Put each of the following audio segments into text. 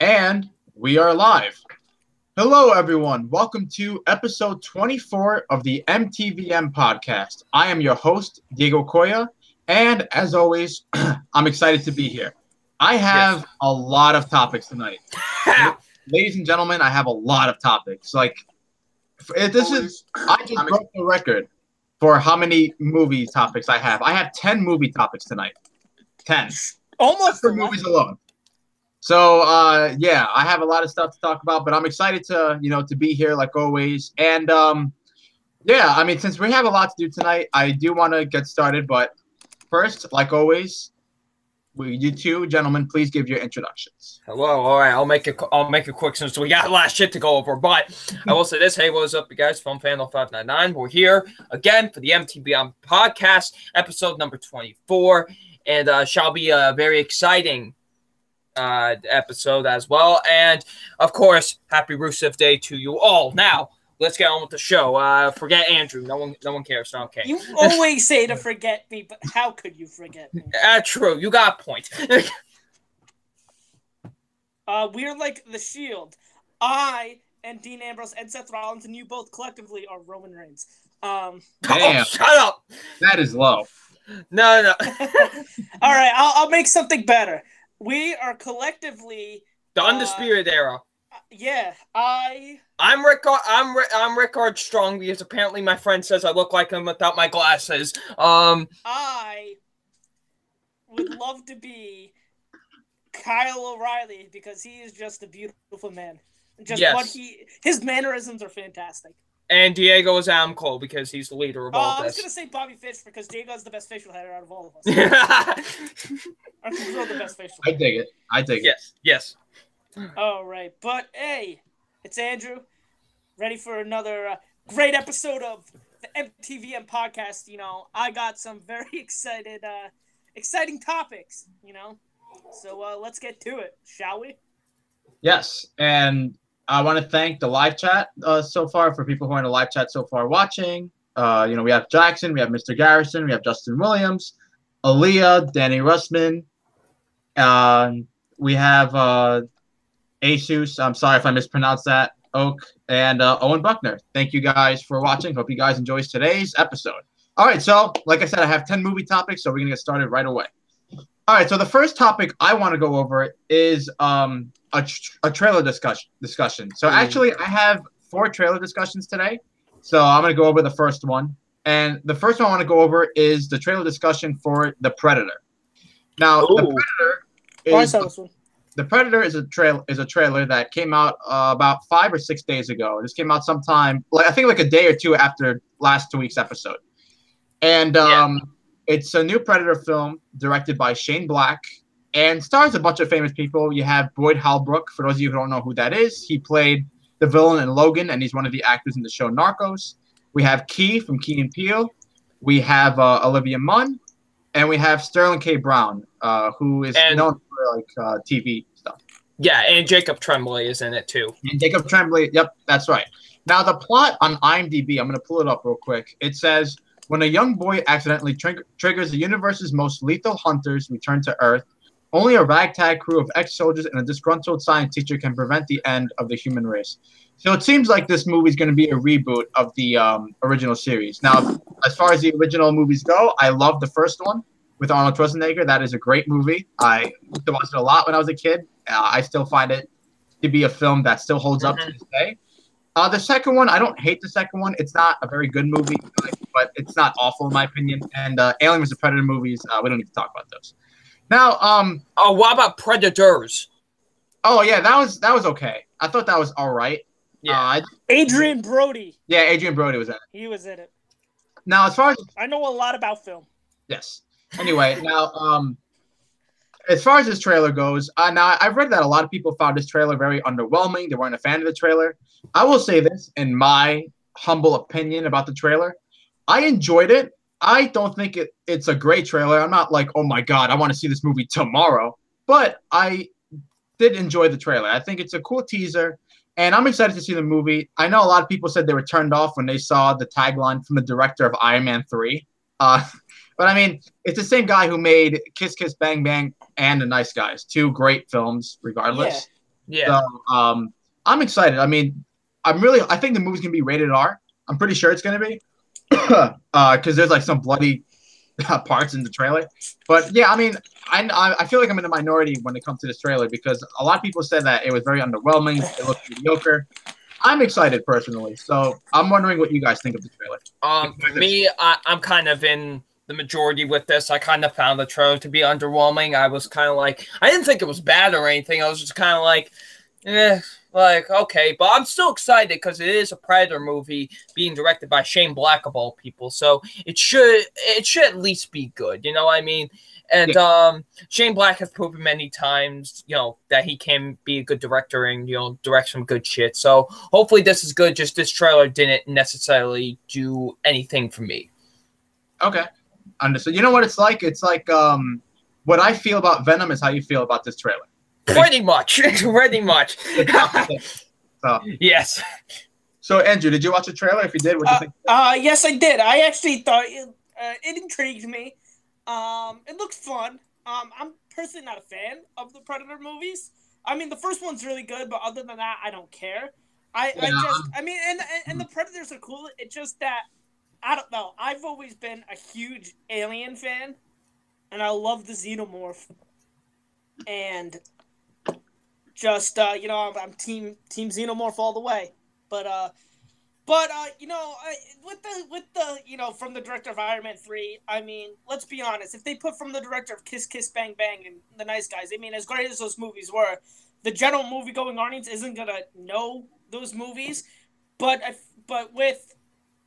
And we are live. Hello, everyone. Welcome to episode 24 of the MTVM Podcast. I am your host, Diego Coya, and as always, I'm excited to be here. I have a lot of topics tonight. Ladies and gentlemen, I have a lot of topics. I just broke the record for how many movie topics I have. I have 10 movie topics tonight. 10. Almost for movies alone. So, I have a lot of stuff to talk about, but I'm excited to be here like always. And, since we have a lot to do tonight, I do want to get started. But first, like always, you two gentlemen, please give your introductions. Hello. All right. I'll make it quick since we got a lot of shit to go over. But I will say this. Hey, what's up, you guys? Film Fan 599. We're here again for the MTVM Podcast, episode number 24. And shall be a very exciting episode as well. And, of course, happy Rusev Day to you all. Now, let's get on with the show. Forget Andrew. No one cares. Okay. You always say to forget me, but how could you forget me? True. You got a point. We're like the Shield. I and Dean Ambrose and Seth Rollins and you both collectively are Roman Reigns. Damn. Oh, shut up. That is low. No. All right, I'll make something better. We are collectively the Undisputed Era. Yeah, I'm Rickard Strong because apparently my friend says I look like him without my glasses. I would love to be Kyle O'Reilly because he is just a beautiful man. His mannerisms are fantastic. And Diego is Adam Cole because he's the leader of all this. I was going to say Bobby Fish because Diego's the best facial hair out of all of us. I'm the best facial hair. I dig it. Yes. All right. But, hey, it's Andrew. Ready for another great episode of the MTVM Podcast. I got some very exciting topics, So let's get to it, shall we? Yes, and I want to thank the live chat so far for people who are in the live chat so far watching. We have Jackson, we have Mr. Garrison, we have Justin Williams, Aaliyah, Danny Russman. We have Asus. I'm sorry if I mispronounced that. Oak and Owen Buckner. Thank you guys for watching. Hope you guys enjoyed today's episode. All right, so like I said, I have 10 movie topics, so we're gonna get started right away. All right, so the first topic I want to go over is a trailer discussion. So actually, I have 4 trailer discussions today. So I'm going to go over the first one. And the first one I want to go over is the trailer discussion for The Predator. Now, The Predator is a trailer that came out about 5 or 6 days ago. This came out sometime, I think like a day or two after last week's episode. And it's a new Predator film directed by Shane Black and stars a bunch of famous people. You have Boyd Holbrook. For those of you who don't know who that is, he played the villain in Logan, and he's one of the actors in the show Narcos. We have Key from Key and Peele. We have Olivia Munn, and we have Sterling K. Brown, who is known for TV stuff. Yeah, and Jacob Tremblay is in it too. And Jacob Tremblay, yep, that's right. Now the plot on IMDb, I'm going to pull it up real quick. It says, when a young boy accidentally triggers the universe's most lethal hunters return to Earth, only a ragtag crew of ex-soldiers and a disgruntled science teacher can prevent the end of the human race. So it seems like this movie is going to be a reboot of the original series. Now, as far as the original movies go, I love the first one with Arnold Schwarzenegger. That is a great movie. I used to watch it a lot when I was a kid. I still find it to be a film that still holds up to this day. The second one, I don't hate the second one. It's not a very good movie, but it's not awful in my opinion. And Alien vs. Predator movies, we don't need to talk about those. Now, what about Predators? Oh yeah, that was okay. I thought that was all right. Yeah, Adrian Brody. Yeah, Adrian Brody was in it. He was in it. Now, as far as I know a lot about film. Yes. Anyway, now, as far as this trailer goes, now I've read that a lot of people found this trailer very underwhelming. They weren't a fan of the trailer. I will say this, in my humble opinion about the trailer, I enjoyed it. I don't think it's a great trailer. I'm not like, oh my God, I want to see this movie tomorrow. But I did enjoy the trailer. I think it's a cool teaser, and I'm excited to see the movie. I know a lot of people said they were turned off when they saw the tagline from the director of Iron Man 3. But I mean, it's the same guy who made Kiss Kiss Bang Bang and The Nice Guys, 2 great films, regardless. Yeah. So I'm excited. I mean, I think the movie's gonna be rated R. I'm pretty sure it's gonna be, because there's like some bloody parts in the trailer. But yeah, I mean, I feel like I'm in the minority when it comes to this trailer because a lot of people said that it was very underwhelming. It looked mediocre. I'm excited personally, so I'm wondering what you guys think of the trailer. For me, I'm kind of in the majority with this. I kind of found the trailer to be underwhelming. I was kind of like, I didn't think it was bad or anything. I was just kind of like, like, okay. But I'm still excited because it is a Predator movie being directed by Shane Black of all people. So it should at least be good. You know what I mean? And Shane Black has proven many times, that he can be a good director and, direct some good shit. So hopefully this is good. Just this trailer didn't necessarily do anything for me. Okay. Understood. You know what it's like? It's like what I feel about Venom is how you feel about this trailer. Pretty much. Pretty much. So. Yes. So, Andrew, did you watch the trailer? If you did, what do you think? Yes, I did. I actually thought it intrigued me. It looks fun. I'm personally not a fan of the Predator movies. I mean, the first one's really good, but other than that, I don't care. And the Predators are cool. It's just that, I don't know. I've always been a huge Alien fan, and I love the Xenomorph. And just, I'm team Xenomorph all the way. But with the from the director of Iron Man 3, I mean, let's be honest. If they put from the director of Kiss Kiss Bang Bang and The Nice Guys, I mean, as great as those movies were, the general movie-going audience isn't gonna know those movies. But with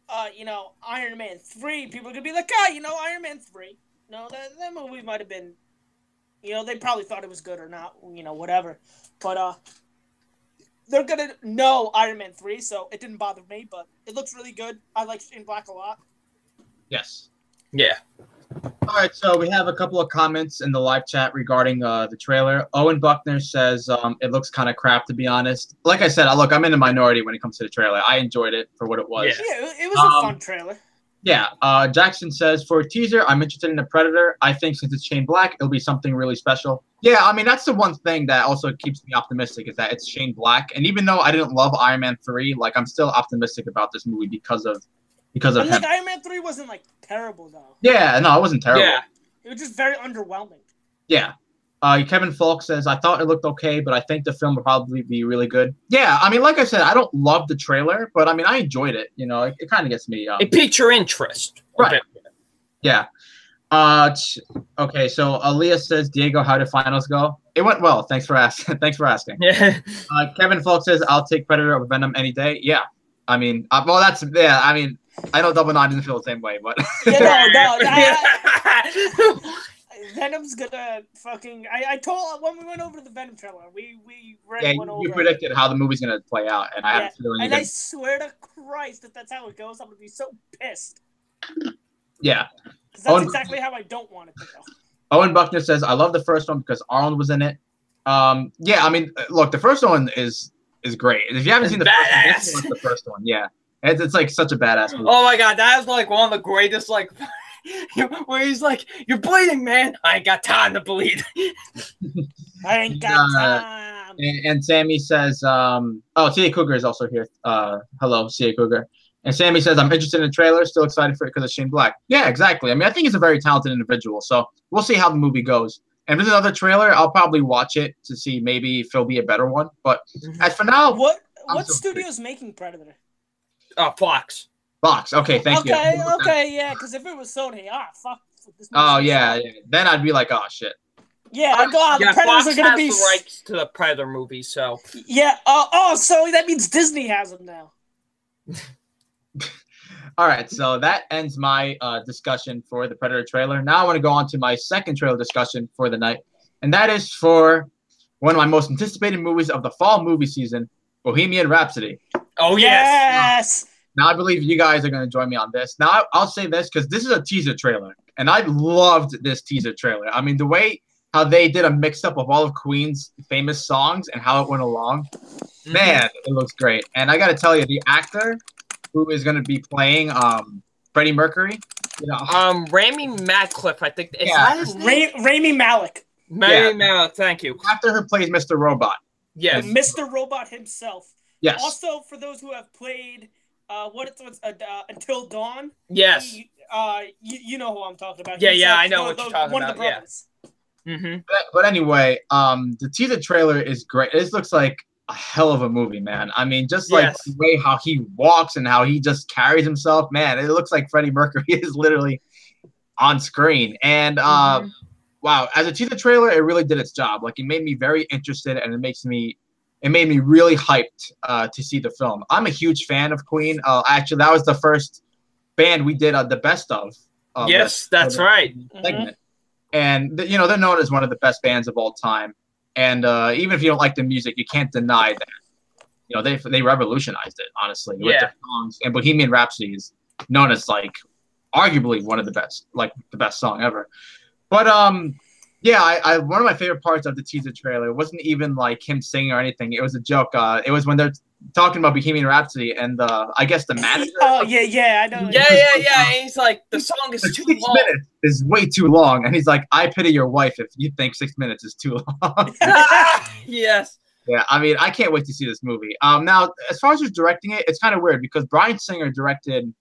Iron Man 3, people are gonna be like, Iron Man 3. No, that movie might have been, they probably thought it was good or not, whatever. But they're gonna know Iron Man 3, so it didn't bother me. But it looks really good. I like Shane Black a lot. Yes. Yeah. All right, so we have a couple of comments in the live chat regarding the trailer. Owen Buckner says it looks kind of crap, to be honest. Like I said, I'm in the minority when it comes to the trailer. I enjoyed it for what it was. Yeah, it was a fun trailer. Yeah, Jackson says, for a teaser, I'm interested in the Predator. I think since it's Shane Black, it'll be something really special. Yeah, I mean, that's the one thing that also keeps me optimistic is that it's Shane Black. And even though I didn't love Iron Man 3, I'm still optimistic about this movie because of him. Like, Iron Man 3 wasn't, terrible, though. Yeah, no, it wasn't terrible. Yeah. It was just very underwhelming. Yeah. Kevin Falk says, I thought it looked okay, but I think the film will probably be really good. Yeah, I mean, like I said, I don't love the trailer, but, I mean, I enjoyed it. It kind of gets me. It piqued your interest. Right. Yeah. Okay, so Aaliyah says, Diego, how did finals go? It went well. Thanks for asking. Yeah. Kevin Falk says, I'll take Predator over Venom any day. Yeah. I mean, I know Double Nine doesn't feel the same way, but. Venom's gonna fucking. I told when we went over the Venom trailer, we went over. You predicted how the movie's gonna play out, and I have a feeling. And I swear to Christ, if that's how it goes, I'm gonna be so pissed. Yeah, because that's exactly how I don't want it to go. Owen Buckner says, "I love the first one because Arnold was in it." Yeah, I mean, look, the first one is great. If you haven't seen the first one, yeah, it's like such a badass movie. Oh my god, that is like one of the greatest where he's like, "You're bleeding, man. I ain't got time to bleed." I ain't got time. And Sammy says, CA Cougar is also here. Hello, CA Cougar. And Sammy says, I'm interested in the trailer, still excited for it because of Shane Black. Yeah, exactly. I mean, I think he's a very talented individual, so we'll see how the movie goes. And if there's another trailer, I'll probably watch it to see maybe if it'll be a better one. But as for now, what studio's making Predator? Fox. Fox. Okay, thank you. Okay, yeah, because if it was Sony, fuck. Yeah. Then I'd be like, oh, shit. Yeah, the Predators Fox are going to be... has the rights to the Predator movie, so... Yeah, so that means Disney has them now. All right, so that ends my discussion for the Predator trailer. Now I want to go on to my second trailer discussion for the night, and that is for one of my most anticipated movies of the fall movie season, Bohemian Rhapsody. Oh, yes! Now, I believe you guys are going to join me on this. Now, I'll say this because this is a teaser trailer, and I loved this teaser trailer. I mean, the way how they did a mix-up of all of Queen's famous songs and how it went along, man, it looks great. And I got to tell you, the actor who is going to be playing Freddie Mercury, Rami Malek, I think. Is that his name? Rami Malek. Malek, thank you. The actor who plays Mr. Robot. Yes. Mr. Robot himself. Yes. Also, for those who have played Until Dawn. Yes. You know who I'm talking about. Yeah, He's I know what you're talking one about. Of the brothers. Mm-hmm. But anyway, the teaser trailer is great. This looks like a hell of a movie, man. I mean, just like the way how he walks and how he just carries himself, man, it looks like Freddie Mercury is literally on screen. And wow, as a teaser trailer, it really did its job. Like, it made me very interested, and it made me really hyped to see the film. I'm a huge fan of Queen. Actually, that was the first band we did the best of. Yes, that's right. Segment. And you know, they're known as one of the best bands of all time. And even if you don't like the music, you can't deny that. You know, they revolutionized it, honestly, with their songs. And Bohemian Rhapsody is known as like arguably one of the best, like the best song ever. But yeah, I one of my favorite parts of the teaser trailer wasn't even like him singing or anything. It was a joke. It was when they're talking about Bohemian Rhapsody, and I guess the manager. Oh yeah, I know. Yeah. And he's like, the song is too long. 6 minutes is way too long, and he's like, I pity your wife if you think 6 minutes is too long. Yes. Yeah, I mean, I can't wait to see this movie. Now, as far as who's directing it, it's kind of weird because Bryan Singer directed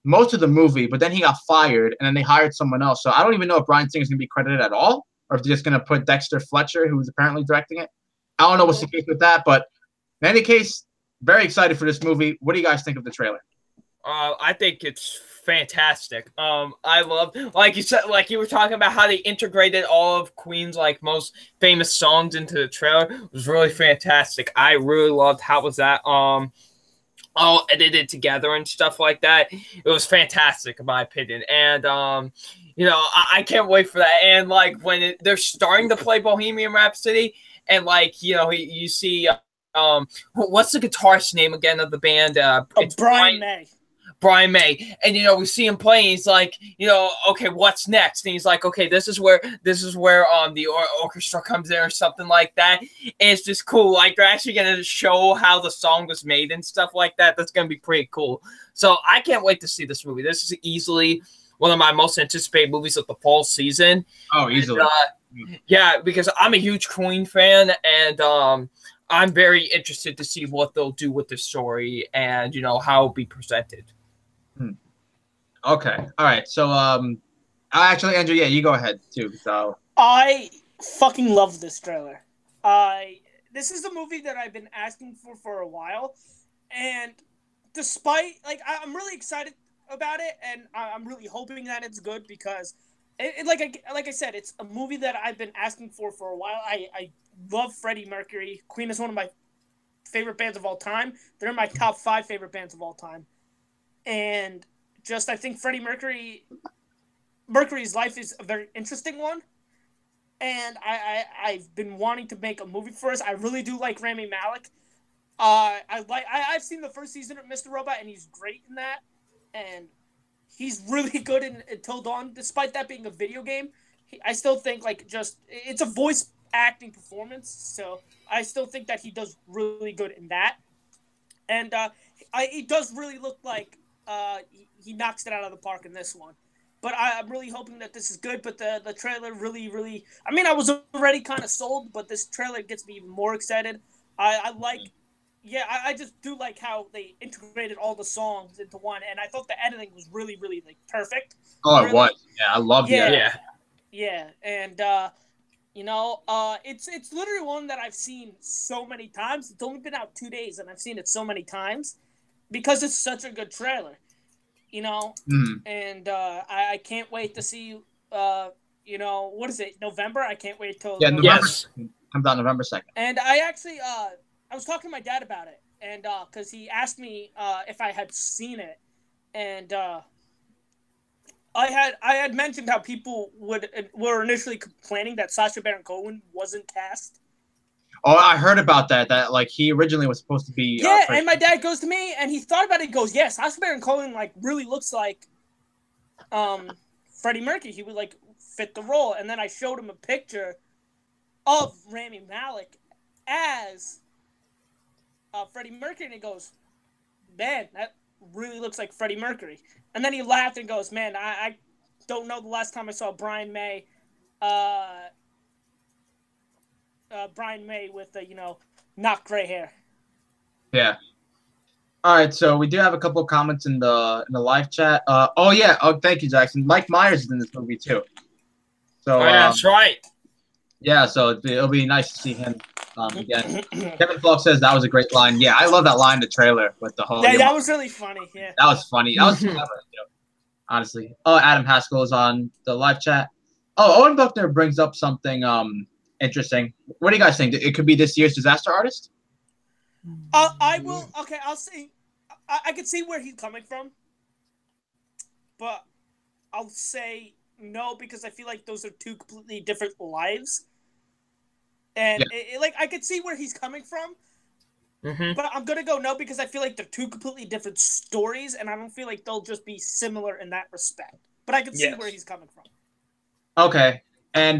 most of the movie, but then he got fired, and then they hired someone else. So I don't even know if Bryan Singer's gonna be credited at all, or if they're just gonna put Dexter Fletcher, who's apparently directing it. I don't know what's the case with that, but in any case, very excited for this movie. What do you guys think of the trailer? I think it's fantastic. I love, like you said, like you were talking about how they integrated all of Queen's like most famous songs into the trailer. It was really fantastic. I really loved how was that all edited together and stuff like that. It was fantastic in my opinion. And you know, I can't wait for that. And like when they're starting to play Bohemian Rhapsody, and like you know, you see what's the guitarist's name again of the band? It's Brian May. Brian May, and you know we see him playing. He's like, you know, okay, what's next? And he's like, okay, this is where the orchestra comes in or something like that. And it's just cool. Like they're actually gonna show how the song was made and stuff like that. That's gonna be pretty cool. So I can't wait to see this movie. This is easily one of my most anticipated movies of the fall season. Oh, easily. And, yeah, because I'm a huge Queen fan, and I'm very interested to see what they'll do with the story and you know how it'll be presented. Okay. All right. So, actually, Andrew, yeah, you go ahead too. So, I fucking love this trailer. This is the movie that I've been asking for a while, and despite like I'm really excited about it, and I'm really hoping that it's good because, like I said, it's a movie that I've been asking for a while. I love Freddie Mercury. Queen is one of my favorite bands of all time. They're in my top 5 favorite bands of all time, and just I think Freddie Mercury's life is a very interesting one, and I've been wanting to make a movie for us. I really do like Rami Malek. I've seen the first season of Mr. Robot, and he's great in that, and he's really good in Until Dawn. Despite that being a video game, I still think like just it's a voice acting performance, so I still think that he does really good in that, and it does really look like he knocks it out of the park in this one. But I'm really hoping that this is good. But the trailer really, I mean, I was already kind of sold, but this trailer gets me even more excited. I just do like how they integrated all the songs into one, and I thought the editing was really like perfect. Oh, really, it was. Yeah, I love it. Yeah, and you know, it's literally one that I've seen so many times. It's only been out 2 days, and I've seen it so many times because it's such a good trailer. You know, and I can't wait to see. You know, what is it? November? I can't wait till November. Yes. Comes out November 2nd. And I actually I was talking to my dad about it, and because he asked me if I had seen it, and I had mentioned how people were initially complaining that Sacha Baron Cohen wasn't cast. Oh, I heard about that. That like he originally was supposed to be. Yeah, and my dad goes to me, and he thought about it. He goes, "Yes, Sacha Baron Cohen like really looks like, Freddie Mercury. He would like fit the role." And then I showed him a picture of Rami Malek as Freddie Mercury, and he goes, "Man, that really looks like Freddie Mercury." And then he laughed and goes, "Man, I don't know the last time I saw Brian May." Brian May with not gray hair. Yeah. All right, so we do have a couple of comments in the live chat. Oh, thank you, Jackson. Mike Myers is in this movie too. So that's right. Yeah, so it'll be nice to see him again. Kevin Falk says that was a great line. Yeah, I love that line in the trailer with the whole. Yeah, that was really funny. Yeah, that was funny. That was clever, honestly. Oh, Adam Haskell is on the live chat. Oh, Owen Buckner brings up something interesting. What do you guys think? It could be this year's Disaster Artist? I will. Okay, I'll say. I can see where he's coming from, but I'll say no because I feel like those are two completely different lives. And I could see where he's coming from, but I'm gonna go no because I feel like they're two completely different stories, and I don't feel like they'll just be similar in that respect. But I can see where he's coming from. Okay, and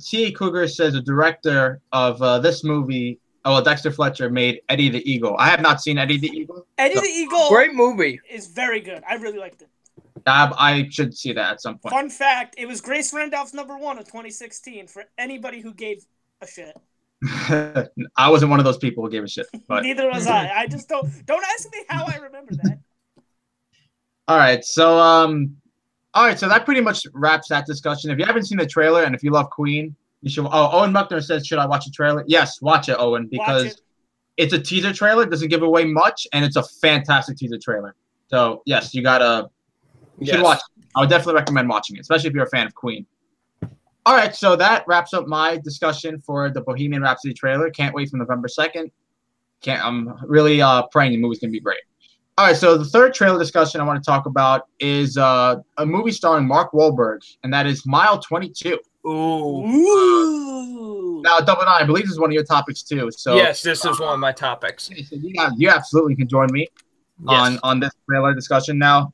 T.A. Cougar says the director of this movie, Dexter Fletcher, made Eddie the Eagle. I have not seen Eddie the Eagle. Eddie the Eagle, great movie, is very good. I really liked it. I should see that at some point. Fun fact: it was Grace Randolph's #1 of 2016 for anybody who gave a shit. I wasn't one of those people who gave a shit. But. Neither was I. I just don't ask me how I remember that. All right, so that pretty much wraps that discussion. If you haven't seen the trailer and if you love Queen, you should. Oh, Owen Buckner says, should I watch the trailer? Yes, watch it, Owen, because it's a teaser trailer. It doesn't give away much, and it's a fantastic teaser trailer. So yes, you should watch it. I would definitely recommend watching it, especially if you're a fan of Queen. All right, so that wraps up my discussion for the Bohemian Rhapsody trailer. Can't wait for November 2nd. I'm really praying the movie's going to be great. All right, so the third trailer discussion I want to talk about is a movie starring Mark Wahlberg, and that is Mile 22. Ooh. Now, Double Nine, I believe this is one of your topics too. So yes, this is one of my topics. So you absolutely can join me on this trailer discussion. Now,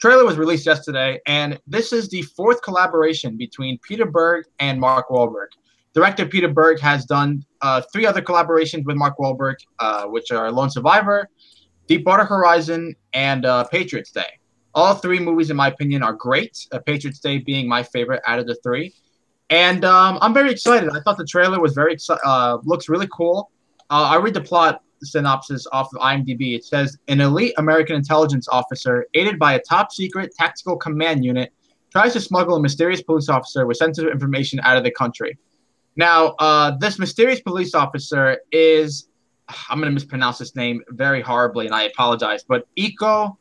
trailer was released yesterday, and this is the fourth collaboration between Peter Berg and Mark Wahlberg. Director Peter Berg has done 3 other collaborations with Mark Wahlberg, which are Lone Survivor, Deepwater Horizon, and Patriots Day. All 3 movies, in my opinion, are great. Patriots Day being my favorite out of the 3. And I'm very excited. I thought the trailer was looks really cool. I read the plot synopsis off of IMDb. It says, an elite American intelligence officer, aided by a top-secret tactical command unit, tries to smuggle a mysterious police officer with sensitive information out of the country. Now, this mysterious police officer is, I'm going to mispronounce his name very horribly, and I apologize, but Iko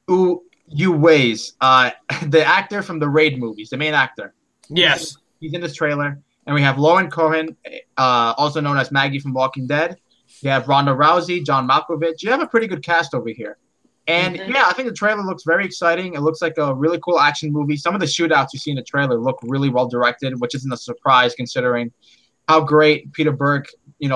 Uwais, the actor from the Raid movies, the main actor. Yes. He's in this trailer. And we have Lauren Cohen, also known as Maggie from Walking Dead. You have Ronda Rousey, John Malkovich. You have a pretty good cast over here. And, I think the trailer looks very exciting. It looks like a really cool action movie. Some of the shootouts you see in the trailer look really well directed, which isn't a surprise considering how great Peter Berg,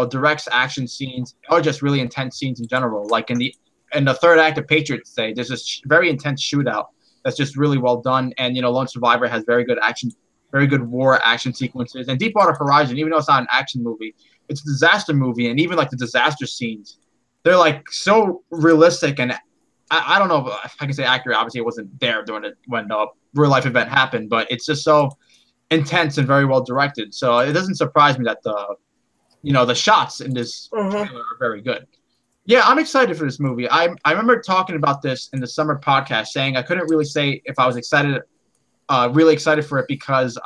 directs action scenes or just really intense scenes in general. Like in the third act of Patriots Day, there's this very intense shootout that's just really well done. And, Lone Survivor has very good war action sequences. And Deepwater Horizon, even though it's not an action movie, it's a disaster movie. And even like the disaster scenes, they're like so realistic. And I don't know if I can say accurate. Obviously, it wasn't there when the real life event happened, but it's just so intense and very well directed. So it doesn't surprise me that the shots in this trailer are very good. Yeah, I'm excited for this movie. I remember talking about this in the summer podcast, saying I couldn't really say if I was really excited for it because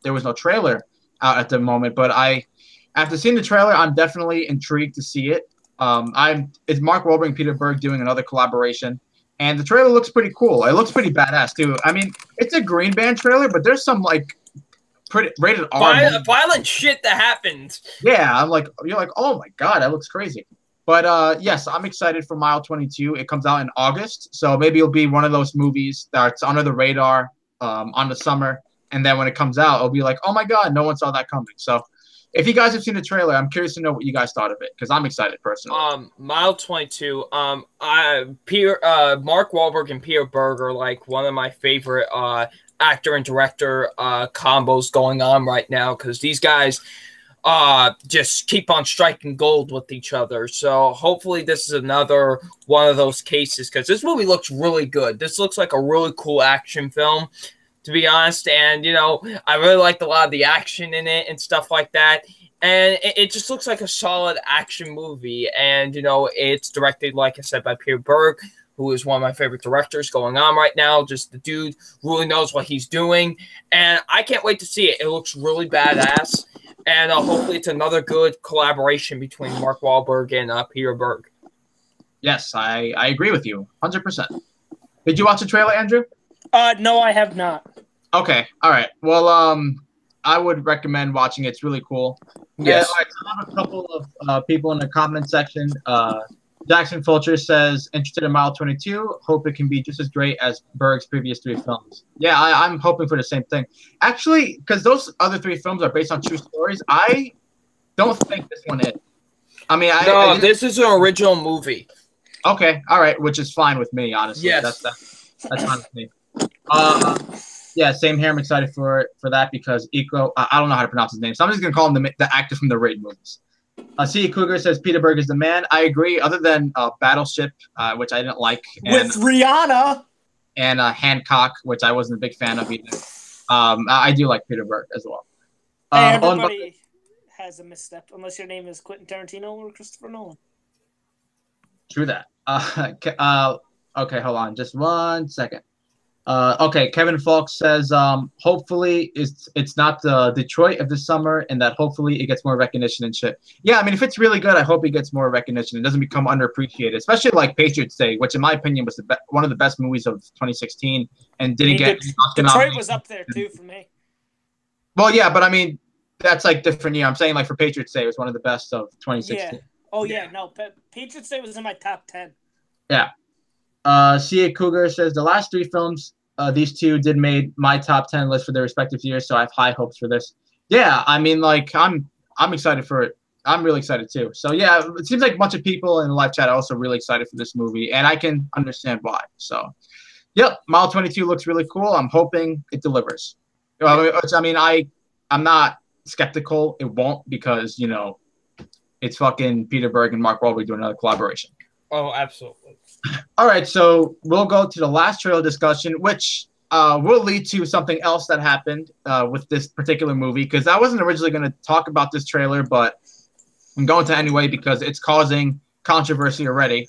there was no trailer out at the moment. But after seeing the trailer, I'm definitely intrigued to see it. It's Mark Wahlberg and Peter Berg doing another collaboration, and the trailer looks pretty cool. It looks pretty badass too. I mean, it's a Green Band trailer, but there's some like pretty rated R violent shit that happens. Yeah, you're like, oh my god, that looks crazy. But yes, I'm excited for Mile 22. It comes out in August, so maybe it'll be one of those movies that's under the radar on the summer, and then when it comes out, it'll be like, oh my god, no one saw that coming. So if you guys have seen the trailer, I'm curious to know what you guys thought of it because I'm excited personally. Mile 22. Mark Wahlberg and Peter Berg are like one of my favorite actor and director combos going on right now because these guys just keep on striking gold with each other. So hopefully this is another one of those cases because this movie looks really good. This looks like a really cool action film, to be honest. And, I really liked a lot of the action in it and stuff like that. And it just looks like a solid action movie. And, it's directed, like I said, by Peter Berg, who is one of my favorite directors going on right now. Just the dude really knows what he's doing. And I can't wait to see it. It looks really badass. And hopefully it's another good collaboration between Mark Wahlberg and Peter Berg. Yes, I agree with you 100%. Did you watch the trailer, Andrew? No, I have not. Okay. All right. Well, I would recommend watching it. It's really cool. Yes. All right, so I have a couple of people in the comment section. Jackson Fulcher says, interested in Mile 22. Hope it can be just as great as Berg's previous 3 films. Yeah, I'm hoping for the same thing. Actually, because those other 3 films are based on true stories, I don't think this one is. I mean, this is an original movie. Okay, all right, which is fine with me, honestly. Yes. That's fine with me. Yeah, same here. I'm excited for that because I don't know how to pronounce his name, so I'm just gonna call him the actor from the Raid movies. C. Cougar says Peter Berg is the man. I agree. Other than Battleship, which I didn't like, and, with Rihanna and Hancock, which I wasn't a big fan of either. I do like Peter Berg as well. Hey, everybody has a misstep, unless your name is Quentin Tarantino or Christopher Nolan. True that. Okay, hold on, just 1 second. Okay, Kevin Falk says, hopefully it's not the Detroit of the summer, and that hopefully it gets more recognition and shit. Yeah, I mean, if it's really good, I hope it gets more recognition. It doesn't become underappreciated, especially like Patriots Day, which in my opinion was one of the best movies of 2016, and didn't get Detroit was up there too for me. Well, yeah, but I mean, that's like different year. I'm saying like for Patriots Day, it was one of the best of 2016. Yeah. Oh yeah, no, Patriots Day was in my top 10. Yeah. C.A. Cougar says the last 3 films, these 2 did made my top 10 list for their respective years, so I have high hopes for this. Yeah, I mean, like I'm excited for it. I'm really excited too. So yeah, it seems like a bunch of people in the live chat are also really excited for this movie, and I can understand why. So, yep, Mile 22 looks really cool. I'm hoping it delivers. I mean, I'm not skeptical it won't because it's fucking Peter Berg and Mark Wahlberg doing another collaboration. Oh, absolutely. All right, so we'll go to the last trailer discussion, which will lead to something else that happened with this particular movie, because I wasn't originally going to talk about this trailer, but I'm going to anyway because it's causing controversy already.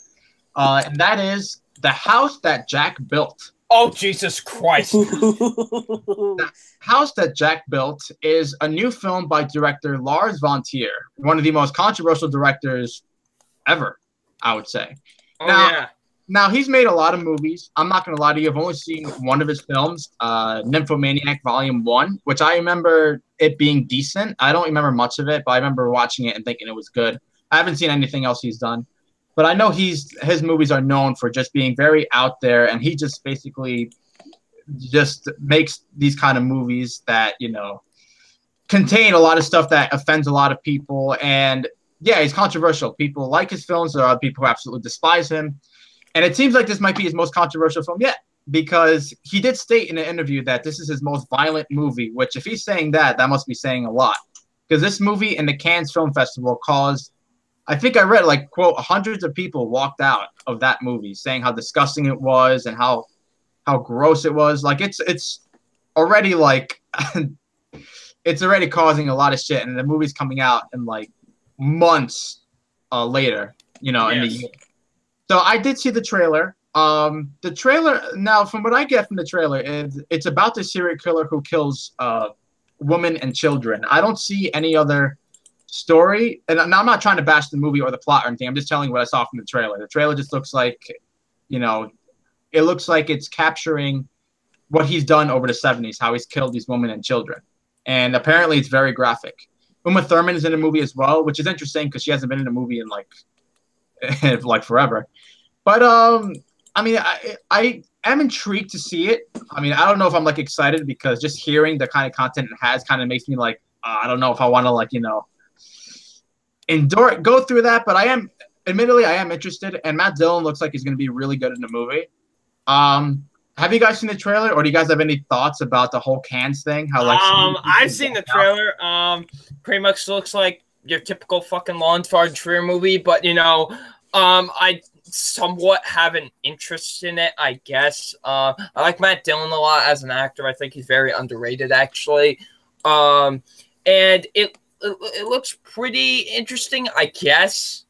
And that is The House That Jack Built. Oh, Jesus Christ. The House That Jack Built is a new film by director Lars von Trier, one of the most controversial directors ever, I would say. Now, he's made a lot of movies. I'm not going to lie to you. I've only seen one of his films, Nymphomaniac Volume 1, which I remember it being decent. I don't remember much of it, but I remember watching it and thinking it was good. I haven't seen anything else he's done. But I know his movies are known for just being very out there, and he just basically just makes these kind of movies that, contain a lot of stuff that offends a lot of people. And, yeah, he's controversial. People like his films. There are people who absolutely despise him. And it seems like this might be his most controversial film yet, because he did state in an interview that this is his most violent movie, which if he's saying that must be saying a lot. Because this movie in the Cannes Film Festival caused, I think I read, like, quote, hundreds of people walked out of that movie saying how disgusting it was and how gross it was. Like, it's already, like, it's already causing a lot of shit. And the movie's coming out in, like, months later, in the year. So I did see the trailer. The trailer, now, from what I get from the trailer, it's about the serial killer who kills women and children. I don't see any other story. And I'm not trying to bash the movie or the plot or anything. I'm just telling you what I saw from the trailer. The trailer just looks like, it looks like it's capturing what he's done over the 70s, how he's killed these women and children. And apparently it's very graphic. Uma Thurman is in the movie as well, which is interesting because she hasn't been in a movie in like forever. But I mean, I am intrigued to see it. I mean, I don't know if I'm like excited because just hearing the kind of content it has kind of makes me like, I don't know if I want to go through that. But I am interested, and Matt Dillon looks like he's going to be really good in the movie. Have you guys seen the trailer, or do you guys have any thoughts about the whole Cannes thing? How I've seen the trailer. Pretty much looks like your typical fucking Lawrence von Trier movie, but I somewhat have an interest in it, I guess. I like Matt Dillon a lot as an actor. I think he's very underrated, actually. And it it looks pretty interesting, I guess.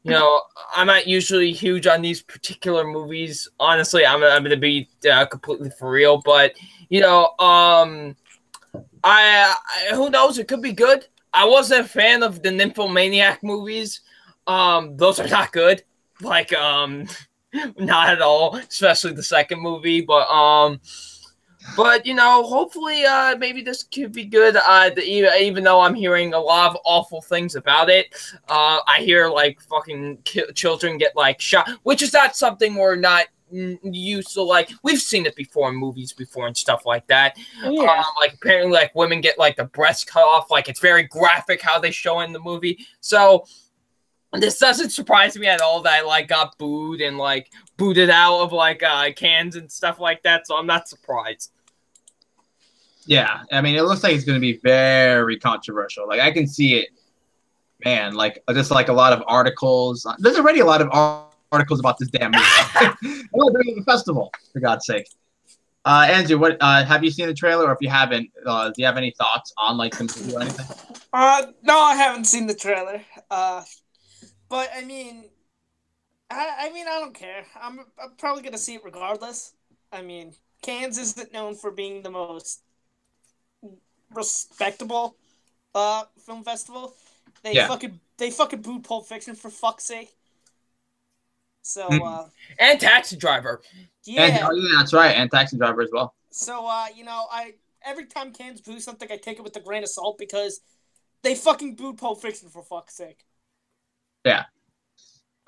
You know, I'm not usually huge on these particular movies. Honestly, I'm going to be completely for real. But, you know, I who knows? It could be good. I wasn't a fan of the Nymphomaniac movies. Those are not good. Like, not at all, especially the second movie. But you know, hopefully, maybe this could be good. Even though I'm hearing a lot of awful things about it, I hear like fucking children get like shot, which is not something we're not used to. Like we've seen it before in movies before and stuff like that. Yeah. Like apparently, like women get like the breast cut off. Like it's very graphic how they show in the movie. So this doesn't surprise me at all that I like got booed and like booted out of like cans and stuff like that. So I'm not surprised. Yeah, I mean, it looks like it's going to be very controversial. Like, I can see it, man. Like, just like a lot of articles. There's already a lot of articles about this damn movie. Oh, during the festival, for God's sake. Andrew, what have you seen the trailer? Or if you haven't, do you have any thoughts on like the movie or anything? No, I haven't seen the trailer. But I mean, I don't care. I'm probably gonna see it regardless. I mean, Cannes isn't known for being the most respectable film festival. They fucking booed Pulp Fiction for fuck's sake. So and Taxi Driver. Yeah. And, that's right, and Taxi Driver as well. So you know, every time Cannes boo something, I take it with a grain of salt because they fucking booed Pulp Fiction for fuck's sake. Yeah.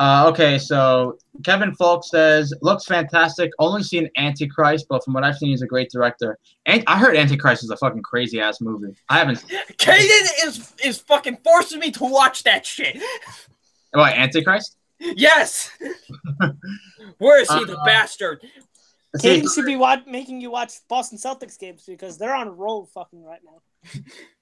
Okay, so Kevin Falk says, looks fantastic. Only seen Antichrist, but from what I've seen, he's a great director. And I heard Antichrist is a fucking crazy-ass movie. I haven't... Kaden is fucking forcing me to watch that shit. What, Antichrist? Yes! Where is he, the bastard? Caden should be making you watch Boston Celtics games because they're on a roll fucking right now.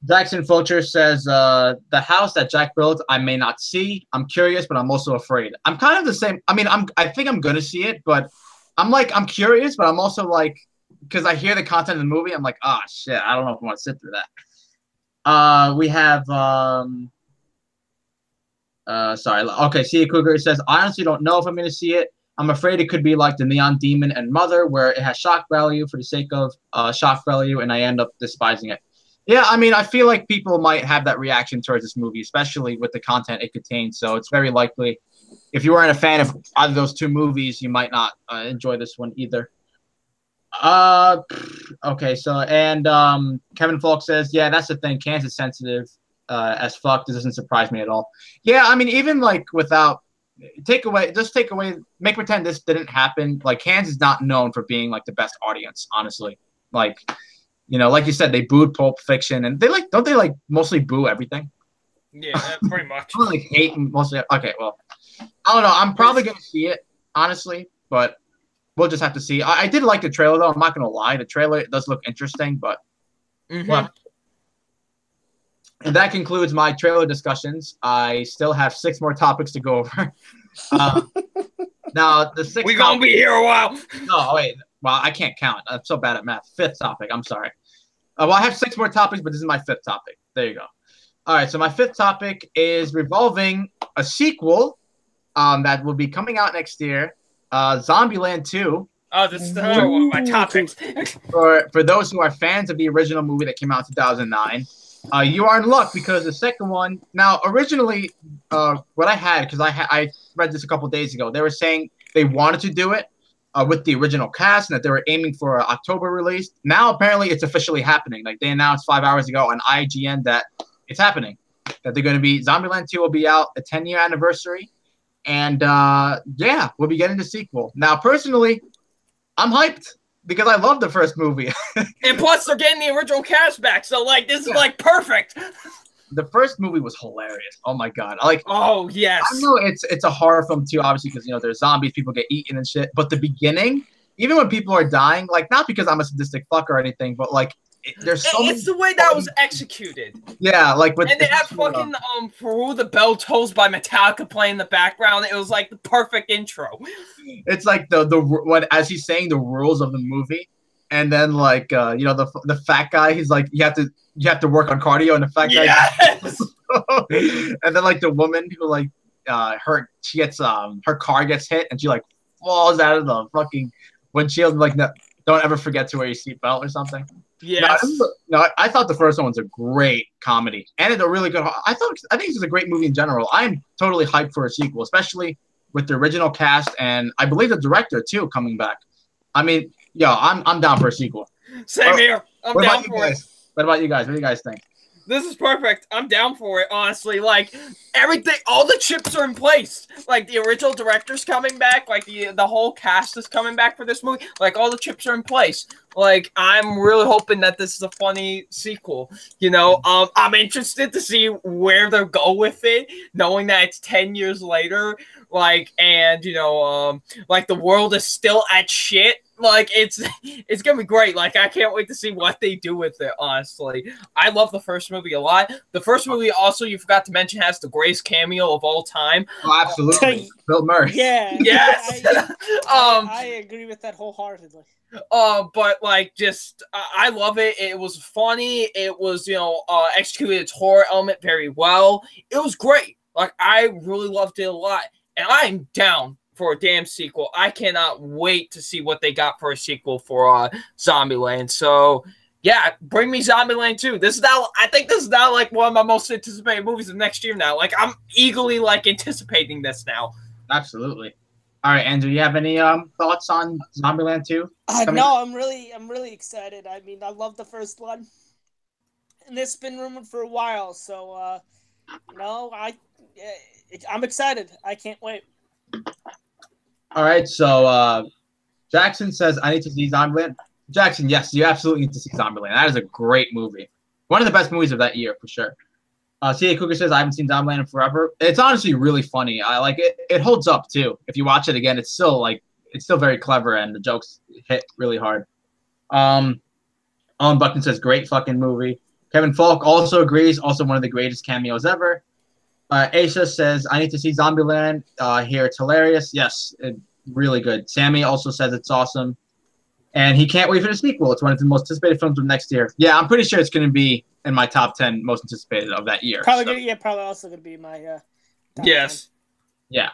Jackson Fulcher says, the house that Jack built, I may not see. I'm curious, but I'm also afraid. I'm kind of the same. I mean, I think I'm going to see it, but I'm curious, but I'm also like, because I hear the content of the movie, I'm like, oh, shit, I don't know if I want to sit through that. We have, sorry. Okay, Cia Cougar says, I honestly don't know if I'm going to see it. I'm afraid it could be like the Neon Demon and Mother, where it has shock value for the sake of shock value, and I end up despising it. Yeah, I mean, I feel like people might have that reaction towards this movie, especially with the content it contains. So it's very likely, if you weren't a fan of either of those two movies, you might not enjoy this one either. Okay, so, and Kevin Falk says, yeah, that's the thing. Cancer sensitive as fuck. This doesn't surprise me at all. Yeah, I mean, even like without, make pretend this didn't happen. Like, Cannes is not known for being like the best audience, honestly. Like, you know, like you said, they booed Pulp Fiction, and don't they like mostly boo everything? Yeah, pretty much. I like hate mostly. Okay, well, I don't know. I'm probably gonna see it, honestly, but we'll just have to see. I did like the trailer though. I'm not gonna lie, the trailer does look interesting, but well. And that concludes my trailer discussions. I still have 6 more topics to go over. Now the 6th. We're gonna be here a while. No, wait. Well, I can't count. I'm so bad at math. 5th topic. I'm sorry. Well, I have 6 more topics, but this is my 5th topic. There you go. All right. So my 5th topic is revolving a sequel that will be coming out next year, Zombieland 2. Oh, this is one of my topics. For those who are fans of the original movie that came out in 2009, you are in luck because the second one. Now, originally, what I had, because I read this a couple days ago, they were saying they wanted to do it with the original cast and that they were aiming for an October release. Now, apparently, it's officially happening. Like, they announced 5 hours ago on IGN that it's happening. That they're going to be, Zombieland 2 will be out a 10-year anniversary. And, yeah, we'll be getting the sequel. Now, personally, I'm hyped because I love the first movie. And plus, they're getting the original cast back. So, like, this is, like, perfect. The first movie was hilarious. Oh my god! Like, oh yes. I know it's a horror film too, obviously, because you know there's zombies, people get eaten and shit. But the beginning, even when people are dying, like not because I'm a sadistic fuck or anything, but like there's so it's the way that was executed. Yeah, like with and they have fucking Peru the Bell Tolls by Metallica playing in the background. It was like the perfect intro. It's like the what as he's saying the rules of the movie. and then like the fat guy, he's like you have to work on cardio, and the fat guy, Yes. and then like the woman who like she gets her car gets hit and she like falls out of the fucking windshield. Like no, don't ever forget to wear your seatbelt or something. Yes. No, I thought the first one was a great comedy and it's a really good. I think it's a great movie in general. I'm totally hyped for a sequel, especially with the original cast and I believe the director too coming back. I mean, I'm down for a sequel. Same here. I'm down for it. What about you guys? What do you guys think? This is perfect. I'm down for it, honestly. Like, everything, all the chips are in place. Like, the original director's coming back. Like, the whole cast is coming back for this movie. Like, all the chips are in place. Like, I'm really hoping that this is a funny sequel. You know, I'm interested to see where they'll go with it, knowing that it's 10 years later. Like, and, you know, like, the world is still at shit. Like, it's gonna be great. Like, I can't wait to see what they do with it, honestly. I love the first movie a lot. The first movie also, you forgot to mention, has the greatest cameo of all time. Oh, absolutely. Bill Murray. Yeah. Yes. I agree with that wholeheartedly. But like, just I love it. It was funny. It was, you know, executed its horror element very well. It was great. Like, I really loved it a lot. And I'm down for a damn sequel. I cannot wait to see what they got for a sequel for Zombieland. So yeah, bring me Zombieland 2. I think this is now like one of my most anticipated movies of next year now. Like, I'm eagerly like anticipating this now. Absolutely. All right, Andrew, you have any thoughts on Zombieland 2? No, I'm really excited. I mean, I love the first one. And it's been rumored for a while, so I'm excited. I can't wait. All right, so Jackson says, I need to see Zombieland. Jackson, yes, you absolutely need to see Zombieland. That is a great movie. One of the best movies of that year, for sure. C.A. Cougar says, I haven't seen Zombieland in forever. It's honestly really funny. I like it. It holds up, too. If you watch it again, it's still very clever, and the jokes hit really hard. Owen Buckton says, great fucking movie. Kevin Falk also agrees, also one of the greatest cameos ever. Aisha says, I need to see Zombieland. Here, it's hilarious. Yes, really good. Sammy also says it's awesome. And he can't wait for the sequel. It's one of the most anticipated films of next year. Yeah, I'm pretty sure it's going to be in my top 10 most anticipated of that year. Probably also going to be my top yes. 10. Yeah.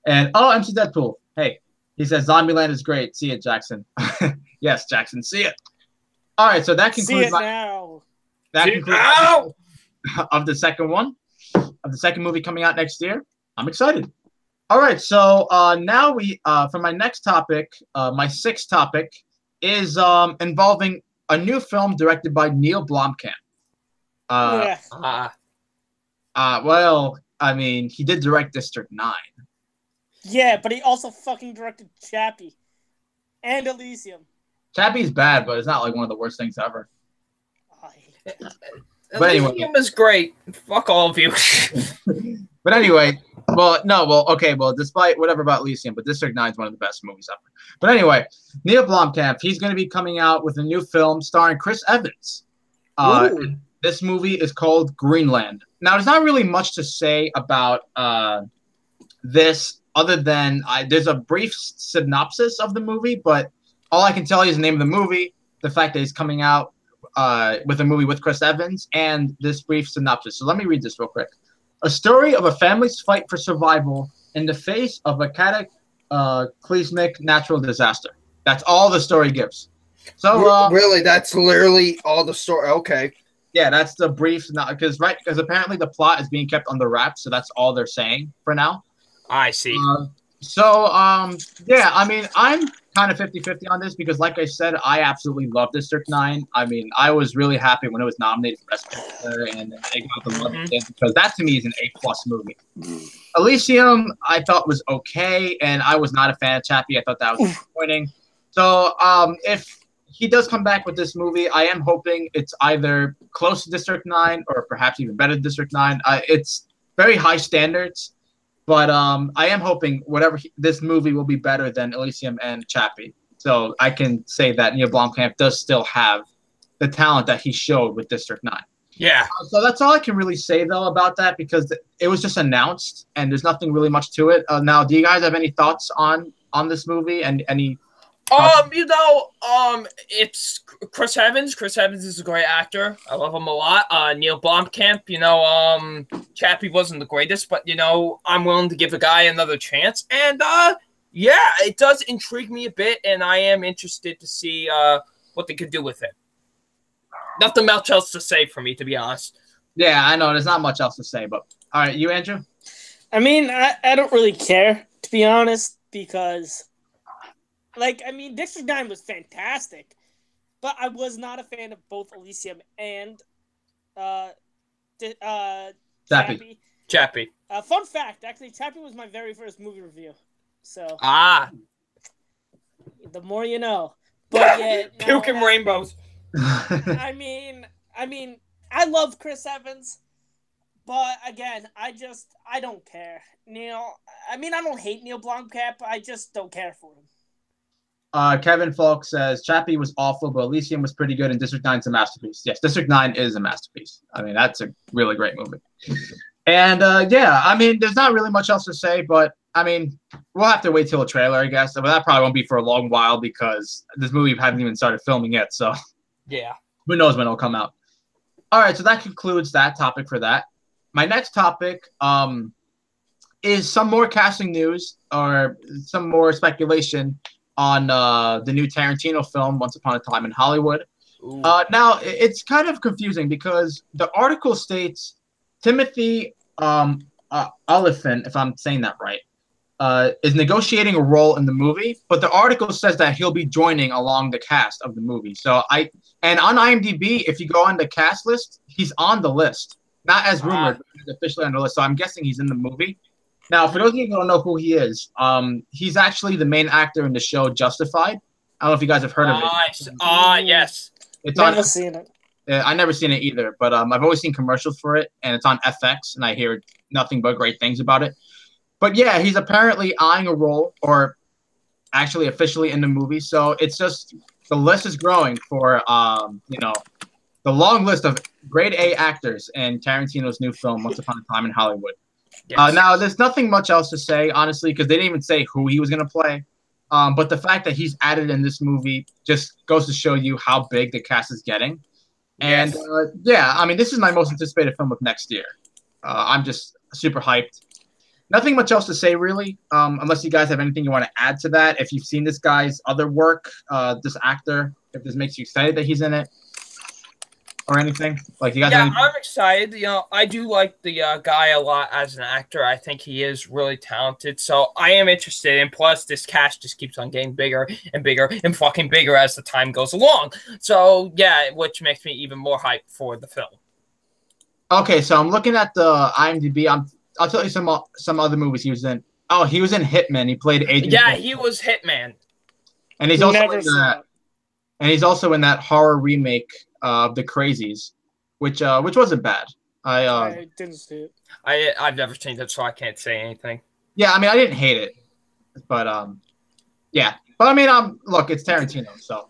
And, MC Deadpool. Hey, he says Zombieland is great. See it, Jackson. Yes, Jackson, see it. All right, so that concludes of the second one. Of the second movie coming out next year. I'm excited. All right, so now for my next topic, my sixth topic is involving a new film directed by Neil Blomkamp. Well, I mean, he did direct District 9. Yeah, but he also fucking directed Chappie and Elysium. Chappie's bad, but it's not like one of the worst things ever. I hate it. But anyway, Elysium is great. Fuck all of you. But anyway, despite whatever about Elysium, but District 9 is one of the best movies ever. But anyway, Neil Blomkamp, he's going to be coming out with a new film starring Chris Evans. This movie is called Greenland. Now, there's not really much to say about this other than there's a brief synopsis of the movie, but all I can tell you is the name of the movie, the fact that he's coming out with a movie with Chris Evans, and this brief synopsis. So let me read this real quick. A story of a family's fight for survival in the face of a cataclysmic natural disaster. That's all the story gives. So really, that's literally all the story. Okay. Yeah, that's the brief, because apparently the plot is being kept under wraps, so that's all they're saying for now. I see. Yeah, I mean, I'm kind of 50-50 on this because, like I said, I absolutely love District 9. I mean, I was really happy when it was nominated for Best Picture and it got the love it did, because that to me is an A+ movie. Elysium, I thought was okay, and I was not a fan of Chappie. I thought that was disappointing. So, if he does come back with this movie, I am hoping it's either close to District 9 or perhaps even better than District 9. It's very high standards. But I am hoping this movie will be better than Elysium and Chappie. So I can say that Neil Blomkamp does still have the talent that he showed with District 9. Yeah. So that's all I can really say, though, about that, because it was just announced and there's nothing really much to it. Now, do you guys have any thoughts on this movie and any It's Chris Evans. Chris Evans is a great actor. I love him a lot. Neil Blomkamp, Chappie wasn't the greatest, but I'm willing to give the guy another chance. And yeah, it does intrigue me a bit, and I am interested to see what they could do with it. Nothing much else to say for me, to be honest. Yeah, I know. There's not much else to say, but all right, you, Andrew? I mean, I don't really care, to be honest, because, District 9 was fantastic, but I was not a fan of both Elysium and Chappie. Chappie. Fun fact, actually, Chappie was my very first movie review. So the more you know. But yeah, puking rainbows. I mean, I love Chris Evans, but again, I don't care. I don't hate Neil Blomkamp. I just don't care for him. Kevin Falk says Chappie was awful, but Elysium was pretty good, and District 9 is a masterpiece. Yes, District 9 is a masterpiece. I mean, that's a really great movie. And there's not really much else to say, but we'll have to wait till a trailer, I guess. But that probably won't be for a long while because this movie hasn't even started filming yet. So yeah, who knows when it'll come out. All right, so that concludes that topic for that. My next topic is some more casting news or some more speculation on the new Tarantino film, Once Upon a Time in Hollywood. Now, it's kind of confusing because the article states Timothy Oliphant, if I'm saying that right, is negotiating a role in the movie, but the article says that he'll be joining along the cast of the movie. And on IMDb, if you go on the cast list, he's on the list. Not as rumored, but he's officially on the list. So I'm guessing he's in the movie. Now, for those of you who don't know who he is, he's actually the main actor in the show Justified. I don't know if you guys have heard of it. Yes. It's never seen it. I never seen it either, but I've always seen commercials for it, and it's on FX, and I hear nothing but great things about it. But yeah, he's apparently eyeing a role, or actually officially in the movie. So it's just the list is growing for the long list of grade A actors in Tarantino's new film, Once Upon a Time in Hollywood. Yes. Now, there's nothing much else to say, honestly, because they didn't even say who he was going to play. But the fact that he's added in this movie just goes to show you how big the cast is getting. And this is my most anticipated film of next year. I'm just super hyped. Nothing much else to say, really, unless you guys have anything you want to add to that. If you've seen this guy's other work, this actor, if this makes you excited that he's in it or anything. Like, you guys have anything? I'm excited. I do like the guy a lot as an actor. I think he is really talented. So I am interested. And plus, this cast just keeps on getting bigger and bigger and fucking bigger as the time goes along. So, yeah, which makes me even more hyped for the film. Okay, so I'm looking at the IMDb. I'll tell you some other movies he was in. Oh, he was in Hitman. He played Agent. Yeah, he was Hitman. And he's also in that. And he's also in that horror remake of The Crazies, which wasn't bad. I didn't see it. I've never seen it, so I can't say anything. Yeah, I didn't hate it, but yeah. But look, it's Tarantino, so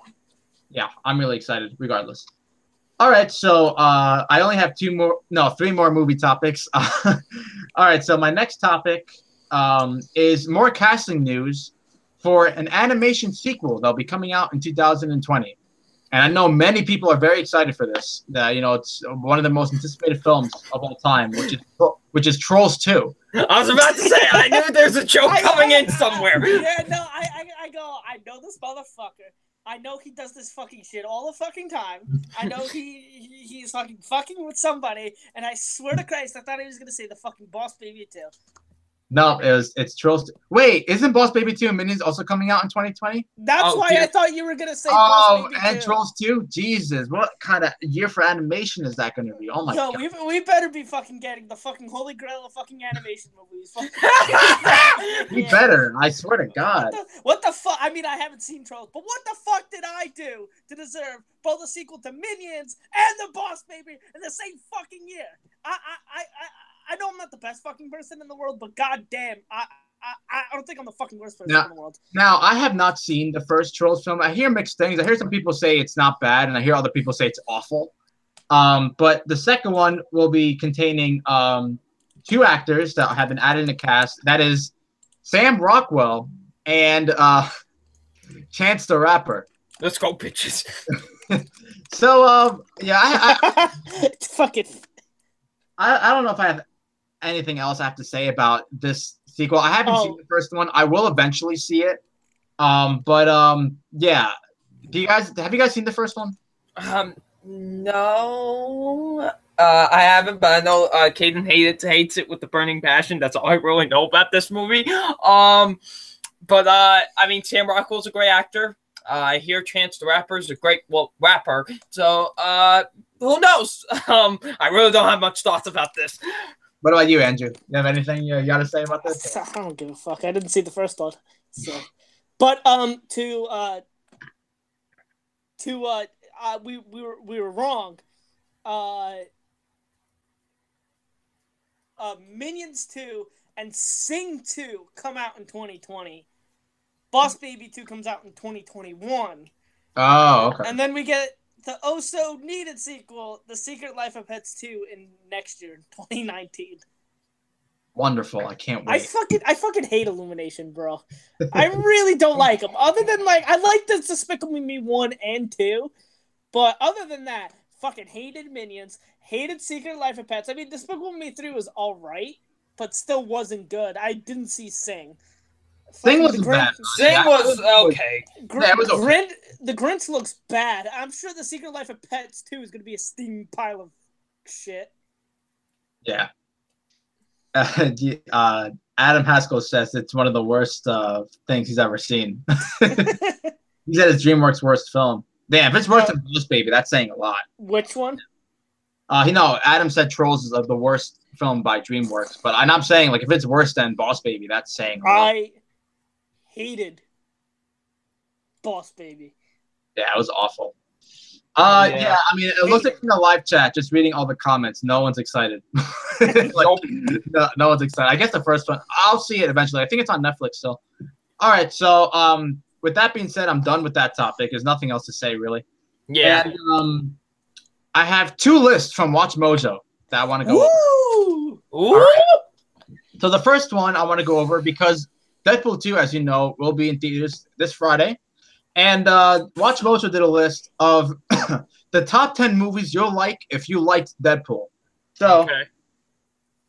yeah, I'm really excited regardless. All right, so I only have three more movie topics. All right, so my next topic is more casting news for an animation sequel that'll be coming out in 2020. And I know many people are very excited for this. It's one of the most anticipated films of all time, which is Trolls 2. I was about to say, I knew there's a joke coming in somewhere. Yeah, no, I know this motherfucker. I know he does this fucking shit all the fucking time. I know he's fucking with somebody, and I swear to Christ, I thought he was gonna say the fucking Boss Baby 2. No, it's Trolls 2. Wait, isn't Boss Baby 2 and Minions also coming out in 2020? That's why I thought you were gonna say Boss Baby 2. And Trolls 2? Jesus, what kind of year for animation is that gonna be? Oh my god. We better be fucking getting the fucking holy grail of fucking animation movies. We better, I swear to God. What the fuck? I haven't seen Trolls, but what the fuck did I do to deserve both a sequel to Minions and the Boss Baby in the same fucking year? I know I'm not the best fucking person in the world, but goddamn, I don't think I'm the fucking worst person in the world. Now, I have not seen the first Trolls film. I hear mixed things. I hear some people say it's not bad, and I hear other people say it's awful. But the second one will be containing two actors that have been added in the cast. That is Sam Rockwell and Chance the Rapper. Let's go, bitches. So, yeah, It's fucking. I don't know if I have anything else I have to say about this sequel. I haven't seen the first one. I will eventually see it. Yeah. Have you guys seen the first one? No. I haven't, but I know Caden hates it with the burning passion. That's all I really know about this movie. I mean, Sam Rockwell's a great actor. I hear Chance the Rapper is a great rapper. So who knows? I really don't have much thoughts about this. What about you, Andrew? You have anything you got to say about this? I don't give a fuck. I didn't see the first one. So, but we were wrong. Minions 2 and Sing 2 come out in 2020. Boss Baby 2 comes out in 2021. Oh, okay. And then we get the oh-so needed sequel, The Secret Life of Pets 2, in next year, 2019. Wonderful. I can't wait. I fucking hate Illumination, bro. I really don't like them. Other than, I like the Despicable Me 1 and 2. But other than that, fucking hated Minions, hated Secret Life of Pets. I mean, Despicable Me 3 was alright, but still wasn't good. I didn't see Sing. Sing wasn't bad. Sing was okay. It was okay. The Grinch looks bad. I'm sure The Secret Life of Pets 2 is going to be a steaming pile of shit. Yeah. Adam Haskell says it's one of the worst things he's ever seen. He said it's DreamWorks' worst film. Damn, if it's worse than Boss Baby, that's saying a lot. Which one? Adam said Trolls is the worst film by DreamWorks, but I'm saying, if it's worse than Boss Baby, that's saying a lot. I hated Boss Baby. Yeah, it was awful. Yeah, I mean, it looks like from the live chat, just reading all the comments, no one's excited. No one's excited. I guess the first one, I'll see it eventually. I think it's on Netflix still. All right, so with that being said, I'm done with that topic. There's nothing else to say, really. Yeah. And I have 2 lists from Watch Mojo that I want to go over. Ooh! Right. So the first one I want to go over because Deadpool 2, as you know, will be in theaters this Friday. And Watch Mojo did a list of the top 10 movies you'll like if you liked Deadpool. So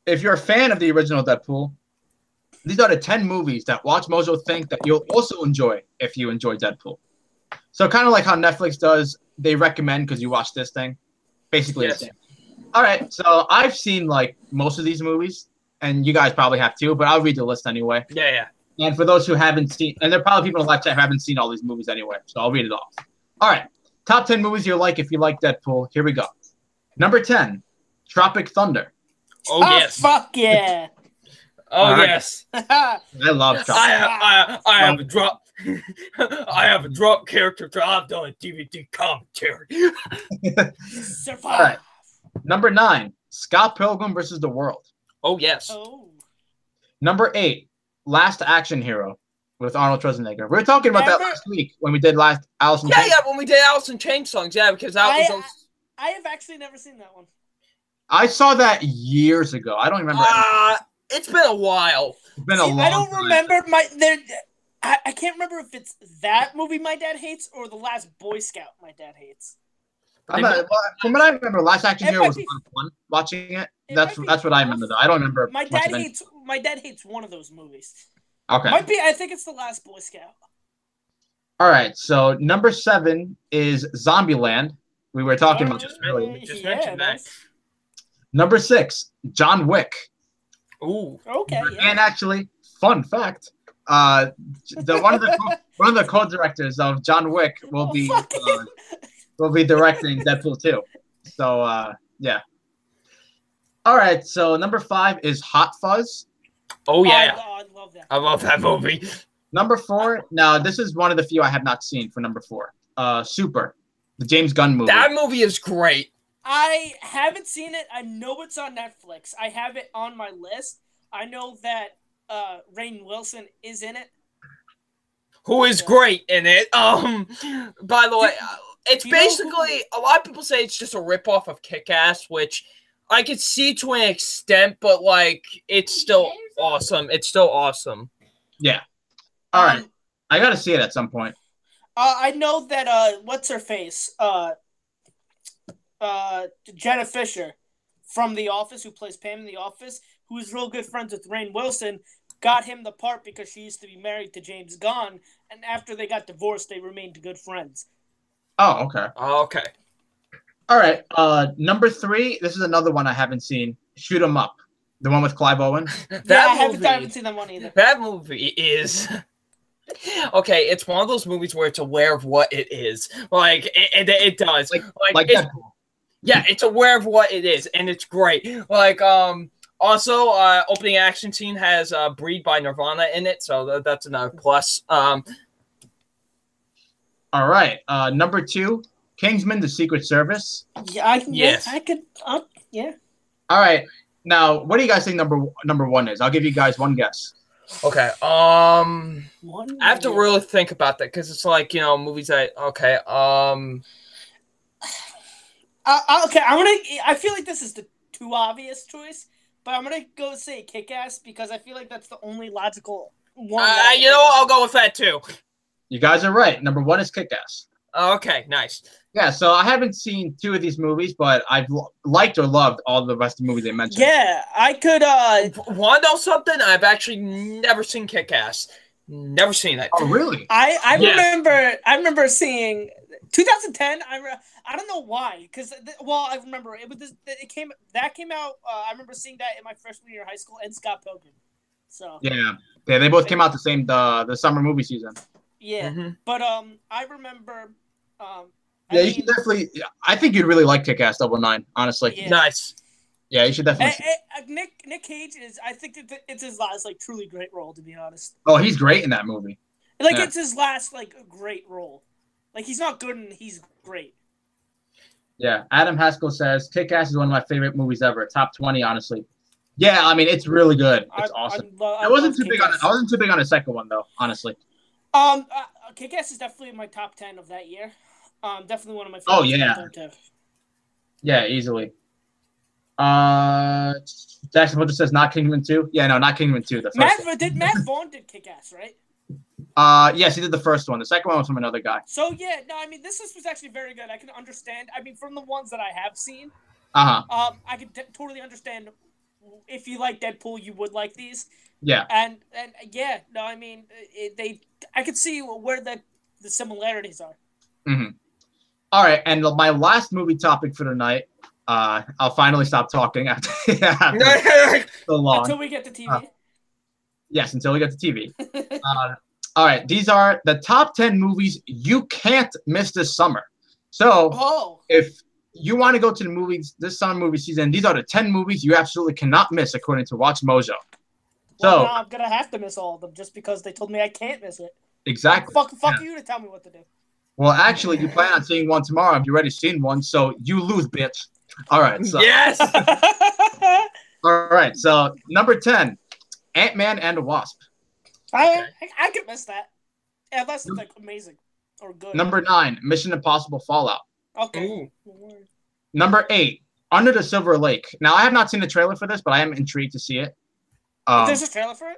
if you're a fan of the original Deadpool, these are the 10 movies that Watch Mojo think that you'll also enjoy if you enjoy Deadpool. So kind of like how Netflix does, they recommend because you watch this thing. Basically the same. All right, so I've seen most of these movies, and you guys probably have too, but I'll read the list anyway. Yeah. And for those who haven't seen, and there are probably people in the live chat who haven't seen all these movies anyway, so I'll read it off. All right, top 10 movies you like if you like Deadpool. Here we go. Number 10, Tropic Thunder. Oh yes. Fuck yeah. Yes. I love Tropic. I have a drop. I have a drop character. I've done a DVD commentary. Survive. All right. Number 9, Scott Pilgrim vs. the World. Oh yes. Number 8, Last Action Hero with Arnold Schwarzenegger. We were talking about that last week when we did Alice in Chains. Yeah, when we did Alice in Chains songs. Yeah, because that was. I have actually never seen that one. I saw that years ago. I don't remember. It's been a while. It's been a long time. I don't remember I can't remember if it's that movie my dad hates or The Last Boy Scout my dad hates. From what I remember, Last Action Hero was a lot of fun watching it. That's what I remember though. I don't remember. My dad hates one of those movies. Okay. Might be. I think it's The Last Boy Scout. All right. So number 7 is Zombieland. We were talking about this earlier. We just mentioned that. Number 6, John Wick. Ooh. Okay. And actually, fun fact: one of the co-directors of John Wick will be directing Deadpool 2. So yeah. All right. So number 5 is Hot Fuzz. Oh yeah. I love that. I love that movie. Number 4. Now this is one of the few I have not seen for number 4. Super, the James Gunn movie. That movie is great. I haven't seen it. I know it's on Netflix. I have it on my list. I know that Rainn Wilson is in it. Who is great in it. By the way, it's basically, a lot of people say it's just a ripoff of Kick-Ass, which I could see to an extent, but it's still awesome. It's still awesome. Yeah. All right. I got to see it at some point. I know that what's her face? Jenna Fisher from The Office, who plays Pam in The Office, who is real good friends with Rainn Wilson, got him the part because she used to be married to James Gunn, and after they got divorced, they remained good friends. Oh, okay. Oh, okay. All right. Number 3. This is another one I haven't seen. Shoot 'Em Up, the one with Clive Owen. I haven't seen that one either. That movie is. Okay, it's one of those movies where it's aware of what it is. Like it does. Like Deadpool. Yeah, it's aware of what it is, and it's great. Like also opening action scene has Breed by Nirvana in it, so that's another plus. All right. Number 2, Kingsman: The Secret Service. Yeah, Yes. I could. Yeah. All right. Now, what do you guys think number 1 is? I'll give you guys one guess. Okay. I have to really think about that because it's like, movies that. Okay. Okay, I feel like this is the too obvious choice, but I'm gonna go say Kick-Ass because I feel like that's the only logical one. I'll go with that too. You guys are right. Number 1 is Kick-Ass. Okay, nice. Yeah, so I haven't seen 2 of these movies, but I've liked or loved all the rest of the movies they mentioned. Yeah, I could. Want to know something? I've actually never seen Kick-Ass. Never seen it. Oh, really? I Yes. remember seeing 2010. I don't know why, because I remember it came out. I remember seeing that in my freshman year of high school and Scott Pilgrim. So Yeah, they both came out the summer movie season. yeah, Mm-hmm. but I remember. You should definitely. I think you'd really like Kick-Ass 009, honestly. Yeah. Nice. Yeah, you should definitely. see it. Nick Cage is. I think it's his last truly great role, to be honest. Oh, he's great in that movie. Yeah. It's his last great role. He's not good and he's great. Yeah, Adam Haskell says Kick-Ass is one of my favorite movies ever. Top 20, honestly. Yeah, I mean it's really good. It's awesome. I wasn't too big on the second one though, honestly. Kick-Ass is definitely in my top 10 of that year. Definitely one of my Oh favorites. yeah. Yeah, easily. Jackson Butcher says not Kingman 2. Yeah, no, not Kingman 2. The first one. Matt Vaughn did Kick-Ass, right? Yes, he did the first one. The second one was from another guy. So yeah, no, I mean this was actually very good. I can understand. I mean, from the ones that I have seen, Uh-huh. I could totally understand. If you like Deadpool, you would like these. Yeah. And yeah, no, I mean I could see where the similarities are. Mm-hmm. All right, and my last movie topic for tonight. I'll finally stop talking after so long. Until we get to TV. Yes, until we get to TV. All right, these are the top 10 movies you can't miss this summer. So, if you want to go to the movies this summer movie season, these are the 10 movies you absolutely cannot miss according to Watch Mojo. Well, now I'm gonna have to miss all of them just because they told me I can't miss it. Exactly. Fuck you to tell me what to do. Well, actually, you plan on seeing one tomorrow. I've already seen one, so you lose, bitch. All right. So. Yes. All right. So number 10, Ant-Man and the Wasp. I could miss that, unless it's amazing or good. Number 9, Mission Impossible Fallout. Okay. Ooh. Number 8, Under the Silver Lake. Now, I have not seen the trailer for this, but I am intrigued to see it. There's a trailer for it?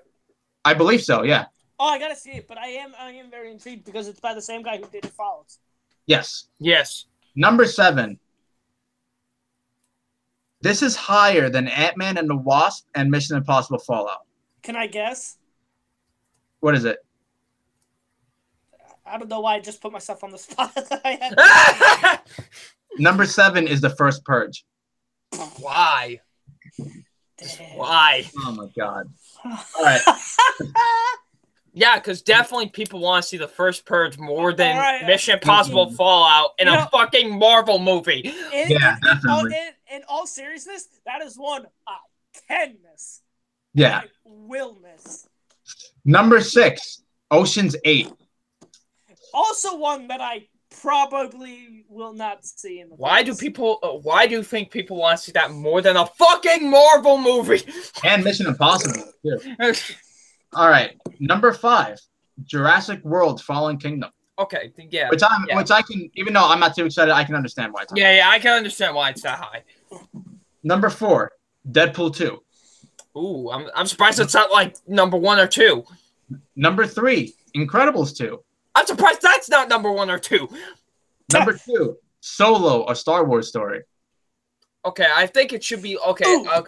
I believe so. Yeah. Oh, I gotta see it, but I am very intrigued because it's by the same guy who did It Follows. Yes. Yes. Number 7. This is higher than Ant-Man and the Wasp and Mission Impossible Fallout. Can I guess? What is it? I don't know why I just put myself on the spot. Number 7 is The First Purge. Why? Damn. Why? Oh my God. All right. Yeah, because definitely people want to see The First Purge more than Right. Mission Impossible Fallout in a fucking Marvel movie. Definitely. In all seriousness, that is one I can miss. Yeah. I will miss. Number 6, Ocean's 8. Also one that I probably will not see in the Why do you think people want to see that more than a fucking Marvel movie? And Mission Impossible, too. All right. Number 5, Jurassic World Fallen Kingdom. Okay, yeah. Which I can, even though I'm not too excited, I can understand why it's high. Yeah, I can understand why it's that high. Number 4, Deadpool 2. Ooh, I'm surprised it's not like number 1 or 2. Number 3, Incredibles 2. I'm surprised that's not number 1 or 2. Number 2, Solo, a Star Wars story. Okay, I think it should be okay. Can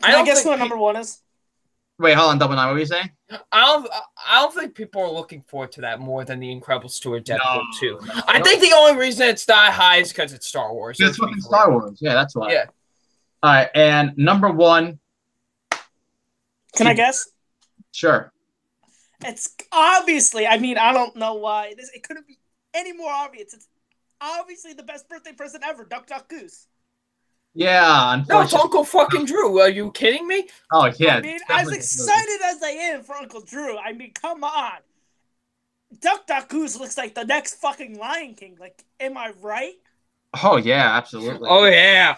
I guess what number 1 is? Wait, hold on, Double Nine. What were you saying? I don't think people are looking forward to that more than The Incredibles 2 or Deadpool 2. No, I think the only reason it's that high is because it's Star Wars. It's fucking Star Wars. Yeah, that's why. Yeah. All right, and number 1. Can I guess? Sure. It's obviously, I mean, I don't know why. It couldn't be any more obvious. It's obviously the best birthday present ever, Duck Duck Goose. Yeah, No, unfortunately. it's Uncle fucking Drew. Are you kidding me? Oh, yeah. I mean, as excited as I am for Uncle Drew, I mean, come on. Duck Duck Goose looks like the next fucking Lion King. Like, am I right? Oh, yeah, absolutely. Oh, yeah.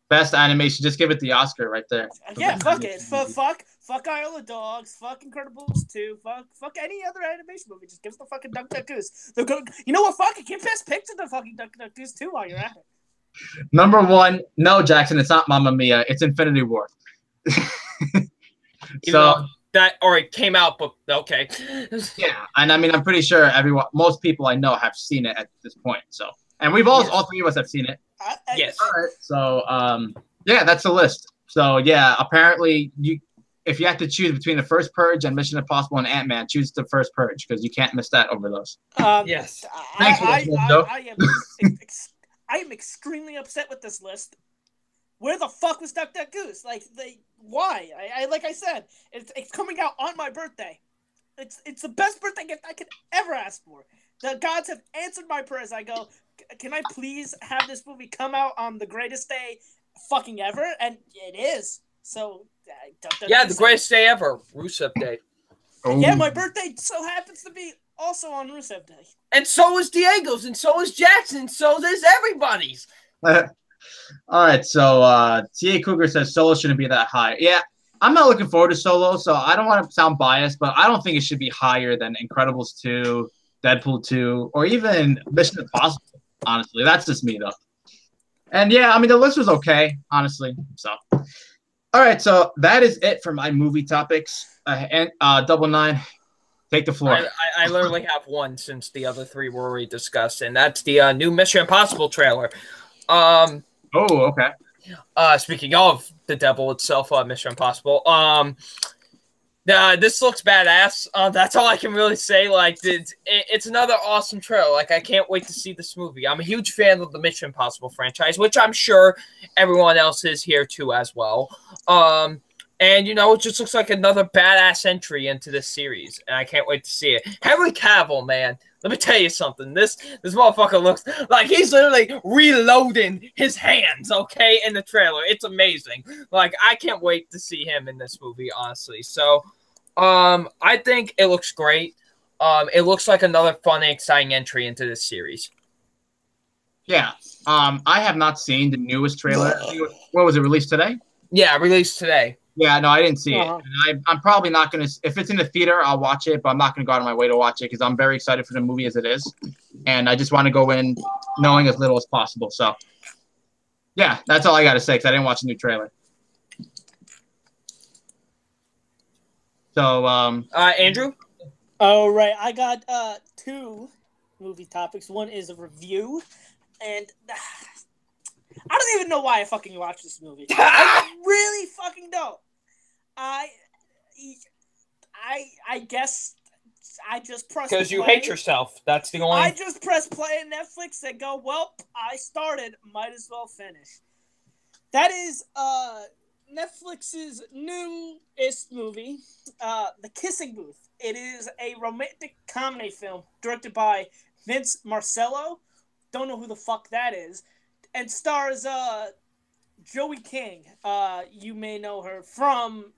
Best animation. Just give it the Oscar right there. Yeah, fuck it. Fuck Isle of Dogs. Fuck Incredibles 2. Fuck any other animation movie. Just give us the fucking Duck Duck Goose. You know what? Fuck it. Give Best Picture the fucking Duck Duck Goose too while you're at it. Number 1. No, Jackson, it's not Mamma Mia. It's Infinity War. That already came out, but okay. Yeah, and I mean, I'm pretty sure most people I know have seen it at this point. So, and we've all three of us have seen it. Yes. All right. So, yeah, that's the list. So, yeah, apparently, if you have to choose between the first Purge and Mission Impossible and Ant-Man, choose the first Purge because you can't miss that over those. Yes. Thanks for I am extremely upset with this list. Where the fuck was Duck Duck Goose? Why? Like I said, it's coming out on my birthday. It's the best birthday gift I could ever ask for. The gods have answered my prayers. I go, can I please have this movie come out on the greatest day fucking ever? And it is. So, Duck Duck Goose, the greatest day ever, Rusev Day. Oh. Yeah, my birthday so happens to be also on Rusev Day. And so is Diego's, and so is Jackson, so is everybody's. All right, so T.A. Cougar says Solo shouldn't be that high. Yeah, I'm not looking forward to Solo, so I don't want to sound biased, but I don't think it should be higher than Incredibles 2, Deadpool 2, or even Mission Impossible, honestly. That's just me, though. And, yeah, I mean, the list was okay, honestly. So, all right, so that is it for my movie topics. And Double Nine, take the floor. I literally have one since the other 3 were already discussed, and that's the new Mission Impossible trailer. Oh, okay. Speaking of the devil itself, Mission Impossible. This looks badass. That's all I can really say. Like, it's another awesome trailer. Like, I can't wait to see this movie. I'm a huge fan of the Mission Impossible franchise, which I'm sure everyone else is here too as well. And, it just looks like another badass entry into this series. And I can't wait to see it. Henry Cavill, man. Let me tell you something. This motherfucker looks like he's literally reloading his hands, okay, in the trailer. It's amazing. Like, I can't wait to see him in this movie, honestly. So, I think it looks great. It looks like another fun and exciting entry into this series. Yeah. I have not seen the newest trailer. What was it, released today? Yeah, released today. Yeah, no, I didn't see it. And I'm probably not going to – if it's in the theater, I'll watch it, but I'm not going to go out of my way to watch it because I'm very excited for the movie as it is. And I just want to go in knowing as little as possible. So, yeah, that's all I got to say because I didn't watch the new trailer. So, Andrew? All right, I got 2 movie topics. One is a review, and I don't even know why I fucking watched this movie. I really fucking don't. I guess I just pressed because you play. hate yourself. That's the only. I just press play on Netflix and go, well, I started, might as well finish. That is Netflix's newest movie, The Kissing Booth. It is a romantic comedy film directed by Vince Marcello. Don't know who the fuck that is. And stars Joey King. You may know her from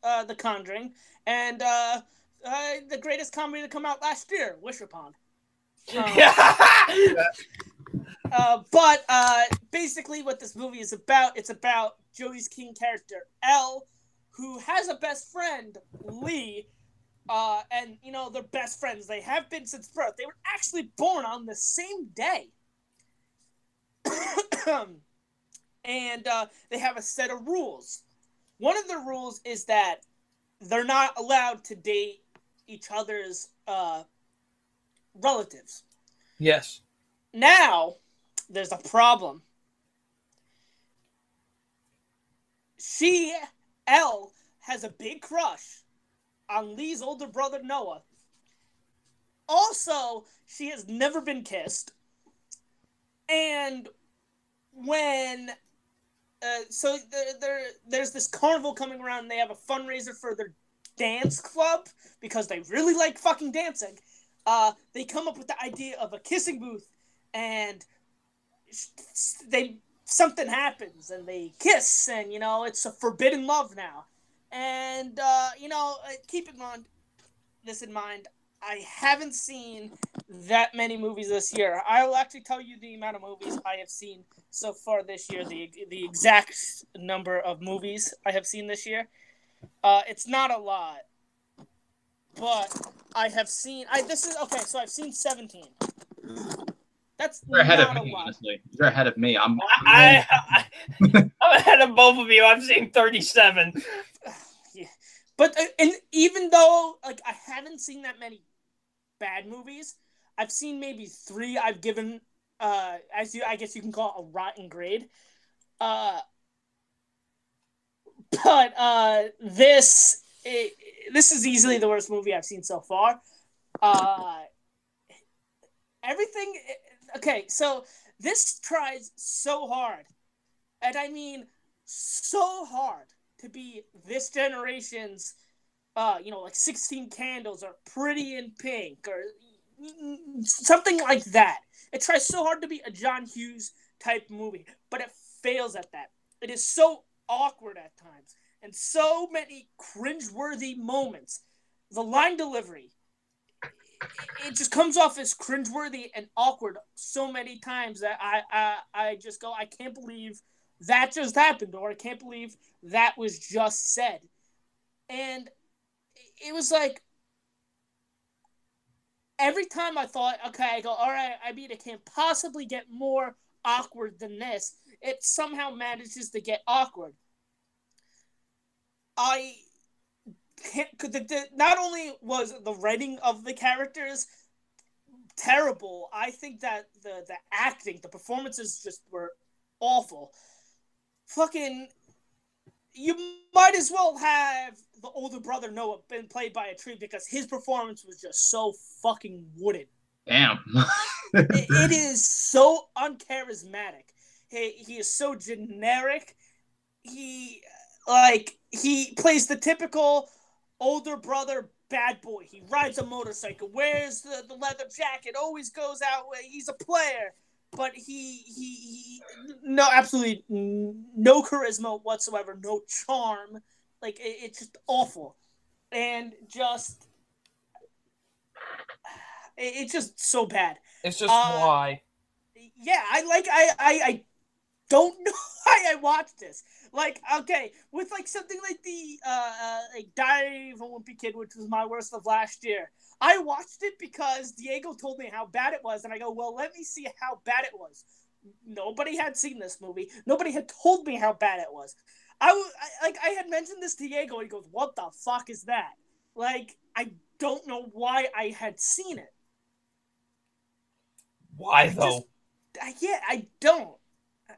The Conjuring. And the greatest comedy to come out last year, Wish Upon. But basically what this movie is about, it's about Joey King character, Elle, who has a best friend, Lee. And, they're best friends. They have been since birth. They were actually born on the same day. And they have a set of rules. One of the rules is that they're not allowed to date each other's relatives. Yes. Now, there's a problem. Elle has a big crush on Lee's older brother, Noah. Also, she has never been kissed. And when... so there's this carnival coming around, and they have a fundraiser for their dance club because they really like fucking dancing. They come up with the idea of a kissing booth, and something happens, and they kiss, and it's a forbidden love now. And keep this in mind. I haven't seen that many movies this year. I will actually tell you the amount of movies I have seen so far this year, the exact number of movies I have seen this year. It's not a lot, but I have seen. So I've seen 17. That's You're ahead not of me, a lot. honestly. You're ahead of me. I'm I'm ahead of both of you. I'm seeing 37. Yeah. But and even though I haven't seen that many bad movies, I've seen maybe 3 I've given I guess you can call it a rotten grade. But this is easily the worst movie I've seen so far. Everything. Okay, so this tries so hard, and I mean so hard, to be this generation's, 16 Candles or Pretty in Pink or something like that. It tries so hard to be a John Hughes type movie, but it fails at that. It is so awkward at times, and so many cringeworthy moments. The line delivery, it just comes off as cringeworthy and awkward so many times that I just go, I can't believe that just happened, or I can't believe that was just said. And it was like, every time I thought, okay, I go, all right, I mean, it can't possibly get more awkward than this. It somehow manages to get awkward. Not only was the writing of the characters terrible, I think that the acting, the performances just were awful. Fucking, you might as well have the older brother Noah been played by a tree, because his performance was just so fucking wooden. Damn. It is so uncharismatic. He is so generic. He plays the typical older brother bad boy. He rides a motorcycle, wears the leather jacket, always goes out. He's a player, but he absolutely no charisma whatsoever, no charm. It's just awful, and it's just so bad. It's just why. Yeah, I don't know why I watched this. Okay, with something like the Diary of a Wimpy Kid, which was my worst of last year. I watched it because Diego told me how bad it was, and I go, well, let me see how bad it was. Nobody had seen this movie. Nobody had told me how bad it was. I had mentioned this to Diego, and he goes, what the fuck is that? I don't know why I had seen it. Why, though? I don't.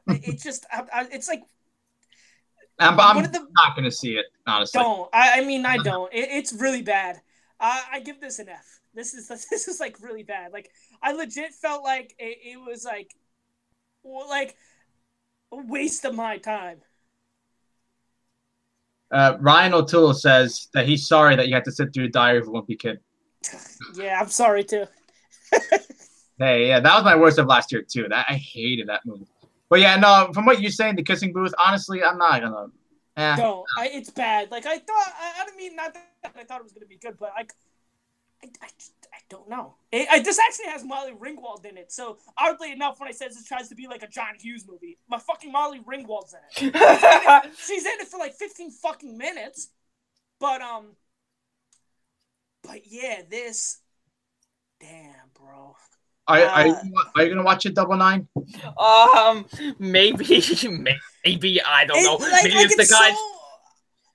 It's like... I'm not going to see it, honestly. Don't. I don't. It's really bad. I give this an F. This is really bad. I legit felt like it was a waste of my time. Ryan O'Toole says that he's sorry that you had to sit through Diary of a Wimpy Kid. Yeah, I'm sorry too. Hey, yeah, that was my worst of last year too. I hated that movie. But yeah, no, from what you're saying, the kissing booth, honestly, I'm not gonna. No, it's bad. I thought. I don't mean, not that I thought it was gonna be good, but I don't know. This actually has Molly Ringwald in it. So oddly enough, when I said this tries to be like a John Hughes movie, my fucking Molly Ringwald's in it. She's in it for 15 fucking minutes. But yeah, this. Damn, bro. Are you gonna watch it Double Nine? Maybe I don't know. Maybe it's the guys.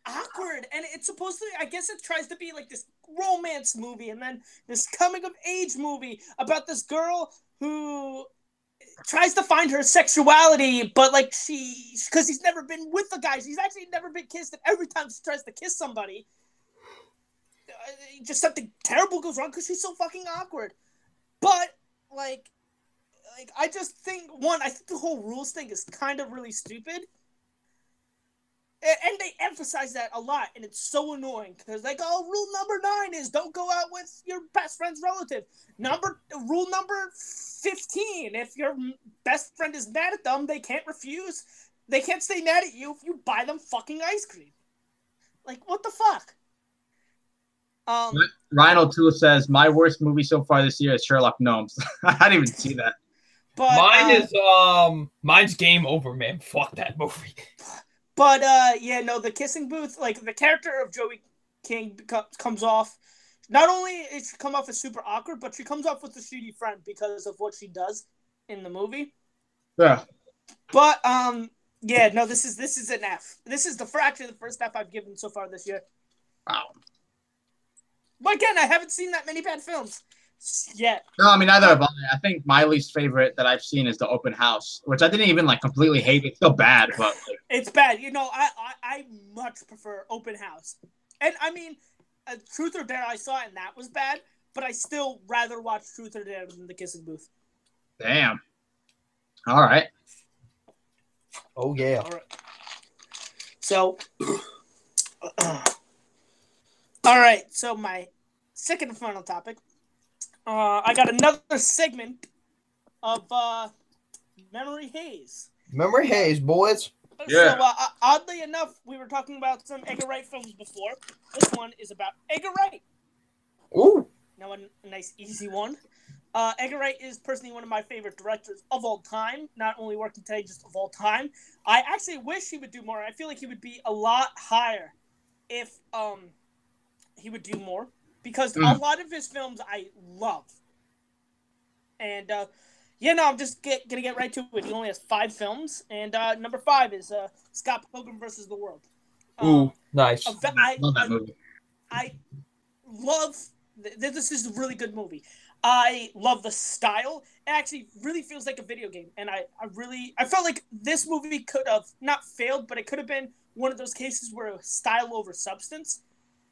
awkward, and it's supposed to. I guess it tries to be like this romance movie, and then this coming of age movie about this girl who tries to find her sexuality, but like because he's never been with the guys, he's actually never been kissed, and every time she tries to kiss somebody, just something terrible goes wrong because she's so fucking awkward. But like I just think I think the whole rules thing is kind of really stupid. And they emphasize that a lot, and it's so annoying because rule number 9 is don't go out with your best friend's relative. Rule number 15: if your best friend is mad at them, they can't stay mad at you if you buy them fucking ice cream. Like, what the fuck? Ryan O'Toole says my worst movie so far this year is Sherlock Gnomes. I didn't even see that. But mine's Game Over, man. Fuck that movie. But, the kissing booth, like, the character of Joey King comes off, not only is she come off as super awkward, but she comes off with a shitty friend because of what she does in the movie. Yeah. But, this is an F. This is the first F I've given so far this year. Wow. But again, I haven't seen that many bad films yet. No, I mean, neither have I. I think my least favorite that I've seen is The Open House, which I didn't even completely hate. It's still bad, but it's bad. I much prefer Open House, and I mean, Truth or Dare I saw it and that was bad, but I still rather watch Truth or Dare than The Kissing Booth. Damn. All right. Oh yeah. All right. So, all right. So my second and final topic. I got another segment of Memory Haze. Memory Haze, boys. Yeah. So, oddly enough, we were talking about some Edgar Wright films before. This one is about Edgar Wright. Ooh. Now, a nice, easy one. Edgar Wright is personally one of my favorite directors of all time. Not only working today, just of all time. I actually wish he would do more. I feel like he would be a lot higher if he would do more. Because a lot of his films I love. And, I'm just going to get right to it. He only has 5 films. And number 5 is Scott Pilgrim vs. the World. Ooh, nice. I love that movie. I love... This is a really good movie. I love the style. It actually really feels like a video game. And I felt like this movie could have not failed, but it could have been one of those cases where it was style over substance.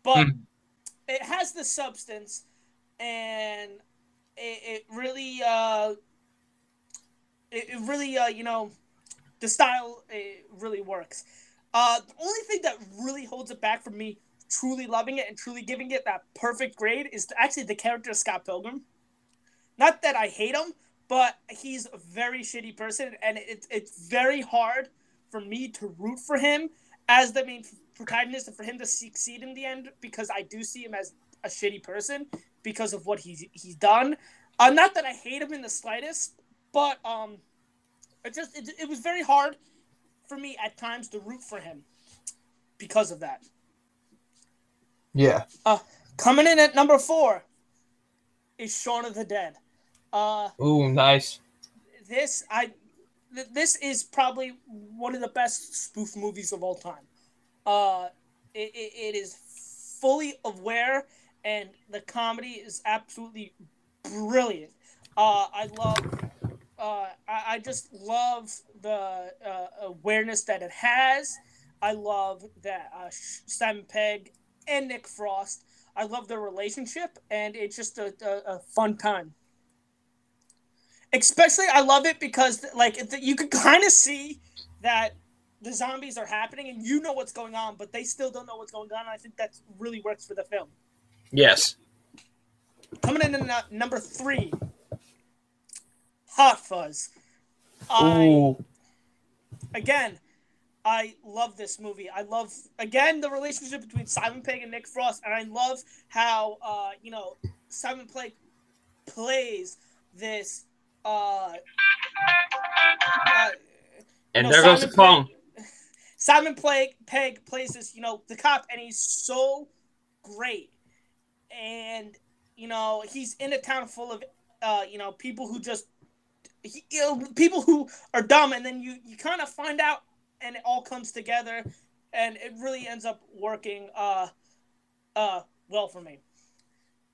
But... It has the substance, and it really, the style really works. The only thing that really holds it back from me truly loving it and truly giving it that perfect grade is actually the character of Scott Pilgrim. Not that I hate him, but he's a very shitty person, and it's very hard for me to root for him as the main protagonist and for him to succeed in the end, because I do see him as a shitty person because of what he's done. Not that I hate him in the slightest, but it was very hard for me at times to root for him because of that. Yeah. Coming in at number 4 is Shaun of the Dead. Ooh, nice. This is probably one of the best spoof movies of all time. It is fully aware, and the comedy is absolutely brilliant. I just love the awareness that it has. I love that Simon Pegg and Nick Frost. I love their relationship, and it's just a fun time. Especially, I love it because you could kind of see that the zombies are happening, and you know what's going on, but they still don't know what's going on. And I think that really works for the film. Yes. Coming in at number 3, Hot Fuzz. I love this movie. I love, again, the relationship between Simon Pegg and Nick Frost, and I love how, Simon Pegg plays this, and there goes the phone. Simon Pegg plays this, the cop, and he's so great. And, he's in a town full of, people who just, people who are dumb, and then you kind of find out, and it all comes together and it really ends up working well for me.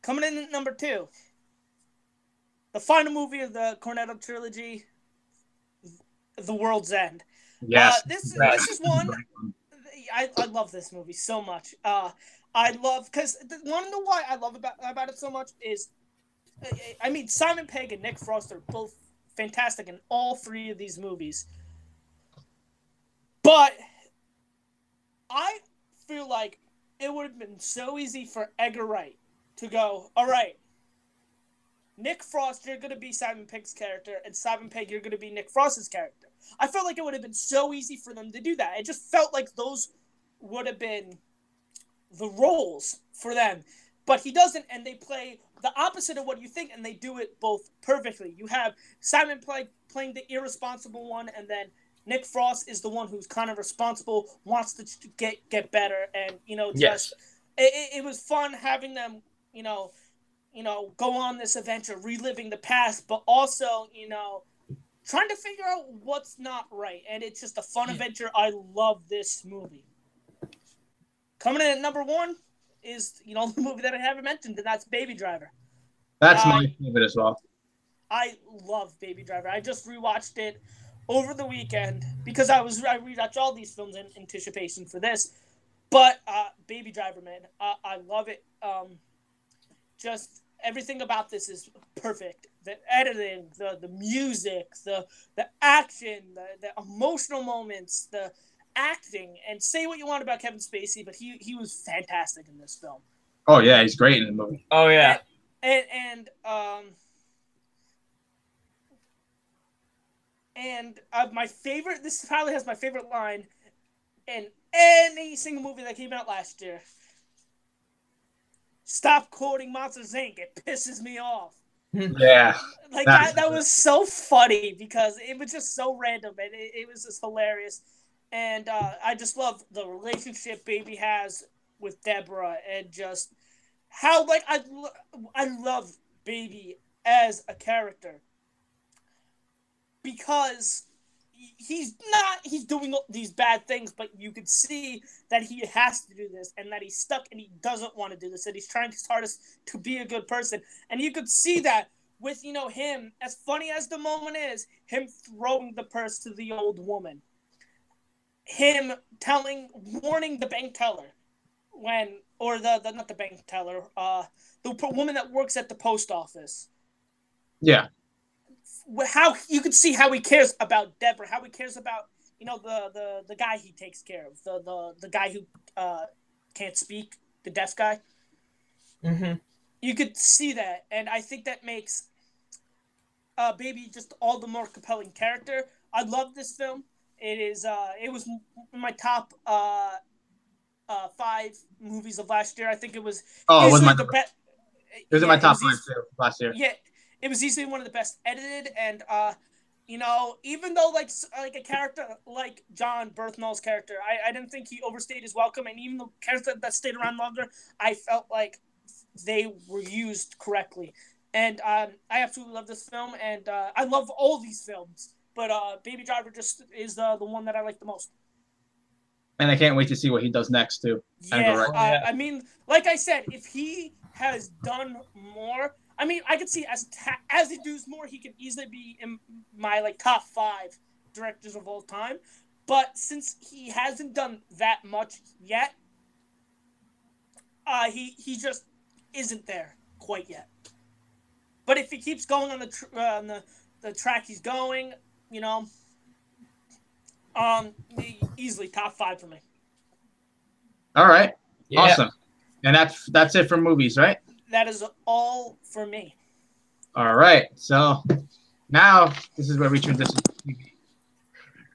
Coming in at number 2, the final movie of the Cornetto trilogy, The World's End. Yes. This is one. I love this movie so much. I love because want to know why I love about it so much is, I mean, Simon Pegg and Nick Frost are both fantastic in all 3 of these movies. But I feel like it would have been so easy for Edgar Wright to go, all right, Nick Frost, you're going to be Simon Pegg's character, and Simon Pegg, you're going to be Nick Frost's character. I felt like it would have been so easy for them to do that. It just felt like those would have been the roles for them. But he doesn't, and they play the opposite of what you think, and they do it both perfectly. You have Simon playing the irresponsible one, and then Nick Frost is the one who's kind of responsible, wants to get better, and just it was fun having them, go on this adventure, reliving the past, but also trying to figure out what's not right, and it's just a fun adventure. I love this movie. Coming in at number 1 is the movie that I haven't mentioned, and that's Baby Driver. That's my favorite as well. I love Baby Driver. I just rewatched it over the weekend because I rewatched all these films in anticipation for this. But Baby Driver, man, I love it. Just everything about this is perfect. The editing, the music, the action, the emotional moments, the acting, and say what you want about Kevin Spacey, but he was fantastic in this film. Oh yeah, he's great in the movie. Oh yeah. And my favorite, this probably has my favorite line in any single movie that came out last year. Stop quoting Monsters Inc. It pisses me off. Yeah. Like that was so funny because it was just so random and it was just hilarious. And I just love the relationship Baby has with Deborah and just how I love Baby as a character because he's doing these bad things, but you could see that he has to do this and that he's stuck and he doesn't want to do this and he's trying his hardest to be a good person. And you could see that with him, as funny as the moment is, him throwing the purse to the old woman, him warning the bank teller not the bank teller, the woman that works at the post office. Yeah. How you could see how he cares about Deborah, how he cares about the guy he takes care of, the guy who can't speak, the deaf guy. Mm-hmm. You could see that, and I think that makes Baby just all the more compelling character. I love this film. It was my top 5 movies of last year. I think it was. Oh, it was my. It was in my top 5 too last year. Yeah, it was easily one of the best edited, and even though like a character like John Berthnall's character, I didn't think he overstayed his welcome, and even the characters that stayed around longer, I felt like they were used correctly. And I absolutely love this film, and I love all these films, but Baby Driver just is the one that I like the most. And I can't wait to see what he does next too. Yeah, I mean, like I said, if he has done more, I mean, I could see as he does more, he could easily be in my top 5 directors of all time. But since he hasn't done that much yet, he just isn't there quite yet. But if he keeps going on the track he's going, easily top 5 for me. All right, yeah. Awesome. And that's it for movies, right? That is all for me. All right, so now this is where we transition to TV.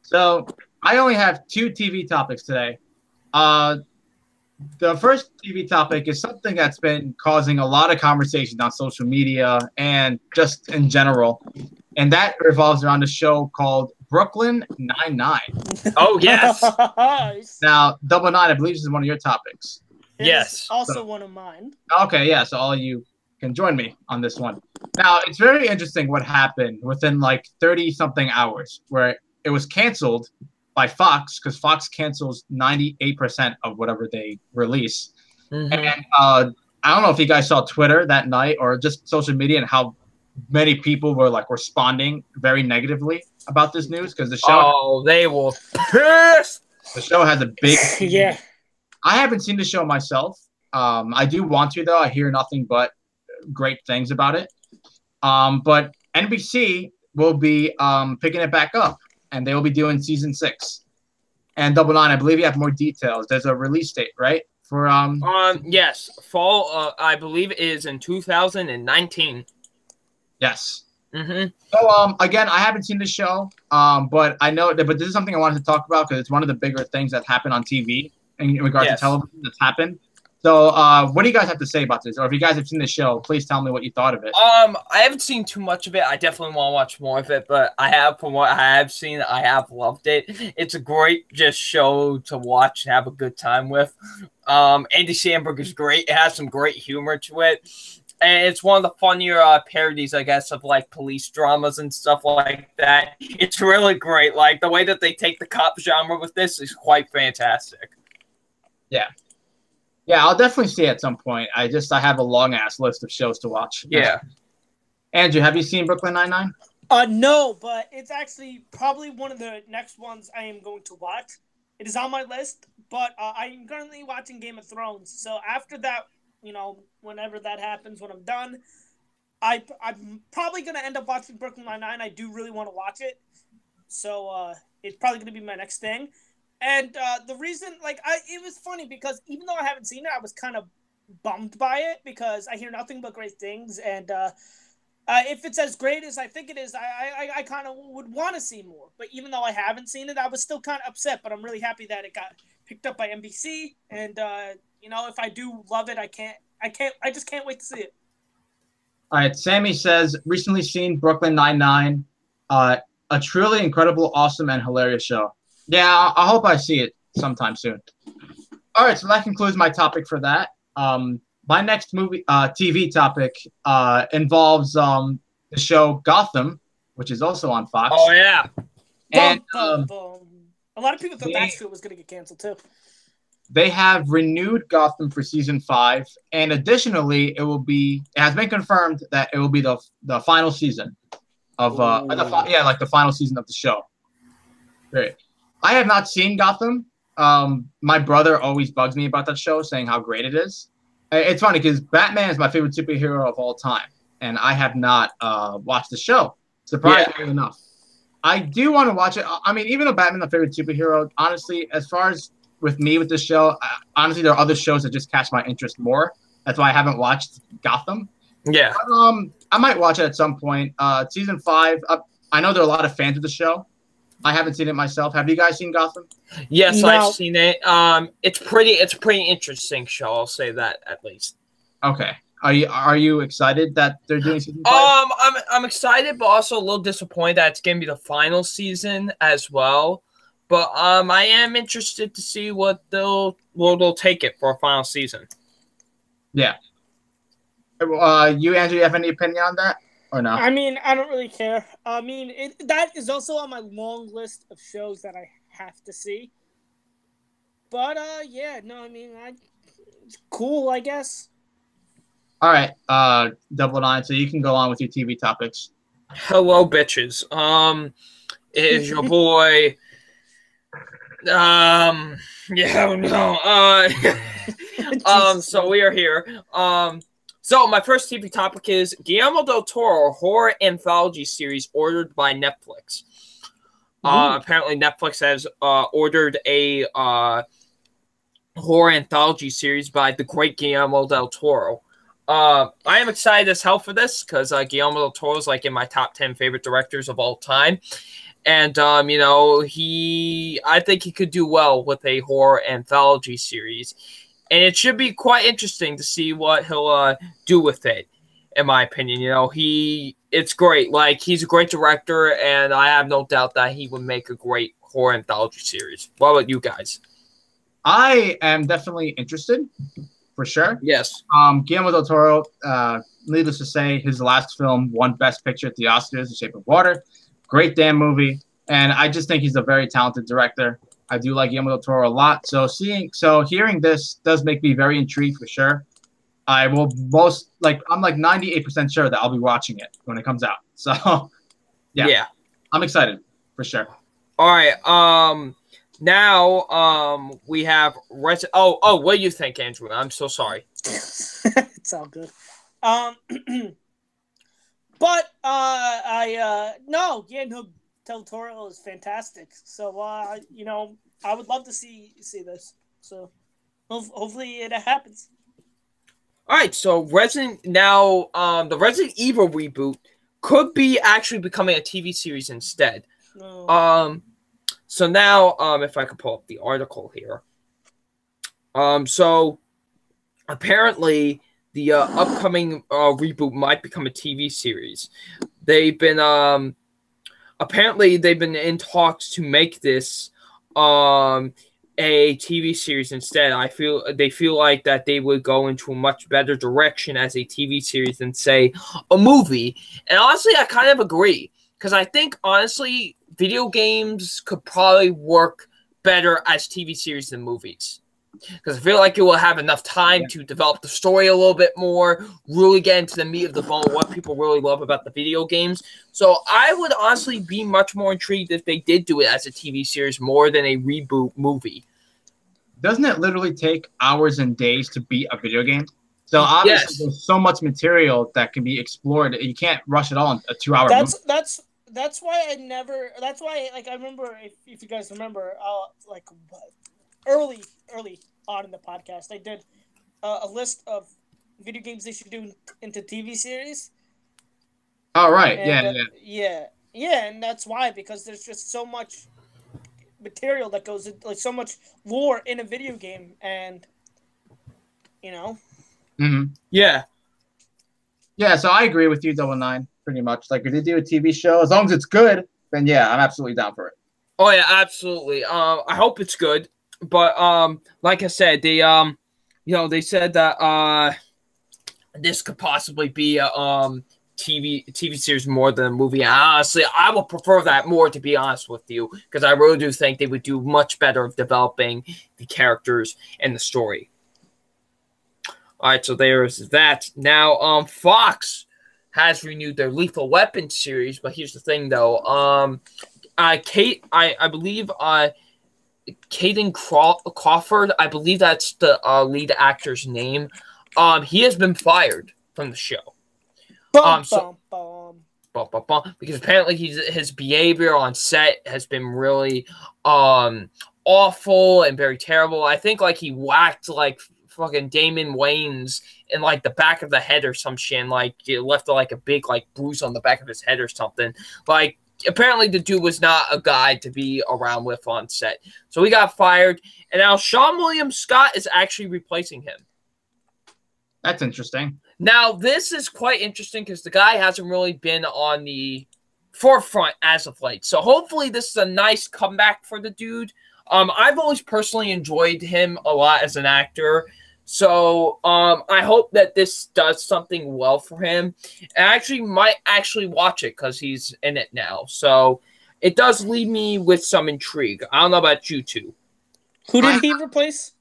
So I only have 2 TV topics today. The first TV topic is something that's been causing a lot of conversation on social media and just in general, and that revolves around a show called Brooklyn Nine-Nine. Oh, yes. Now, Double Nine, I believe this is one of your topics. Yes. Also one of mine. Okay, yeah, so all you can join me on this one. Now, it's very interesting what happened within 30-something hours, where it was canceled by Fox, because Fox cancels 98% of whatever they release. Mhm. And I don't know if you guys saw Twitter that night or just social media and how many people were like responding very negatively about this news, because they were pissed. the show has a big Yeah. I haven't seen the show myself. I do want to, though. I hear nothing but great things about it. But NBC will be picking it back up, and they will be doing season 6. And Double Nine, I believe you have more details. There's a release date, right? For yes, fall. I believe it is in 2019. Yes. Mm-hmm. So again, I haven't seen the show, but I know that. But this is something I wanted to talk about because it's one of the bigger things that happened on TV in regards to television that's happened. So, what do you guys have to say about this? Or if you guys have seen the show, please tell me what you thought of it. I haven't seen too much of it. I definitely want to watch more of it, but from what I have seen, I have loved it. It's a great just show to watch and have a good time with. Andy Samberg is great. It has some great humor to it. And it's one of the funnier parodies, I guess, of like police dramas and stuff like that. It's really great. Like the way that they take the cop genre with this is quite fantastic. Yeah. Yeah, I'll definitely see it at some point. I have a long ass list of shows to watch. Yeah. Andrew, have you seen Brooklyn Nine-Nine? No, but it's actually probably one of the next ones I am going to watch. It is on my list, but I am currently watching Game of Thrones. So after that, whenever that happens, when I'm done, I'm probably going to end up watching Brooklyn Nine-Nine. I do really want to watch it. So it's probably going to be my next thing. And the reason, it was funny because even though I haven't seen it, I was kind of bummed by it because I hear nothing but great things. And if it's as great as I think it is, I kind of would want to see more. But even though I haven't seen it, I was still kind of upset. But I'm really happy that it got picked up by NBC. And if I do love it, I just can't wait to see it. All right, Sammy says recently seen Brooklyn Nine-Nine, a truly incredible, awesome, and hilarious show. Yeah, I hope I see it sometime soon. All right, so that concludes my topic for that. My next TV topic involves the show Gotham, which is also on Fox. Oh yeah, and a lot of people thought that show was going to get canceled too. They have renewed Gotham for season 5, and additionally, it has been confirmed that it will be the final season of the final season of the show. Great. I have not seen Gotham. My brother always bugs me about that show, saying how great it is. It's funny because Batman is my favorite superhero of all time, and I have not watched the show, surprisingly enough. I do want to watch it. I mean, even though Batman's my favorite superhero, honestly, as far as with me with this show, honestly, there are other shows that just catch my interest more. That's why I haven't watched Gotham. Yeah. But, I might watch it at some point. Season 5, I know there are a lot of fans of the show. I haven't seen it myself. Have you guys seen Gotham? Yes, no. I've seen it. It's a pretty interesting show. I'll say that at least. Okay. Are you excited that they're doing season 5? I'm excited, but also a little disappointed that it's gonna be the final season as well. But I am interested to see what they'll take it for a final season. Yeah. You, Andrew, you have any opinion on that? Or no? I mean, I don't really care. I mean, that is also on my long list of shows that I have to see. But, it's cool, I guess. All right, Double Nine, so you can go on with your TV topics. Hello, bitches. It is your boy. So we are here. So my first TV topic is Guillermo del Toro horror anthology series ordered by Netflix. Apparently Netflix has ordered a horror anthology series by the great Guillermo del Toro. I am excited as hell for this because Guillermo del Toro is in my top 10 favorite directors of all time. And, I think he could do well with a horror anthology series. And it should be quite interesting to see what he'll do with it, in my opinion. It's great. He's a great director, and I have no doubt that he would make a great horror anthology series. What about you guys? I am definitely interested, for sure. Yes. Guillermo del Toro, needless to say, his last film won Best Picture at the Oscars, The Shape of Water. Great damn movie. and I just think he's a very talented director. I do like Guillermo del Toro a lot. So hearing this does make me very intrigued for sure. I will I'm like 98% sure that I'll be watching it when it comes out. So yeah. I'm excited for sure. All right. Now we have what do you think, Andrew? I'm so sorry. It's all good. But Del Toro is fantastic. So I would love to see this. So hopefully it happens. All right, so the Resident Evil reboot could be actually becoming a TV series instead. No. So now, if I could pull up the article here. So apparently the upcoming reboot might become a TV series. They've been in talks to make this a TV series instead. They feel like that they would go into a much better direction as a TV series than say a movie. And honestly, I kind of agree, because I think honestly video games could probably work better as TV series than movies. Because I feel like it will have enough time to develop the story a little bit more, really get into the meat of the bone, what people really love about the video games. So I would honestly be much more intrigued if they did do it as a TV series more than a reboot movie. Doesn't it literally take hours and days to beat a video game? So obviously there's so much material that can be explored. You can't rush it all in a 2-hour movie. That's why I remember, if you guys remember, early on in the podcast, I did a list of video games they should do into TV series. Oh, right. And, and that's why, because there's just so much material that goes into, like, so much lore in a video game, and Yeah, so I agree with you, Double Nine, pretty much. Like, if they do a TV show, as long as it's good, then yeah, I'm absolutely down for it. Oh yeah, absolutely. I hope it's good. But like I said, they said that this could possibly be a TV series more than a movie. And honestly, I would prefer that more, to be honest with you, because I really do think they would do much better of developing the characters and the story. All right, so there's that. Now, Fox has renewed their Lethal Weapon series, but here's the thing, though. I believe Caden Crawford, I believe that's the lead actor's name. He has been fired from the show. Because apparently his behavior on set has been really awful and very terrible. I think like he whacked like fucking Damon Wayans in like the back of the head or some shit, and like it left like a big like bruise on the back of his head or something. Like, apparently the dude was not a guy to be around with on set. So he got fired, and now Sean William Scott is actually replacing him. That's interesting. Now, this is quite interesting because the guy hasn't really been on the forefront as of late. So hopefully this is a nice comeback for the dude. I've always personally enjoyed him a lot as an actor. So I hope that this does something well for him. I actually might watch it because he's in it now. So it does leave me with some intrigue. I don't know about you two. Who did he replace?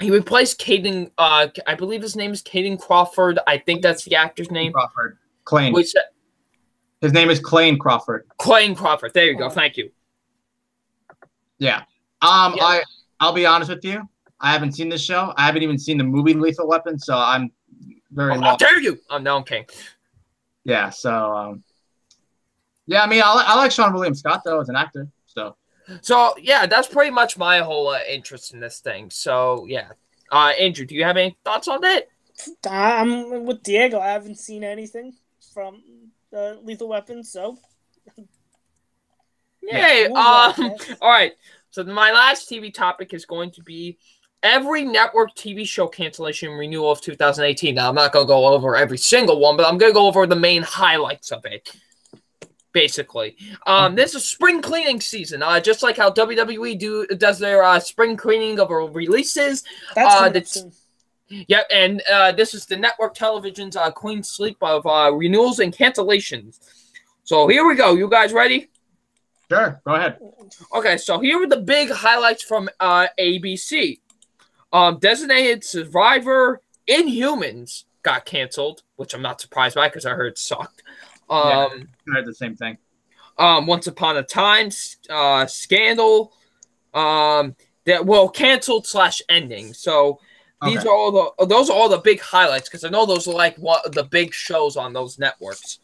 He replaced Caden. I believe his name is Caden Crawford. I think that's the actor's name. Crawford. Clayne. His name is Clayne Crawford. Clayne Crawford. There you go. Thank you. Yeah. I'll be honest with you. I haven't seen this show. I haven't even seen the movie Lethal Weapon, so I'm very How dare you? Oh, no, I'm kidding. Yeah, so yeah, I mean, I like Sean William Scott though as an actor. So yeah, that's pretty much my whole interest in this thing. So yeah, Andrew, do you have any thoughts on that? I'm with Diego. I haven't seen anything from Lethal Weapon, so yay! All right. So my last TV topic is going to be every network TV show cancellation renewal of 2018. Now, I'm not going to go over every single one, but I'm going to go over the main highlights of it, basically. This is spring cleaning season, just like how WWE does their spring cleaning of releases. Yep, and this is the network television's clean sweep of renewals and cancellations. So here we go. You guys ready? Sure, go ahead. Okay, so here are the big highlights from ABC. Designated Survivor, Inhumans got canceled, which I'm not surprised by because I heard it sucked. I heard the same thing. Once Upon a Time, Scandal, canceled / ending. So these are those are all the big highlights because I know those are like one of the big shows on those networks.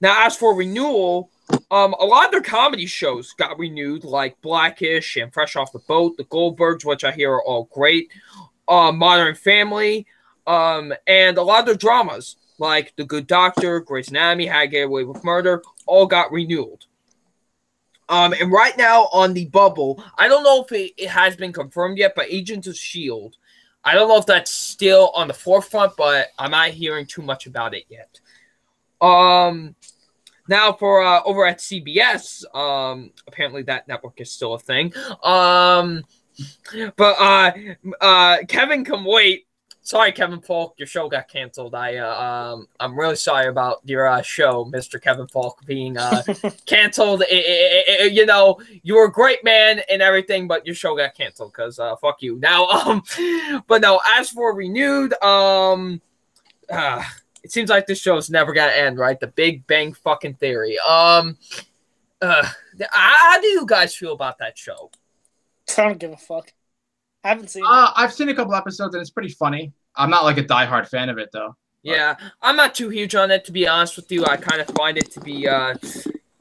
Now, as for renewal, a lot of their comedy shows got renewed, like Blackish and Fresh Off the Boat, The Goldbergs, which I hear are all great, Modern Family, and a lot of their dramas, like The Good Doctor, Grey's Anatomy, How to Get Away with Murder, all got renewed. And right now on the bubble, I don't know if it has been confirmed yet, but Agents of S.H.I.E.L.D., I don't know if that's still on the forefront, but I'm not hearing too much about it yet. Now for over at CBS, apparently that network is still a thing. Kevin Can Wait. Sorry, Kevin Falk, your show got canceled. I'm really sorry about your show, Mr. Kevin Falk, being canceled. You know, you were a great man and everything, but your show got canceled because fuck you. Now, but no, as for renewed, it seems like this show's never gonna end, right? The Big Bang fucking Theory. How do you guys feel about that show? I don't give a fuck. I haven't seen it. I've seen a couple episodes and it's pretty funny. I'm not like a diehard fan of it though. Yeah, I'm not too huge on it, to be honest with you. I kind of find it to be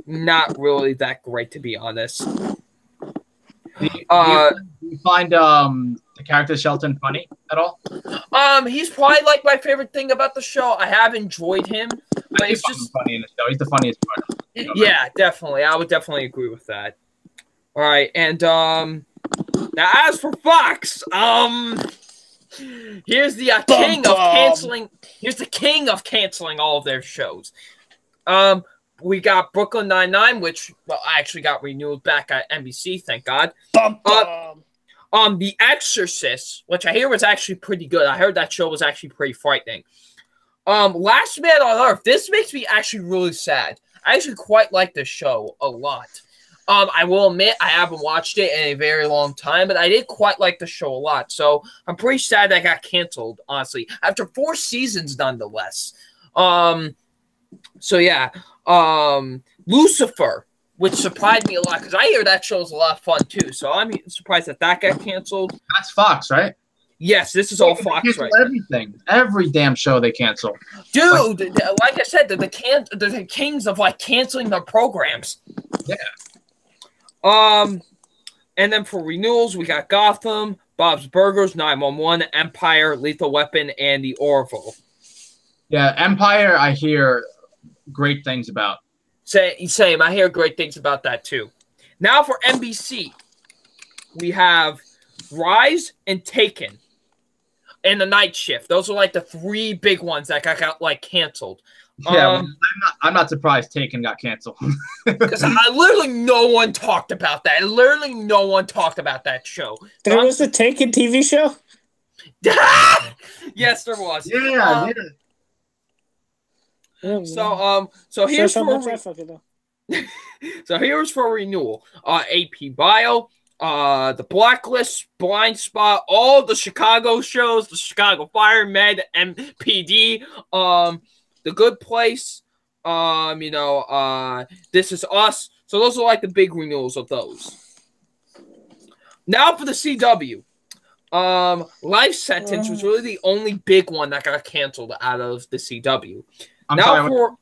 not really that great, to be honest. Do you find the character Shelton funny at all? He's probably like my favorite thing about the show. I have enjoyed him, but it's just funny in the show. He's the funniest part. Yeah, definitely. I would definitely agree with that. All right, and now as for Fox, here's the king of canceling. Here's the king of canceling all of their shows. We got Brooklyn Nine-Nine, which actually got renewed back at NBC, thank God. The Exorcist, which I hear was actually pretty good. I heard that show was actually pretty frightening. Last Man on Earth. This makes me actually really sad. I actually quite like this show a lot. I will admit I haven't watched it in a very long time, but I did quite like the show a lot. So I'm pretty sad that got canceled, honestly. After 4 seasons, nonetheless. So yeah. Lucifer, which surprised me a lot, because I hear that show's a lot of fun too. So I'm surprised that got canceled. That's Fox, right? Yes, this is all Fox, right? Everything, every damn show they cancel. Dude, like I said, they're the kings of like canceling their programs. Yeah. And then for renewals, we got Gotham, Bob's Burgers, 911, Empire, Lethal Weapon, and The Orville. Yeah, Empire, I hear great things about. Same. I hear great things about that too. Now for NBC, we have Rise and Taken, and The Night Shift. Those are like the 3 big ones that got like canceled. Yeah, I'm not surprised Taken got canceled. Because literally no one talked about that. Literally no one talked about that show. There was a Taken TV show? Yes, there was. Yeah. So here's for renewal. AP Bio, The Blacklist, Blind Spot, all the Chicago shows, the Chicago Fire, Med, MPD, The Good Place, This Is Us. So those are like the big renewals of those. Now for the CW. Life Sentence was really the only big one that got canceled out of the CW. For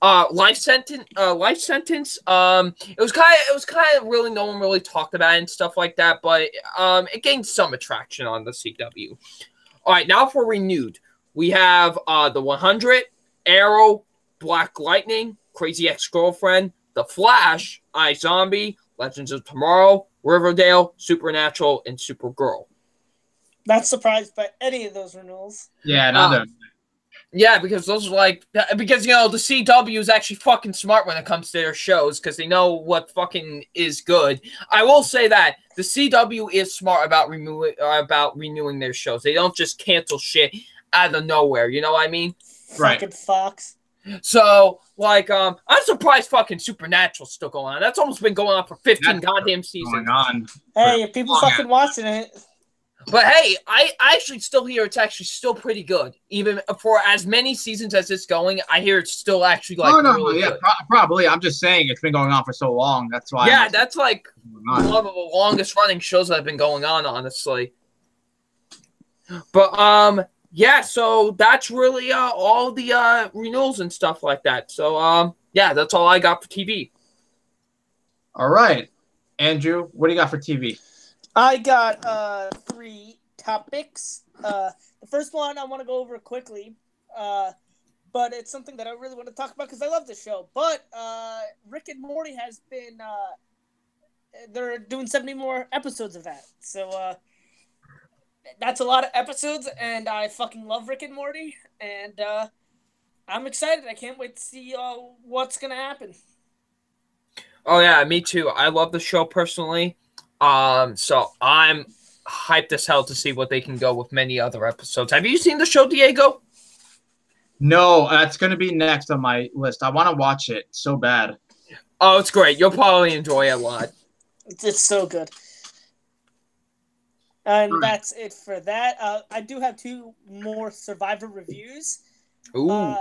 Life Sentence, it was kind of really no one really talked about it and stuff like that, but it gained some attraction on the CW. All right, now for renewed, we have the 100, Arrow, Black Lightning, Crazy Ex-Girlfriend, The Flash, iZombie, Legends of Tomorrow, Riverdale, Supernatural, and Supergirl. Not surprised by any of those renewals. Yeah, neither. Yeah, because those are like, the CW is actually fucking smart when it comes to their shows because they know what fucking is good. I will say that the CW is smart about renewing their shows. They don't just cancel shit out of nowhere. You know what I mean? Right. Fucking Fox. So, like, I'm surprised fucking Supernatural's still going on. That's almost been going on for 15 goddamn seasons. Going on. Hey, if people fucking watching it. But hey, I actually still hear it's actually still pretty good. Even for as many seasons as it's going, I hear it's still actually like really good. Probably. I'm just saying it's been going on for so long. That's why. Yeah, that's like one of the longest running shows that have been going on, honestly. But yeah, so that's really all the renewals and stuff like that. So yeah, that's all I got for TV. All right, Andrew, what do you got for TV? I got 3 topics. The first one I want to go over quickly, but it's something that I really want to talk about because I love this show. But Rick and Morty has been they're doing 70 more episodes of that, so that's a lot of episodes, and I fucking love Rick and Morty, and I'm excited. I can't wait to see what's gonna happen. Oh yeah, me too. I love the show personally. So I'm hyped as hell to see what they can go with many other episodes. Have you seen the show, Diego? No, that's going to be next on my list. I want to watch it so bad. Oh, it's great. You'll probably enjoy it a lot. It's so good. And that's it for that. I do have 2 more Survivor reviews. Ooh.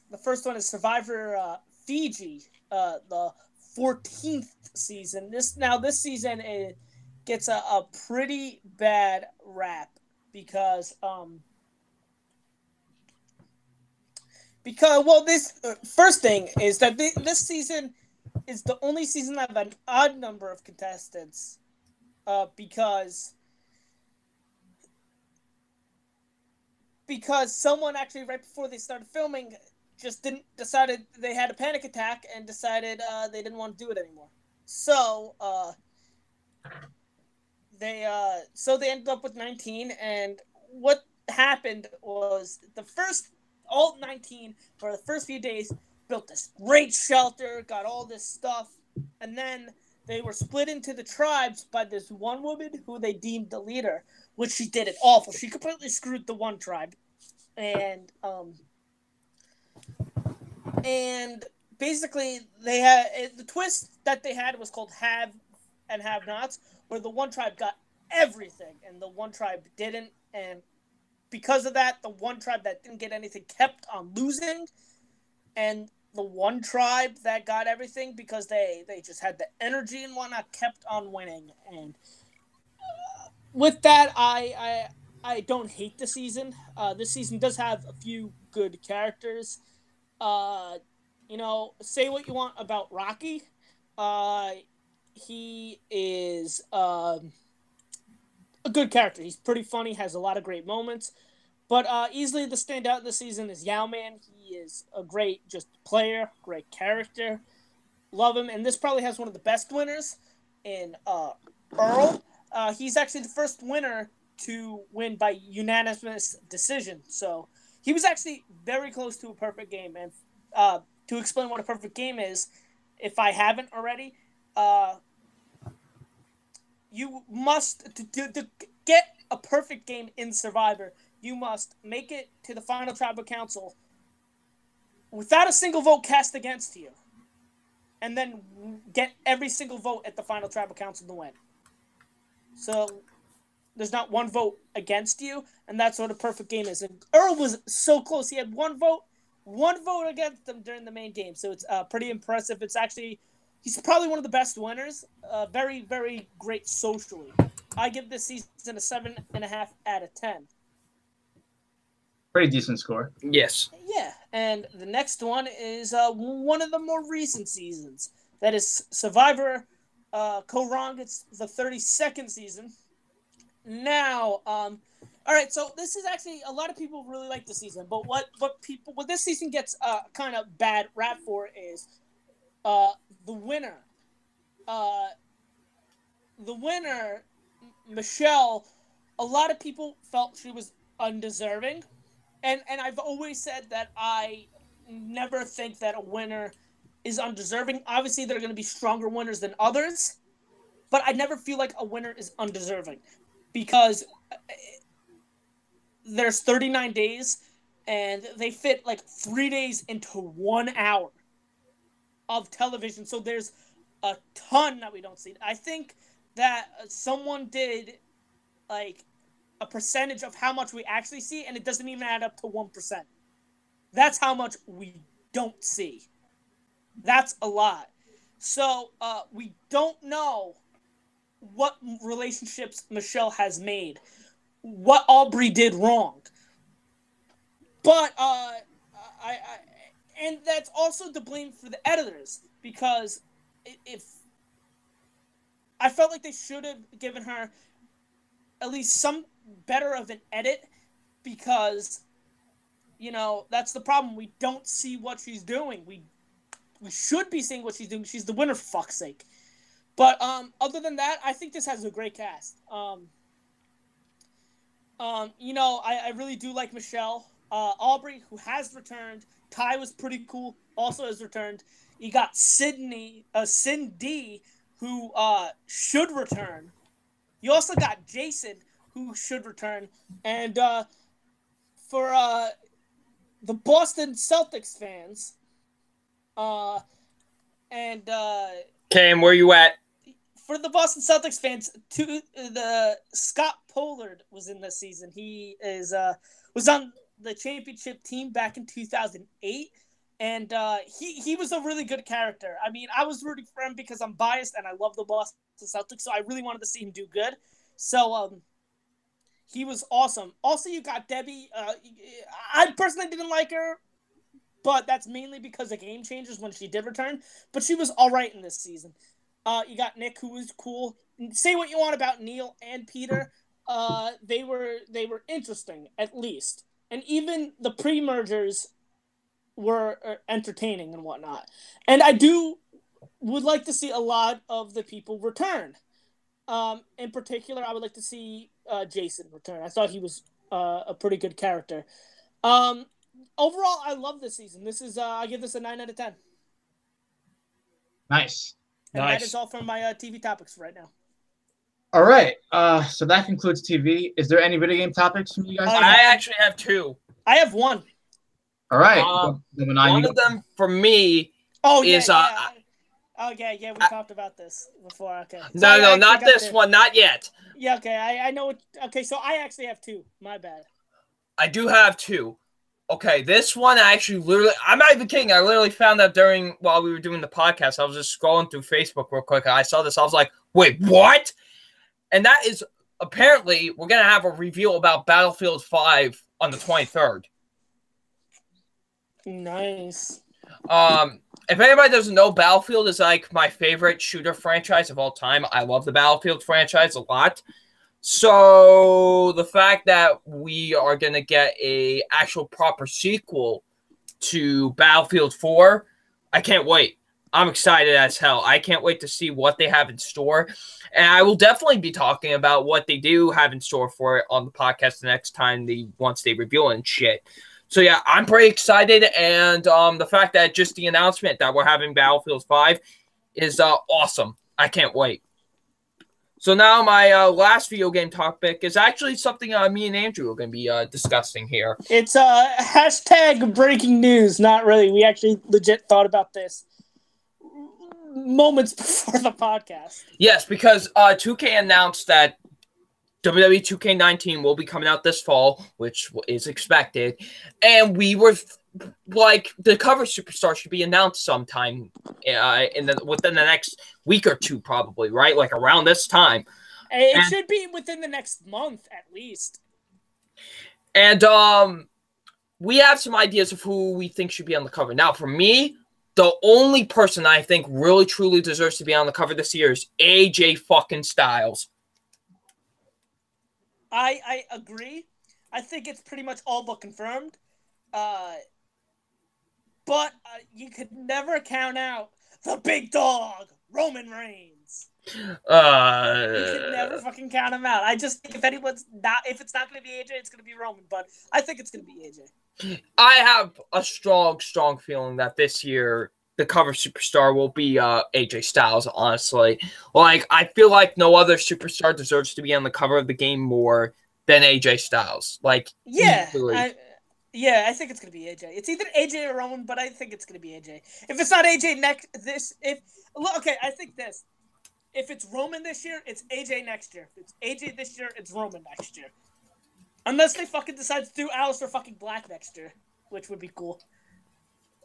The first one is Survivor Fiji, the 14th season. This season it gets a pretty bad rap because this first thing is that this season is the only season that have an odd number of contestants because someone actually right before they started filming just decided they had a panic attack and decided they didn't want to do it anymore. So they ended up with 19, and what happened was all 19 for the first few days built this great shelter, got all this stuff, and then they were split into the tribes by this one woman who they deemed the leader, which she did it awful. She completely screwed the one tribe, and basically they had the twist that they had was called have and have nots, where the one tribe got everything and the one tribe didn't, and because of that, the one tribe that didn't get anything kept on losing, and the one tribe that got everything because they just had the energy and whatnot kept on winning. And with that, I don't hate the season. This season does have a few good characters. Say what you want about Rocky. He is a good character. He's pretty funny, has a lot of great moments. But easily the standout in the season is Yao Man. He is a great just player, great character. Love him. And this probably has one of the best winners in Earl. He's actually the first winner to win by unanimous decision. So he was actually very close to a perfect game. And to explain what a perfect game is, if I haven't already, you must, to get a perfect game in Survivor, you must make it to the final tribal council without a single vote cast against you, and then get every single vote at the final tribal council to win. So there's not one vote against you, and that's what a perfect game is. And Earl was so close. He had one vote against them during the main game. So it's pretty impressive. He's probably one of the best winners. Very, very great socially. I give this season a 7.5 out of 10. Pretty decent score. Yes. Yeah, and the next one is one of the more recent seasons. That is Survivor Korong. It's the 32nd season. Now, all right, so this is actually, a lot of people really like this season, but what this season gets kind of bad rap for is the winner. The winner, Michelle, a lot of people felt she was undeserving. And I've always said that I never think that a winner is undeserving. Obviously, there are going to be stronger winners than others, but I never feel like a winner is undeserving because there's 39 days and they fit like 3 days into 1 hour of television. So there's a ton that we don't see. I think that someone did like a percentage of how much we actually see, and it doesn't even add up to 1%. That's how much we don't see. That's a lot. So we don't know what relationships Michelle has made, what Aubrey did wrong. But and that's also to blame for the editors, because if I felt like they should have given her at least some better of an edit, because that's the problem. We don't see what she's doing. We should be seeing what she's doing. She's the winner, for fuck's sake. But other than that, I think this has a great cast. I really do like Michelle. Aubrey, who has returned. Ty was pretty cool, also has returned. You got Cindy, who should return. You also got Jason, who should return. And for the Boston Celtics fans, Cam, where you at? For the Boston Celtics fans, the Scott Pollard was in this season. He was on the championship team back in 2008, and he was a really good character. I mean, I was rooting for him because I'm biased and I love the Boston Celtics, so I really wanted to see him do good. So he was awesome. Also, you got Debbie. I personally didn't like her, but that's mainly because of Game Changers when she did return. But she was all right in this season. You got Nick, who was cool. Say what you want about Neil and Peter. They were interesting, at least. And even the pre-mergers were entertaining and whatnot. And I would like to see a lot of the people return. In particular, I would like to see Jason return. I thought he was a pretty good character. Overall, I love this season. This is I give this a 9 out of 10. Nice. And that is all from my TV topics for right now. All right. So that concludes TV. Is there any video game topics from you guys? I actually have two. I have one. All right. One of them for me is Okay, yeah, we talked about this before. Okay. No, not this one, not yet. Yeah, okay, I know. Okay, so I actually have two. My bad. I do have two. Okay, this one I actually I'm not even kidding. I literally found out while we were doing the podcast. I was just scrolling through Facebook real quick, and I saw this. I was like, wait, what? And that is, apparently, we're going to have a reveal about Battlefield 5 on the 23rd. Nice. If anybody doesn't know, Battlefield is like my favorite shooter franchise of all time. I love the Battlefield franchise a lot. So the fact that we are going to get a actual proper sequel to Battlefield 4, I can't wait. I'm excited as hell. I can't wait to see what they have in store. And I will definitely be talking about what they do have in store for it on the podcast the next time once they reveal it and shit. So yeah, I'm pretty excited. And the fact that just the announcement that we're having Battlefield 5 is awesome. I can't wait. So now my last video game topic is actually something me and Andrew are going to be discussing here. It's hashtag breaking news. Not really. We actually legit thought about this moments before the podcast. Yes, because 2K announced that WWE 2K19 will be coming out this fall, which is expected. And we were like, the cover superstar should be announced sometime within the next week or two, probably, right? Like around this time. It should be within the next month, at least. And we have some ideas of who we think should be on the cover. Now, for me, the only person I think really, truly deserves to be on the cover this year is AJ fucking Styles. I agree. I think it's pretty much all but confirmed. But you could never count out the big dog, Roman Reigns. You can never fucking count him out. I just think if it's not going to be AJ, it's going to be Roman. But I think it's going to be AJ. I have a strong, strong feeling that this year the cover superstar will be AJ Styles, honestly. Like, I feel like no other superstar deserves to be on the cover of the game more than AJ Styles. Like, yeah. Yeah, I think it's gonna be AJ. It's either AJ or Roman, but I think it's gonna be AJ. If it's not AJ I think this. If it's Roman this year, it's AJ next year. If it's AJ this year, it's Roman next year. Unless they fucking decide to do Aleister fucking Black next year, which would be cool.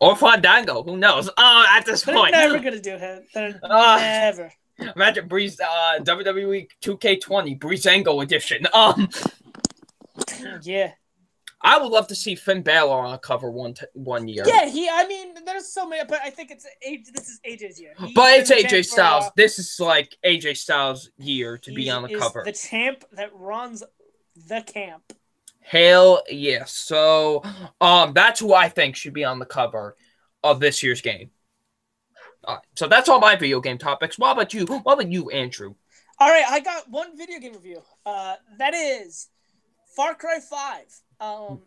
Or Fandango, who knows? At this point, they're never gonna do him. They're never. Imagine Breeze, WWE 2K20 Breezango edition. Yeah. I would love to see Finn Balor on a cover one year. Yeah, there's so many, but I think this is AJ's year. But it's AJ Styles. This is like AJ Styles' year to be on the cover. The champ that runs the camp. Hell yes. So, that's who I think should be on the cover of this year's game. So that's all my video game topics. What about you, Andrew? All right, I got one video game review. That is Far Cry 5.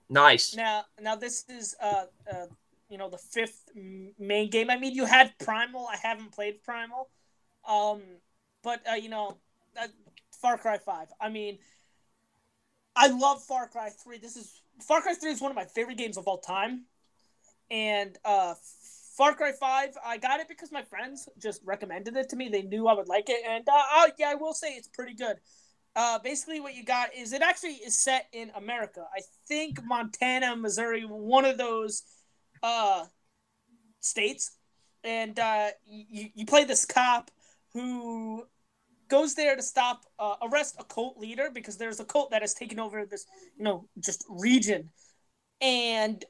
Nice. Now this is the fifth main game. I mean, you had Primal. I haven't played Primal. But Far Cry 5. I mean, I love Far Cry 3. Far Cry 3 is one of my favorite games of all time. And Far Cry 5, I got it because my friends just recommended it to me. They knew I would like it, and I will say it's pretty good. Basically, what you got is it actually is set in America. I think Montana, Missouri, one of those states. And you play this cop who goes there to arrest a cult leader because there's a cult that has taken over this, just region. And,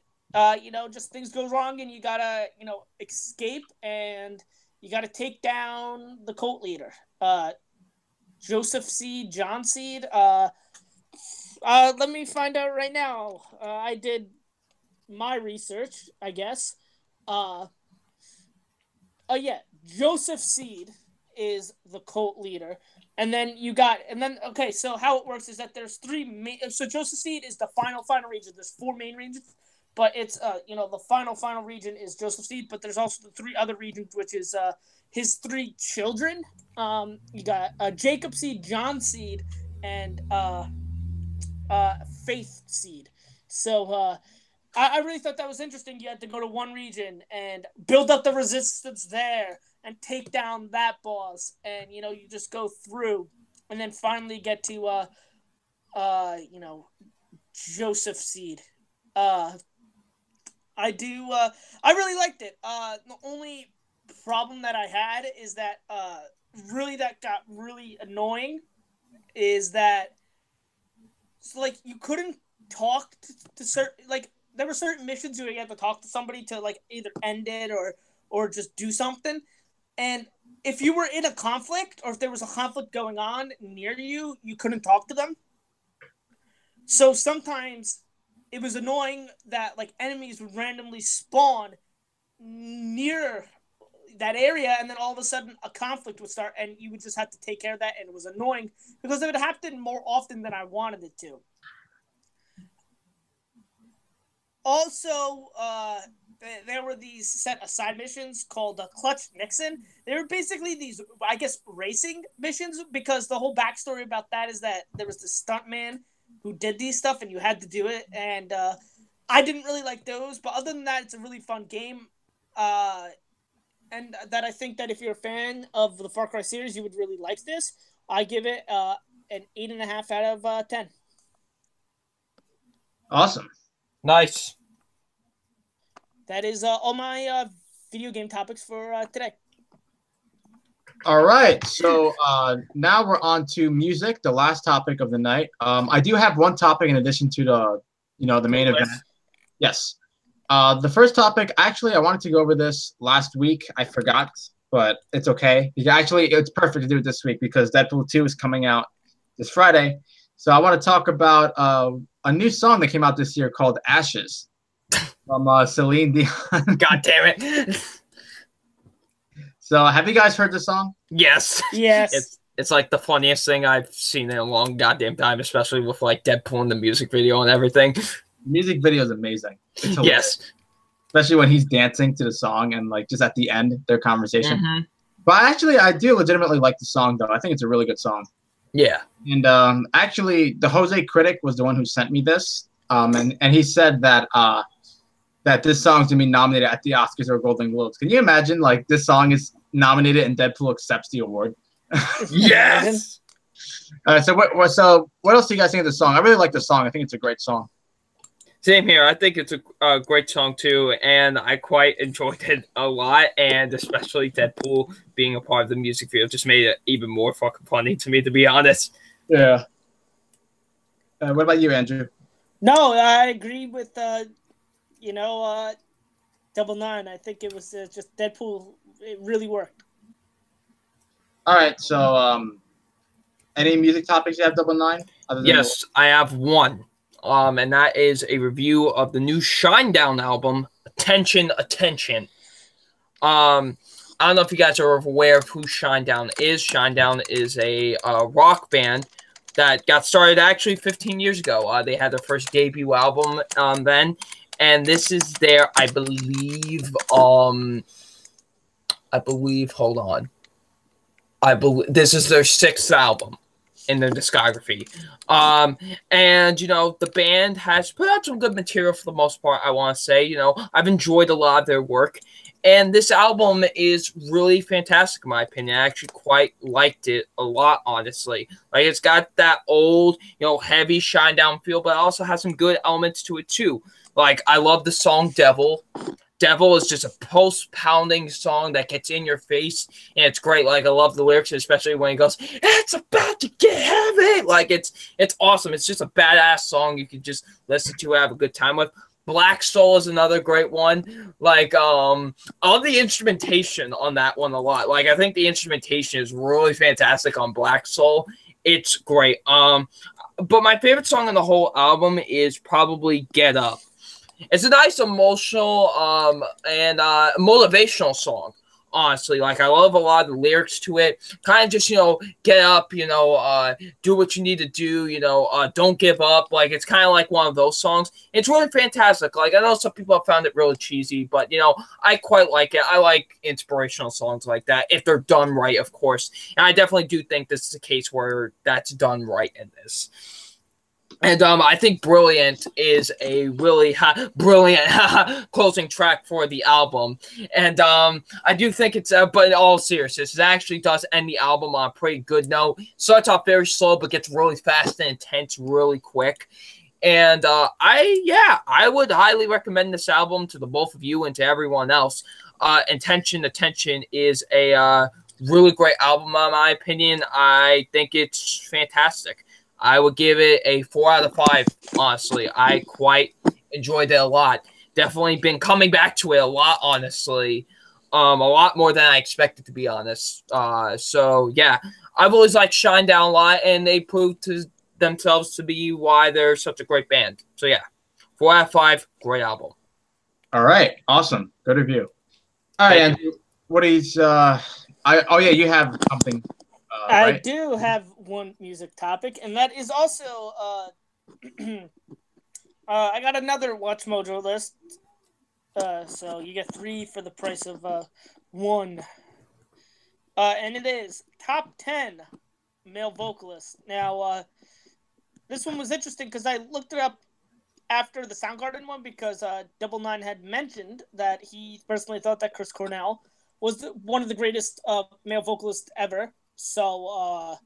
just things go wrong and you gotta, escape and you gotta take down the cult leader. Joseph Seed, John Seed. Let me find out right now. I did my research, I guess. Joseph Seed is the cult leader. Okay, so how it works is that there's three main, so Joseph Seed is the final region. There's four main regions, but it's, the final region is Joseph Seed, but there's also the three other regions, which is, his three children. You got Jacob Seed, John Seed, and Faith Seed. So I really thought that was interesting. You had to go to one region and build up the resistance there and take down that boss, and you just go through, and then finally get to Joseph Seed. I really liked it. The only problem that I had is that that got really annoying is that you couldn't talk to certain, there were certain missions where you had to talk to somebody to either end it or just do something, and if you were in a conflict or if there was a conflict going on near you, you couldn't talk to them. So sometimes it was annoying that enemies would randomly spawn near that area, and then all of a sudden a conflict would start, and you would just have to take care of that, and it was annoying because it would happen more often than I wanted it to. Also, there were these set of side missions called Clutch Nixon. They were basically these, I guess, racing missions, because the whole backstory about that is that there was this stuntman who did these stuff, and you had to do it, and I didn't really like those, but other than that, it's a really fun game. And that I think that if you're a fan of the Far Cry series, you would really like this. I give it an 8.5 out of 10. Awesome. Nice. That is all my video game topics for today. All right. So now we're on to music, the last topic of the night. I do have one topic in addition to the main event. Yes. The first topic, actually, I wanted to go over this last week. I forgot, but it's okay. Actually, it's perfect to do it this week because Deadpool 2 is coming out this Friday. So I want to talk about a new song that came out this year called Ashes from Celine Dion. God damn it. So have you guys heard the song? Yes. Yes. It's like the funniest thing I've seen in a long goddamn time, especially with Deadpool in the music video and everything. The music video is amazing. Yes. Especially when he's dancing to the song and just at the end, their conversation. Mm-hmm. But actually, I do legitimately like the song, though. I think it's a really good song. Yeah. And actually, the Jose Critic was the one who sent me this. And he said that that this song's gonna be nominated at the Oscars or Golden Globes. Can you imagine like this song is nominated and Deadpool accepts the award? Yes. So what else do you guys think of the song? I really like the song. I think it's a great song. Same here. I think it's a great song too, and I quite enjoyed it a lot. And especially Deadpool being a part of the music video just made it even more fucking funny to me, to be honest. Yeah. What about you, Andrew? No, I agree with Double Nine. I think it was just Deadpool. It really worked. All right. So any music topics you have, Double Nine? Yes, I have one. And that is a review of the new Shinedown album, Attention, Attention. I don't know if you guys are aware of who Shinedown is. Shinedown is a rock band that got started actually 15 years ago. They had their first debut album then, and this is their, I believe, this is their sixth album in their discography. And the band has put out some good material for the most part, I want to say. I've enjoyed a lot of their work, and this album is really fantastic in my opinion. I actually quite liked it a lot, honestly. Like, it's got that old, heavy Shinedown feel, but it also has some good elements to it too. Like, I love the song Devil. Devil is just a post-pounding song that gets in your face, and it's great. Like, I love the lyrics, especially when he goes, "It's about to get heavy." Like, it's awesome. It's just a badass song you can just listen to, have a good time with. Black Soul is another great one. Like, I love the instrumentation on that one a lot. Like, I think the instrumentation is really fantastic on Black Soul. It's great. But my favorite song on the whole album is probably Get Up. It's a nice emotional and motivational song, honestly. Like, I love a lot of the lyrics to it. Kind of just, get up, do what you need to do, don't give up. Like, it's kind of like one of those songs. It's really fantastic. Like, I know some people have found it really cheesy, but, I quite like it. I like inspirational songs like that, if they're done right, of course. And I definitely do think this is a case where that's done right in this. And I think Brilliant is a really brilliant closing track for the album. And I do think it's, but in all seriousness, it actually does end the album on a pretty good note. Starts off very slow, but gets really fast and intense really quick. And I would highly recommend this album to the both of you and to everyone else. Attention is a really great album, in my opinion. I think it's fantastic. I would give it a 4 out of 5, honestly. I quite enjoyed it a lot. Definitely been coming back to it a lot, honestly. A lot more than I expected, to be honest. So, yeah. I've always liked Shinedown a lot, and they proved to themselves to be why they're such a great band. So, yeah. 4 out of 5, great album. All right. Awesome. Good review. All right, Andrew. What is... you have something... I right? do have one music topic, and that is also I got another Watch Mojo list. So you get 3 for the price of 1. And it is top 10 male vocalists. Now, this one was interesting because I looked it up after the Soundgarden one because Double Nine had mentioned that he personally thought that Chris Cornell was one of the greatest male vocalists ever. So, I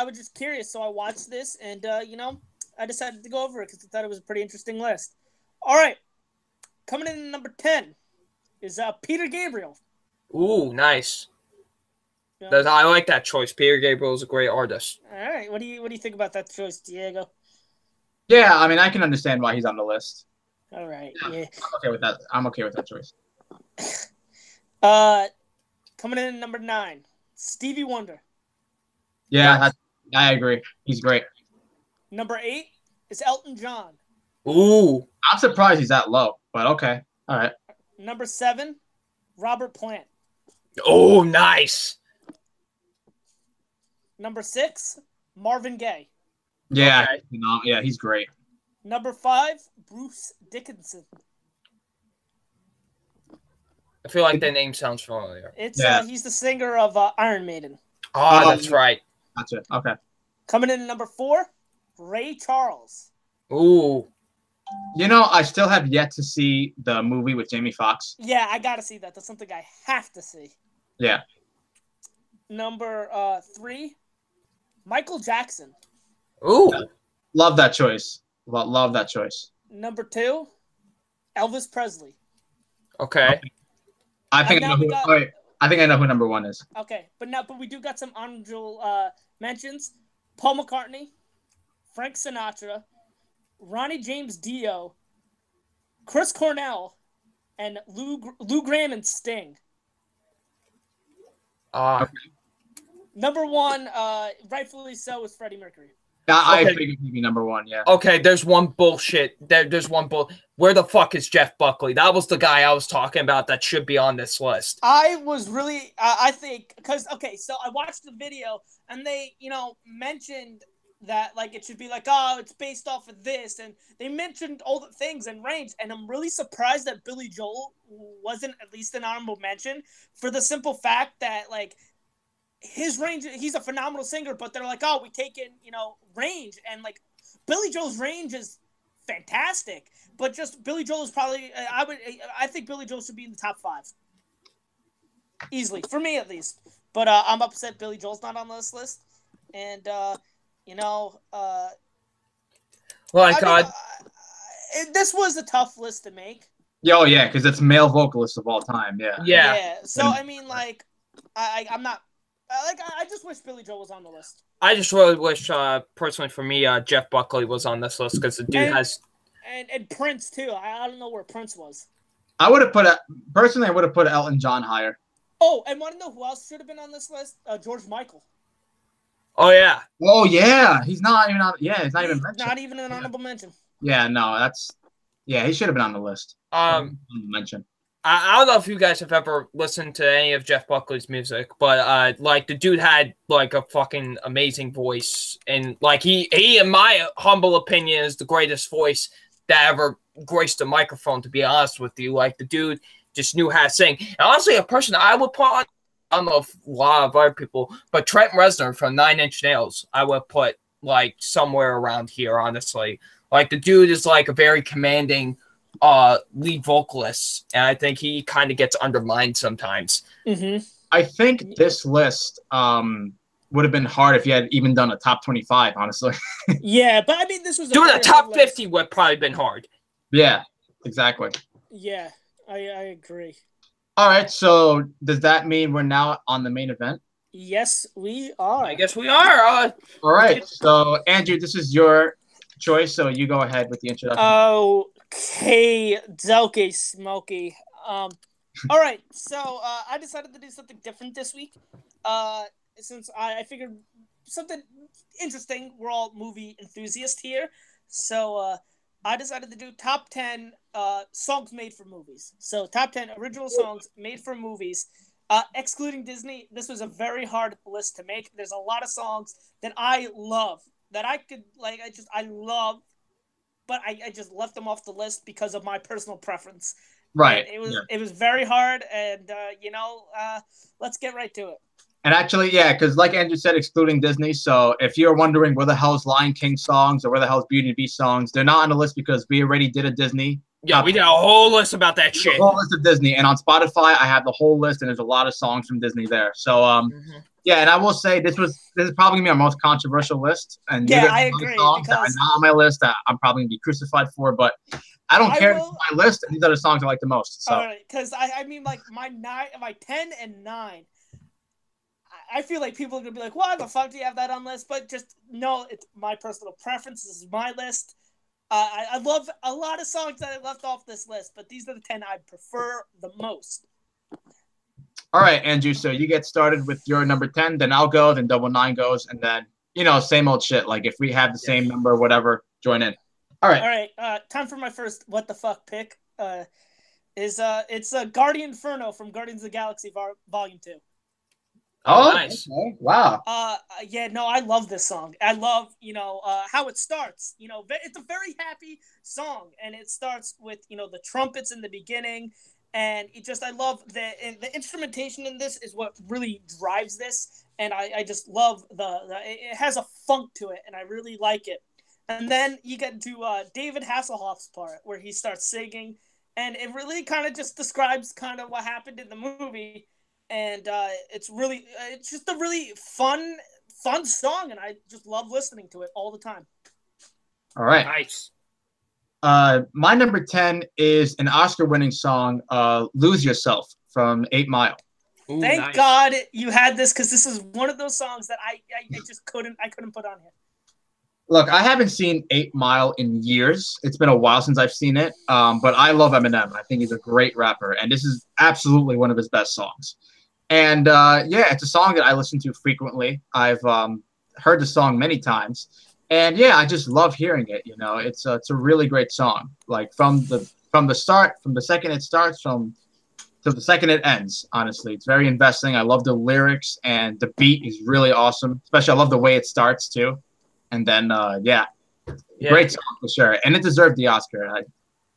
was just curious. So I watched this and, I decided to go over it because I thought it was a pretty interesting list. All right. Coming in number 10 is Peter Gabriel. Ooh, nice. I like that choice. Peter Gabriel is a great artist. All right. What do you think about that choice, Diego? Yeah, I mean, I can understand why he's on the list. All right. Yeah. I'm okay with that choice. Coming in at number 9, Stevie Wonder. Yeah, I agree. He's great. Number 8 is Elton John. Ooh. I'm surprised he's that low, but okay. All right. Number 7, Robert Plant. Oh, nice. Number 6, Marvin Gaye. Yeah, okay. He's great. Number 5, Bruce Dickinson. I feel like that name sounds familiar. He's the singer of Iron Maiden. Oh, that's right. Gotcha. Okay. Coming in at number 4, Ray Charles. Ooh. You know, I still have yet to see the movie with Jamie Foxx. Yeah, I gotta see that. That's something I have to see. Yeah. Number 3, Michael Jackson. Ooh. Love that choice. Love that choice. Number 2, Elvis Presley. Okay. I think I know who. Wait, I think I know who number 1 is. Okay, but we do got some honorable mentions. Paul McCartney, Frank Sinatra, Ronnie James Dio, Chris Cornell, and Lou Gramm and Sting. Number 1, rightfully so, is Freddie Mercury. I figured he'd be number 1. Yeah. Okay, there's one bullshit. There's one bull. Where the fuck is Jeff Buckley? That was the guy I was talking about that should be on this list. I was really, I think, because, okay, so I watched the video, and they, mentioned that, like, it should be like, oh, it's based off of this, and they mentioned all the things and range, and I'm really surprised that Billy Joel wasn't at least an honorable mention for the simple fact that, like, his range, he's a phenomenal singer, but they're like, oh, we take in, range, and, like, Billy Joel's range is fantastic, but just Billy Joel is probably, I think Billy Joel should be in the top 5. Easily, for me at least. But I'm upset Billy Joel's not on this list, and, this was a tough list to make. Oh, yeah, because it's male vocalists of all time, yeah. Yeah. So, I mean, like, I'm not, I just wish Billy Joel was on the list. I just really wish, personally for me, Jeff Buckley was on this list because the dude has... And Prince, too. I don't know where Prince was. I would have put Elton John higher. Oh, and want to know who else should have been on this list? George Michael. Oh, yeah. Oh, yeah. He's not even on... Yeah, he's not even mentioned. Not even an honorable mention. Yeah, no, that's... Yeah, he should have been on the list. Mention. I don't know if you guys have ever listened to any of Jeff Buckley's music, but like the dude had like a fucking amazing voice, and like he in my humble opinion is the greatest voice that ever graced a microphone. To be honest with you, like the dude just knew how to sing. And honestly, a person I would put on, I don't know if a lot of other people, but Trent Reznor from 9 Inch Nails, I would put like somewhere around here. Honestly, like the dude is like a very commanding lead vocalist, and I think he kind of gets undermined sometimes. Mm-hmm. I think this list would have been hard if you had even done a top 25, honestly. Yeah, but I mean, this was doing a top 50 would probably been hard. Yeah, exactly. Yeah, I agree. All right, so does that mean we're now on the main event? Yes, we are. I guess we are. All right, so Andrew, this is your choice, so you go ahead with the introduction. Okay, Dokie Smokey. All right, so I decided to do something different this week. Since I figured something interesting. We're all movie enthusiasts here, so I decided to do top 10 songs made for movies. So top 10 original songs made for movies, excluding Disney. This was a very hard list to make. There's a lot of songs that I love that I could I love. But I just left them off the list because of my personal preference. Right. And it was very hard, and let's get right to it. And actually, yeah, because like Andrew said, excluding Disney. So if you're wondering where the hell's Lion King songs or where the hell's Beauty and the Beast songs, they're not on the list because we already did a Disney. Yeah, we did a whole list about that shit. A whole list of Disney, and on Spotify, I have the whole list, and there's a lot of songs from Disney there. So yeah, and I will say this is probably gonna be our most controversial list. And yeah, I agree. Songs that are not on my list that I'm probably gonna be crucified for, but I don't care. It's my list, and these are the songs I like the most. So. All right, because I mean, like my 10 and 9. I feel like people are gonna be like, "Why the fuck do you have that on list?" But just no, it's my personal preference. This is my list. I love a lot of songs that I left off this list, but these are the 10 I prefer the most. All right, Andrew. So you get started with your number 10, then I'll go, then Double Nine goes, and then same old shit. Like if we have the same number, whatever, join in. All right. Time for my first what the fuck pick. It's Guardian Inferno from Guardians of the Galaxy Volume 2. Oh, nice. Okay. Wow. Yeah, no, I love this song. I love, how it starts. It's a very happy song, and it starts with, the trumpets in the beginning, and I love the instrumentation in this is what really drives this, and I just love it has a funk to it, and I really like it. And then you get to David Hasselhoff's part where he starts singing, and it really kind of just describes kind of what happened in the movie, and it's just a really fun song, and I just love listening to it all the time. All right. Nice. My number 10 is an Oscar-winning song, "Lose Yourself" from 8 Mile. Ooh, Thank nice. God you had this, because this is one of those songs that I just couldn't put on here. Look, I haven't seen 8 Mile in years. It's been a while since I've seen it, but I love Eminem. I think he's a great rapper, and this is absolutely one of his best songs. And yeah, it's a song that I listen to frequently. I've heard the song many times, and yeah, I just love hearing it. You know, it's a really great song. Like from the start, from the second it starts, to the second it ends. Honestly, it's very investing. I love the lyrics, and the beat is really awesome. Especially, I love the way it starts too. And then, yeah, great song for sure. And it deserved the Oscar.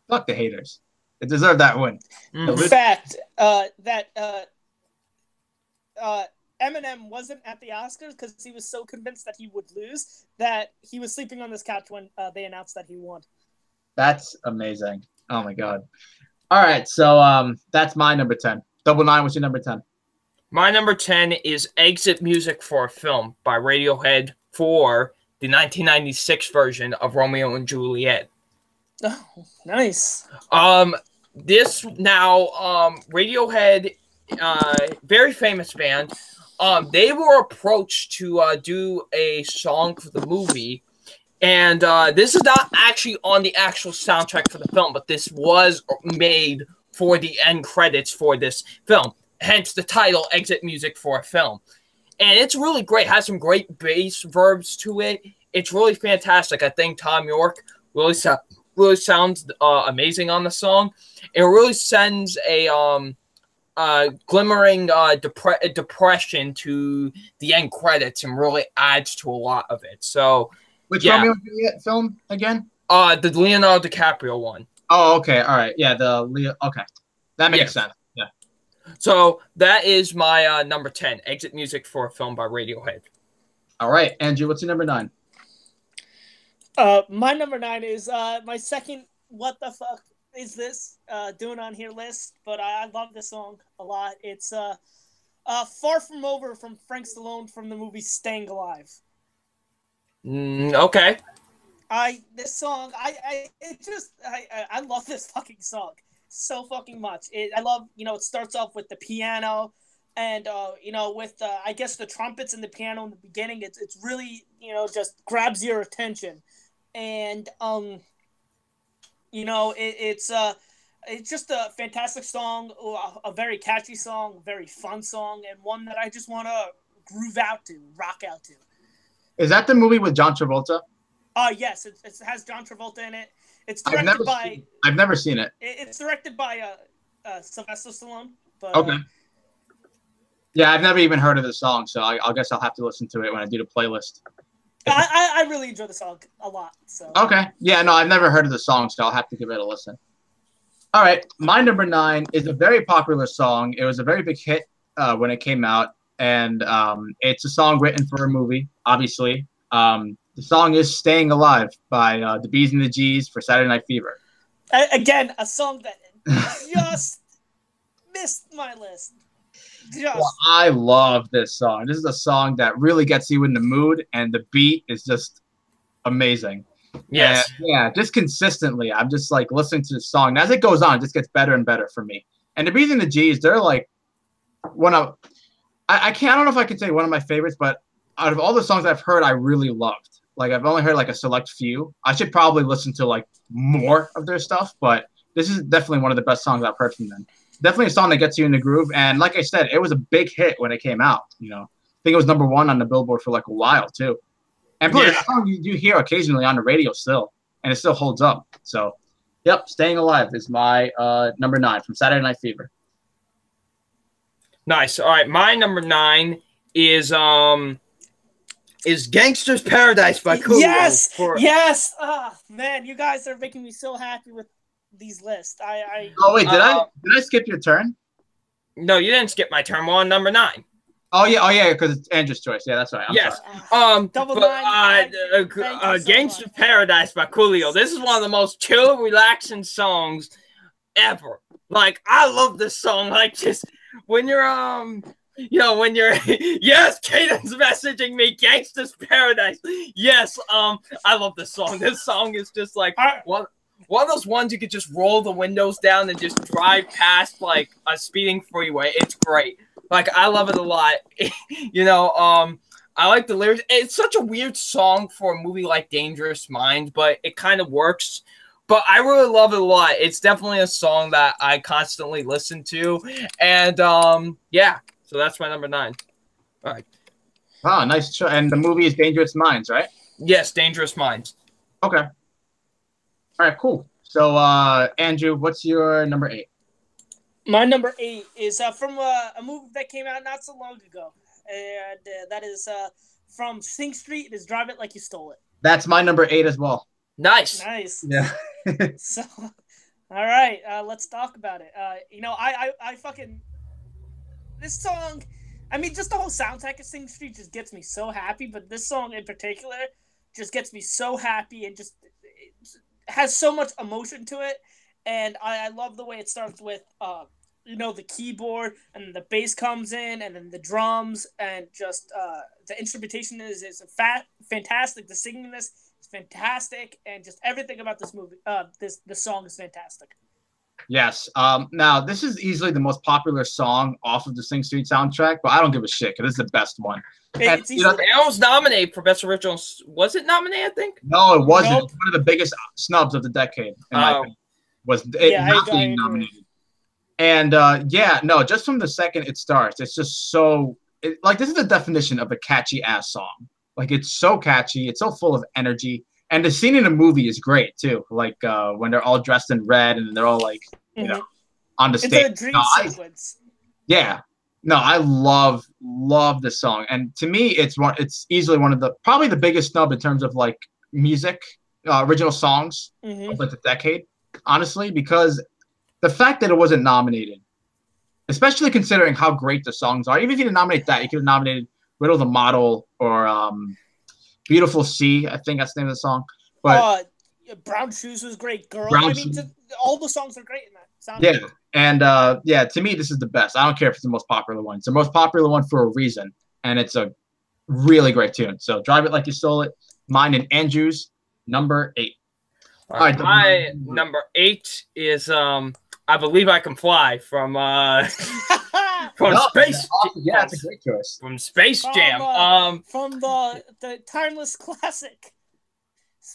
Fuck the haters. It deserved that win. In fact, Eminem wasn't at the Oscars because he was so convinced that he would lose that he was sleeping on this couch when they announced that he won. That's amazing. Oh, my God. All right, so that's my number 10. Double Nine, what's your number 10? My number 10 is Exit Music for a Film by Radiohead for the 1996 version of Romeo and Juliet. Oh, nice. Radiohead, very famous band. They were approached to do a song for the movie, and this is not actually on the actual soundtrack for the film, but this was made for the end credits for this film. Hence the title, Exit Music for a Film. And it's really great. It has some great bass verbs to it. It's really fantastic. I think Tom York really sounds amazing on the song. It really sends a glimmering depression to the end credits and really adds to a lot of it. So, which Romeo and Juliet film again? The Leonardo DiCaprio one. Oh, okay. All right. Yeah, okay. That makes sense. Yeah. So that is my number 10, Exit Music for a Film by Radiohead. All right, Andrew, what's your number 9? My number 9 is my second "What the fuck is this?" doing on here list, but I love this song a lot. It's "Far From Over" from Frank Stallone from the movie Staying Alive. Okay. This song, I love this fucking song so fucking much. I love, it starts off with the piano and, with, I guess the trumpets and the piano in the beginning. It's really, just grabs your attention. And, it's just a fantastic song, a very catchy song, very fun song, and one that I just want to groove out to, rock out to. Is that the movie with John Travolta? Yes, it has John Travolta in it. It's directed by... I've never seen it. It's directed by Sylvester Stallone. But, okay. Yeah, I've never even heard of the song, so I guess I'll have to listen to it when I do the playlist. I really enjoy the song a lot. So. Okay. Yeah, no, I've never heard of the song, so I'll have to give it a listen. All right, my number 9 is a very popular song. It was a very big hit when it came out, and it's a song written for a movie, obviously. The song is "Staying Alive" by the B's and the G's for Saturday Night Fever. Again, a song that just missed my list. Well, I love this song. This is a song that really gets you in the mood, and the beat is just amazing. Yes. And, yeah, just consistently, I'm just like listening to the song. And as it goes on, it just gets better and better for me. And the B's and the G's, they're like one of, I don't know if I could say one of my favorites, but out of all the songs I've heard, I really loved. Like, I've only heard like a select few. I should probably listen to like more of their stuff, but this is definitely one of the best songs I've heard from them. Definitely a song that gets you in the groove. And like I said, it was a big hit when it came out. I think it was number 1 on the Billboard for like a while too. And plus, the song you do hear occasionally on the radio still, and it still holds up. So, yep, "Staying Alive" is my number 9 from Saturday Night Fever. Nice. All right, my number 9 is "Gangster's Paradise" by Cool. Yes, yes. Man, you guys are making me so happy with these lists. Oh wait, did I skip your turn? No, you didn't skip my turn. We're on number 9. Oh yeah, because it's Andrew's choice. Yeah, that's right. I'm Yes. sorry. Double But Nine. Thank you so Gangsta's much. Paradise by Coolio. This is one of the most chill, relaxing songs ever. Like, I love this song. Like, just when you're when you're yes, Caden's messaging me, Gangsta's Paradise. Yes, I love this song. This song is just like one of those ones you could just roll the windows down and just drive past like a speeding freeway. It's great. Like, I love it a lot. I like the lyrics. It's such a weird song for a movie like Dangerous Minds, but it kind of works. But I really love it a lot. It's definitely a song that I constantly listen to. And yeah, so that's my number 9. All right. Wow, nice choice. And the movie is Dangerous Minds, right? Yes, Dangerous Minds. Okay. All right, cool. So, Andrew, what's your number 8? My number 8 is from a movie that came out not so long ago, and that is from Sing Street. It is Drive It Like You Stole It. That's my number 8 as well. Nice. Yeah. So, all right, let's talk about it. I fucking this song. I mean, just the whole soundtrack of Sing Street just gets me so happy. But this song in particular just gets me so happy and just it has so much emotion to it. And I love the way it starts with the keyboard, and the bass comes in, and then the drums, and just the instrumentation is fantastic. The singing in this is fantastic, and just everything about this movie, this song is fantastic. Yes. Now, this is easily the most popular song off of the Sing Street soundtrack, but I don't give a shit because it's the best one. It's it was nominated for Best Original. Was it nominated, I think? No, it wasn't. Nope. It's one of the biggest snubs of the decade, in my opinion. Was it not being nominated. And just from the second it starts, it's just this is the definition of a catchy ass song. Like, it's so catchy, it's so full of energy, and the scene in the movie is great too. Like when they're all dressed in red and they're all like on the stage. It's a dream sequence. I love this song, and to me, it's easily probably the biggest snub in terms of like music, original songs of like the decade. Honestly, because the fact that it wasn't nominated, especially considering how great the songs are, even if you didn't nominate that, you could have nominated Riddle the Model or Beautiful Sea. I think that's the name of the song. But Brown Shoes was great. Girl, Shoes. All the songs are great in that soundtrack. Yeah, and to me, this is the best. I don't care if it's the most popular one. It's the most popular one for a reason, and it's a really great tune. So, Drive It Like You Stole It. Mine and Andrew's number 8. All right, my number 8 is I Believe I Can Fly from Space. Yeah, that's a great choice. From Space Jam. From the timeless classic.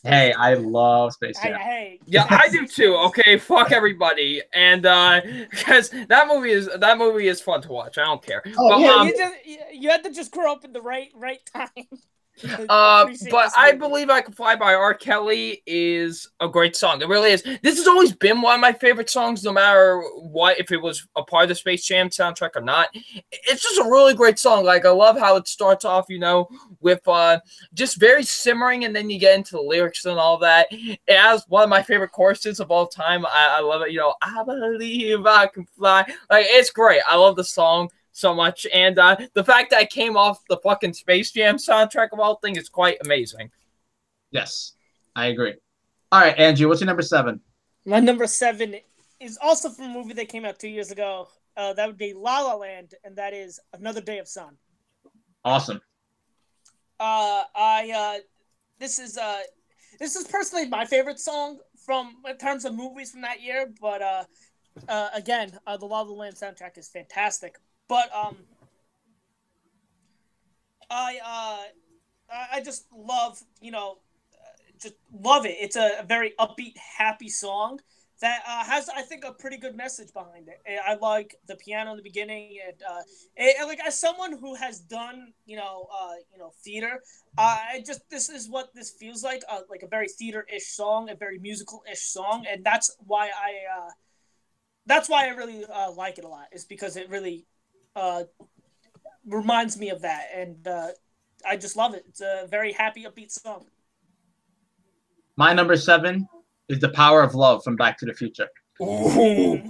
Hey, I love Space Jam. Hey. Yeah, I do too. Okay, fuck everybody, and because that movie is fun to watch. I don't care. You had to just grow up in the right time. But I Believe I Can Fly by R. Kelly is a great song. It really is. This has always been one of my favorite songs, no matter what, if it was a part of the Space Jam soundtrack or not. It's just a really great song. Like, I love how it starts off, with just very simmering, and then you get into the lyrics and all that. It has one of my favorite choruses of all time. I love it. I believe I can fly. Like, it's great. I love the song so much, and the fact that I came off the fucking Space Jam soundtrack of all things is quite amazing. Yes, I agree. All right, Andrew, what's your number 7? My number 7 is also from a movie that came out 2 years ago. That would be La La Land, and that is Another Day of Sun. Awesome. This is personally my favorite song in terms of movies from that year, but again, the La La Land soundtrack is fantastic. But I just love, just love it. It's a very upbeat, happy song that has, I think, a pretty good message behind it. I like the piano in the beginning, and like, as someone who has done, theater, this is what this feels like a very theater-ish song, a very musical-ish song, and that's why I really like it a lot. Is because it really reminds me of that, and I just love it. It's a very happy, upbeat song. My number 7 is The Power of Love from Back to the Future. Ooh.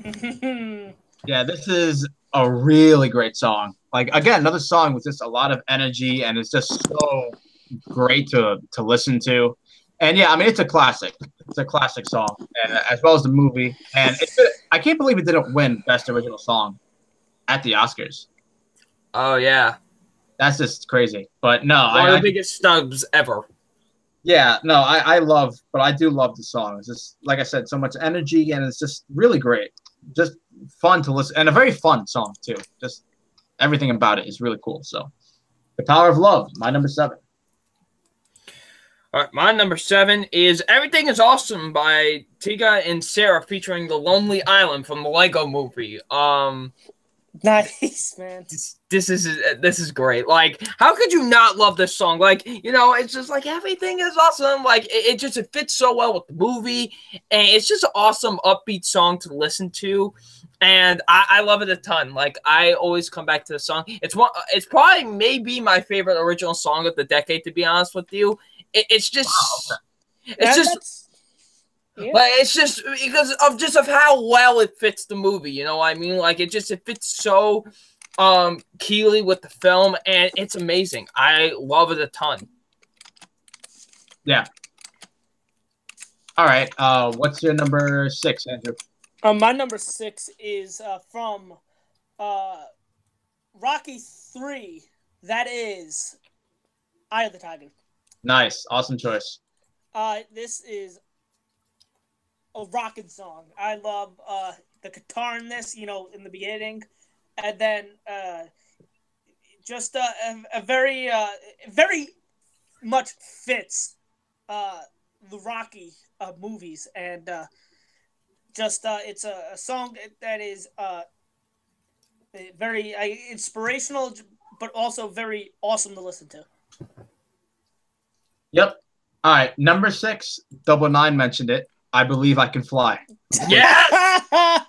Yeah, this is a really great song. Like again, another song with just a lot of energy, and it's just so great to listen to. And yeah, I mean, it's a classic. It's a classic song, and as well as the movie. And I can't believe it didn't win Best Original Song at the Oscars. Oh yeah, That's just crazy. But no, one of the biggest snubs ever. Yeah, no, I do love the song. It's just like I said, so much energy, and it's just really great. Just fun to listen, and a very fun song too. Just everything about it is really cool. So, The Power of Love, my number 7. All right, my number 7 is Everything is Awesome by Tiga and Sarah featuring The Lonely Island from the Lego Movie. Nice, man. This is great. Like, how could you not love this song? Like, it's just like everything is awesome. Like, it fits so well with the movie, and it's just an awesome upbeat song to listen to. And I love it a ton. Like, I always come back to the song. It's probably maybe my favorite original song of the decade, to be honest with you. It's just, wow, okay. Like, it's just because of how well it fits the movie. You know what I mean? Like, it fits so keenly with the film, and it's amazing. I love it a ton. Yeah. All right. What's your number 6, Andrew? My number 6 is from Rocky 3. That is Eye of the Tiger. Nice. Awesome choice. This is a rockin' song. I love the guitar in this, in the beginning. And then just a very, very much fits the Rocky movies. And it's a song that is very inspirational, but also very awesome to listen to. Yep. All right. Number 6, Double Nine mentioned it. I Believe I Can Fly. Yes!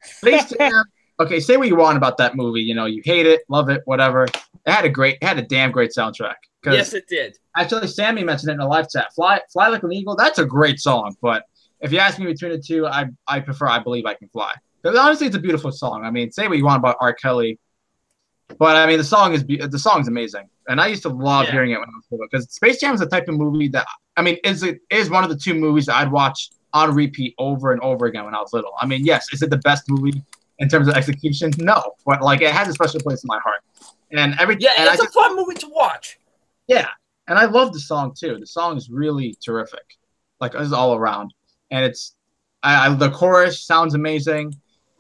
Space Jam. Okay, say what you want about that movie. You hate it, love it, whatever. It had a damn great soundtrack. Yes, it did. Actually, Sammy mentioned it in a live chat. Fly Like an Eagle, that's a great song. But if you ask me between the two, I prefer I Believe I Can Fly. Because honestly, it's a beautiful song. I mean, say what you want about R. Kelly. But I mean, the song is amazing, and I used to love hearing it when I was little. Because Space Jam is the type of movie that is one of the 2 movies that I'd watch on repeat over and over again when I was little. I mean, yes, is it the best movie in terms of execution? No, but like it has a special place in my heart. And it's a fun movie to watch. Yeah, and I love the song too. The song is really terrific, like it's all around, and the chorus sounds amazing,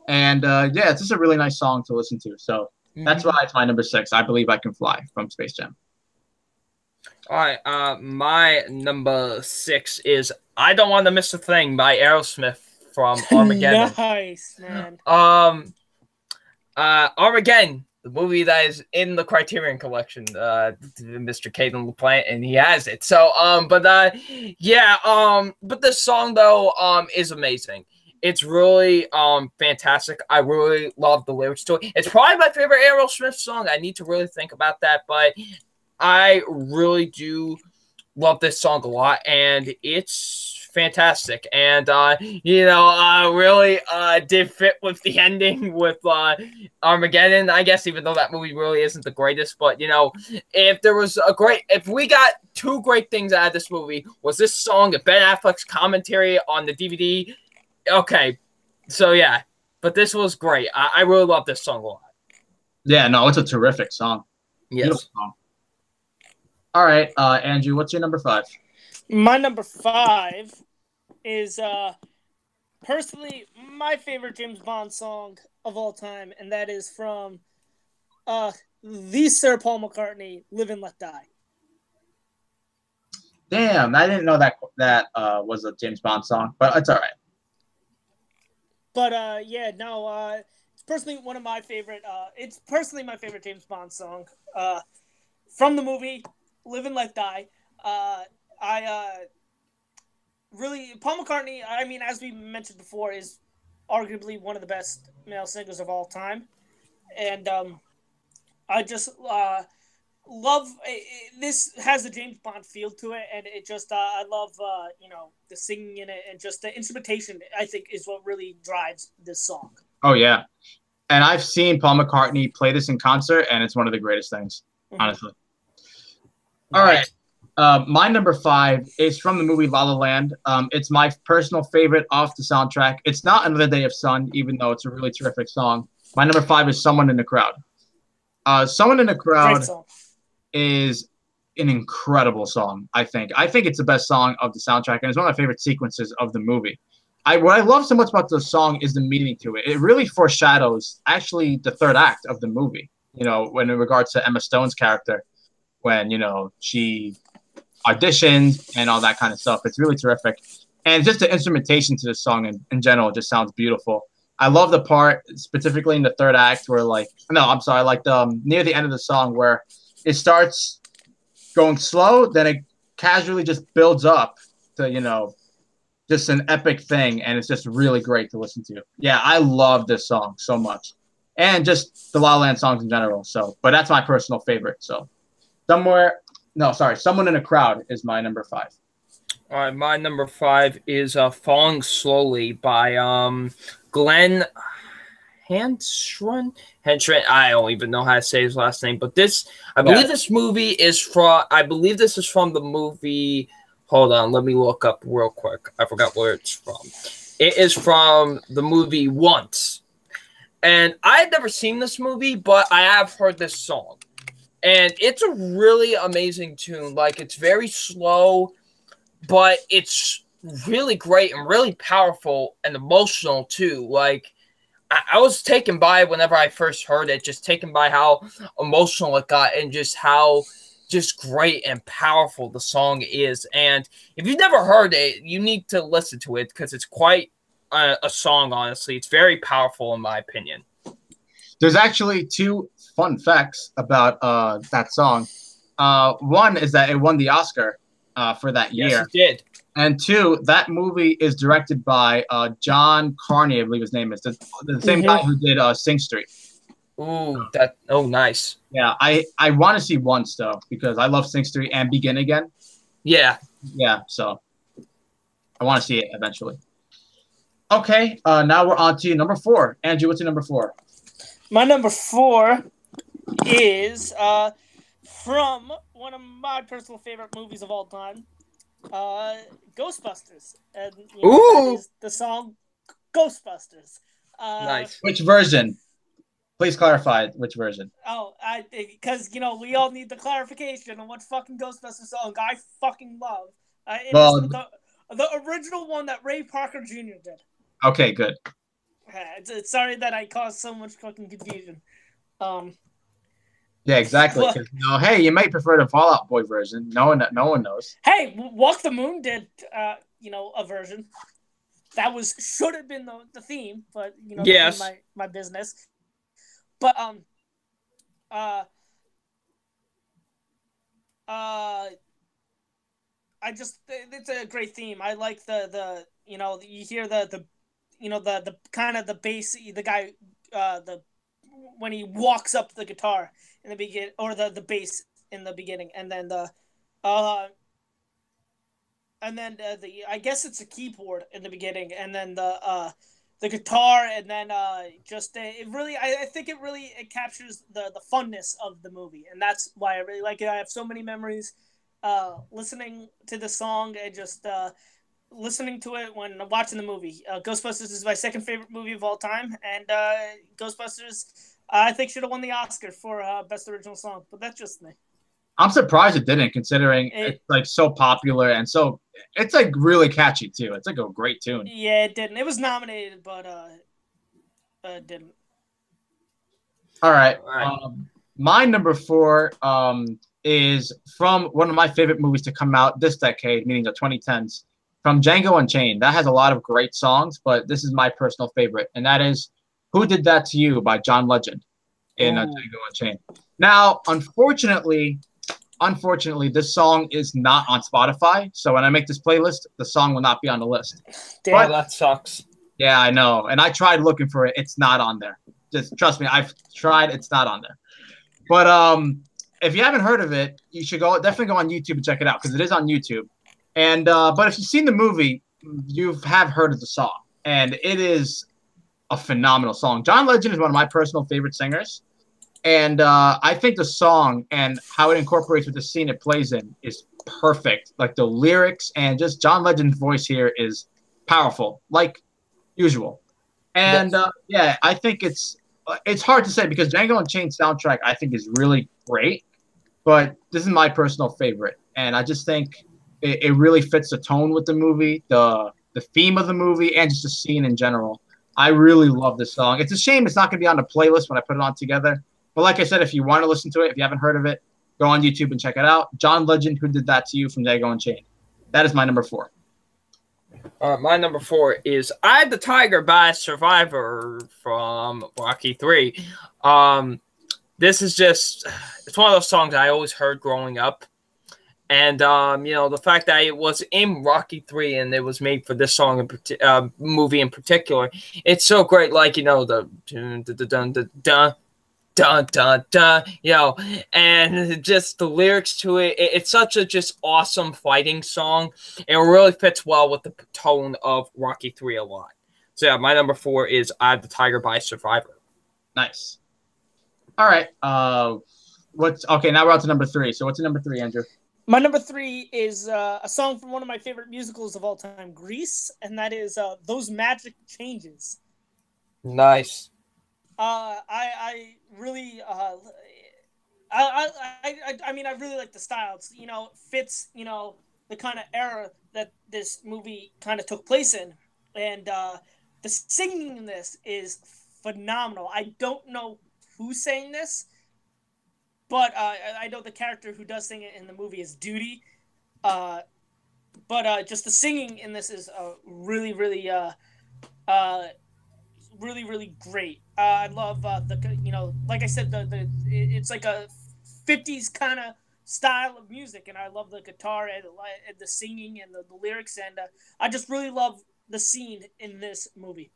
and it's just a really nice song to listen to. So. That's why it's my number 6. I Believe I Can Fly from Space Jam. All right. My number 6 is I Don't Want to Miss a Thing by Aerosmith from Armageddon. Nice, man. Armageddon, the movie that is in the Criterion Collection, Mr. Caden LaPlante, and he has it. So, but the song though, is amazing. It's really fantastic. I really love the lyrics to it. It's probably my favorite Aerosmith song. I need to really think about that, but I really do love this song a lot, and it's fantastic. And really did fit with the ending with Armageddon, I guess, even though that movie really isn't the greatest. But if we got 2 great things out of this movie, was this song and Ben Affleck's commentary on the DVD. Okay, so yeah, but this was great. I really love this song a lot. Yeah, no, it's a terrific song. Yes. Beautiful song. All right, Andrew, what's your number 5? My number 5 is personally my favorite James Bond song of all time, and that is from the Sir Paul McCartney, "Live and Let Die." Damn, I didn't know that was a James Bond song, but it's all right. But it's personally one of my favorite. It's personally my favorite James Bond song from the movie "Live and Let Die." Really, Paul McCartney. I mean, as we mentioned before, is arguably one of the best male singers of all time, and I just love this. Has a James Bond feel to it, and it just I love the singing in it, and just the instrumentation. I think is what really drives this song. Oh yeah, And I've seen Paul McCartney play this in concert, and it's one of the greatest things, honestly. All right. My number 5 is from the movie La La Land. It's my personal favorite off the soundtrack. It's not Another Day of Sun, even though it's a really terrific song. My number 5 is Someone in the Crowd. Someone in the Crowd is an incredible song, I think. I think it's the best song of the soundtrack, and it's one of my favorite sequences of the movie. What I love so much about the song is the meaning to it. It really foreshadows actually the third act of the movie, when in regards to Emma Stone's character, when, she auditions and all that kind of stuff. It's really terrific. And just the instrumentation to the song in general just sounds beautiful. I love the part specifically in the third act where near the end of the song where it starts going slow, then it casually just builds up to, just an epic thing, and it's just really great to listen to. Yeah, I love this song so much. And just the La La Land songs in general. But that's my personal favorite. So Someone in a Crowd is my number 5. All right, my number 5 is Falling Slowly by Glenn Henshrin. I don't even know how to say his last name, but I believe this is from the movie. Hold on, let me look up real quick. I forgot where it's from. It is from the movie Once. And I had never seen this movie, but I have heard this song. And it's a really amazing tune. Like, it's very slow, but it's really great and really powerful and emotional, too. Like, I was taken by whenever I first heard it, just taken by how emotional it got and just how just great and powerful the song is. And if you've never heard it, you need to listen to it because it's quite a song, honestly. It's very powerful in my opinion. There's actually 2 fun facts about that song. One is that it won the Oscar for that year. Yes, it did. And 2, that movie is directed by John Carney, I believe his name is. The same guy who did Sing Street. Ooh, nice. Yeah, I want to see Once, though, because I love Sing Street and Begin Again. Yeah. Yeah, so I want to see it eventually. Okay, now we're on to number 4. Andrew, what's your number 4? My number 4 is from one of my personal favorite movies of all time, Ghostbusters. And that is the song Ghostbusters. Nice. Which version? Please clarify which version. Because we all need the clarification on what fucking Ghostbusters song I fucking love. It's the original one that Ray Parker Jr. did. Okay, good. It's sorry that I caused so much fucking confusion. Yeah, exactly. Hey, you might prefer the Fall Out Boy version. No one knows. Hey, Walk the Moon did, a version that should have been the theme, but yes, my business. But it's a great theme. I like the you hear the kind of the bass, the guy when he walks up the guitar in the begin, or the bass in the beginning, and then I guess it's a keyboard in the beginning, and then the guitar, and then I think it captures the funness of the movie, and that's why I really like it. I have so many memories listening to the song and just listening to it when watching the movie. Ghostbusters is my second favorite movie of all time, and Ghostbusters I think should have won the Oscar for Best Original Song, but that's just me. I'm surprised it didn't, considering it's like so popular and so it's like really catchy too. It's like a great tune. Yeah, it didn't. It was nominated, but it didn't. All right. My number 4 is from one of my favorite movies to come out this decade, meaning the 2010s, from Django Unchained. That has a lot of great songs, but this is my personal favorite, and that is Who Did That to You by John Legend in Django Unchained. Now, unfortunately, this song is not on Spotify, so when I make this playlist, the song will not be on the list. Damn, that sucks. Yeah, I know, and I tried looking for it. It's not on there. Just trust me, I've tried. It's not on there. But if you haven't heard of it, you should definitely go on YouTube and check it out, because it is on YouTube. And but if you've seen the movie, you have heard of the song, and it is a phenomenal song. John Legend is one of my personal favorite singers. And I think the song and how it incorporates with the scene it plays in is perfect. Like the lyrics and just John Legend's voice here is powerful, like usual. And yeah, I think it's hard to say because Django Unchained soundtrack I think is really great, but this is my personal favorite, and I just think it really fits the tone with the movie, the theme of the movie, and just the scene in general. I really love this song. It's a shame it's not going to be on the playlist when I put it on together. But like I said, if you want to listen to it, if you haven't heard of it, go on YouTube and check it out. John Legend, Who Did That to You from Django Unchained. That is my number 4. My number 4 is "Eye the Tiger" by Survivor from Rocky 3. This is just, it's one of those songs I always heard growing up. And, the fact that it was in Rocky 3 and it was made for this song, movie in particular, it's so great. Like, the dun, dun, dun, dun, dun, dun, dun, dun, and just the lyrics to it. It's such a just awesome fighting song. It really fits well with the tone of Rocky 3 a lot. So, yeah, my number 4 is "Eye of the Tiger" by Survivor. Nice. All right. Okay, now we're on to number 3. So what's your number 3, Andrew? My number 3 is a song from one of my favorite musicals of all time, Grease, and that is "Those Magic Changes." Nice. I really I mean I really like the style. It's, fits the kind of era that this movie kind of took place in, and the singing in this is phenomenal. I don't know who sang this, but I know the character who does sing it in the movie is Duty. But just the singing in this is really great. I love like I said, it's like a 50s kind of style of music, and I love the guitar and the singing and the lyrics, and I just really love the scene in this movie.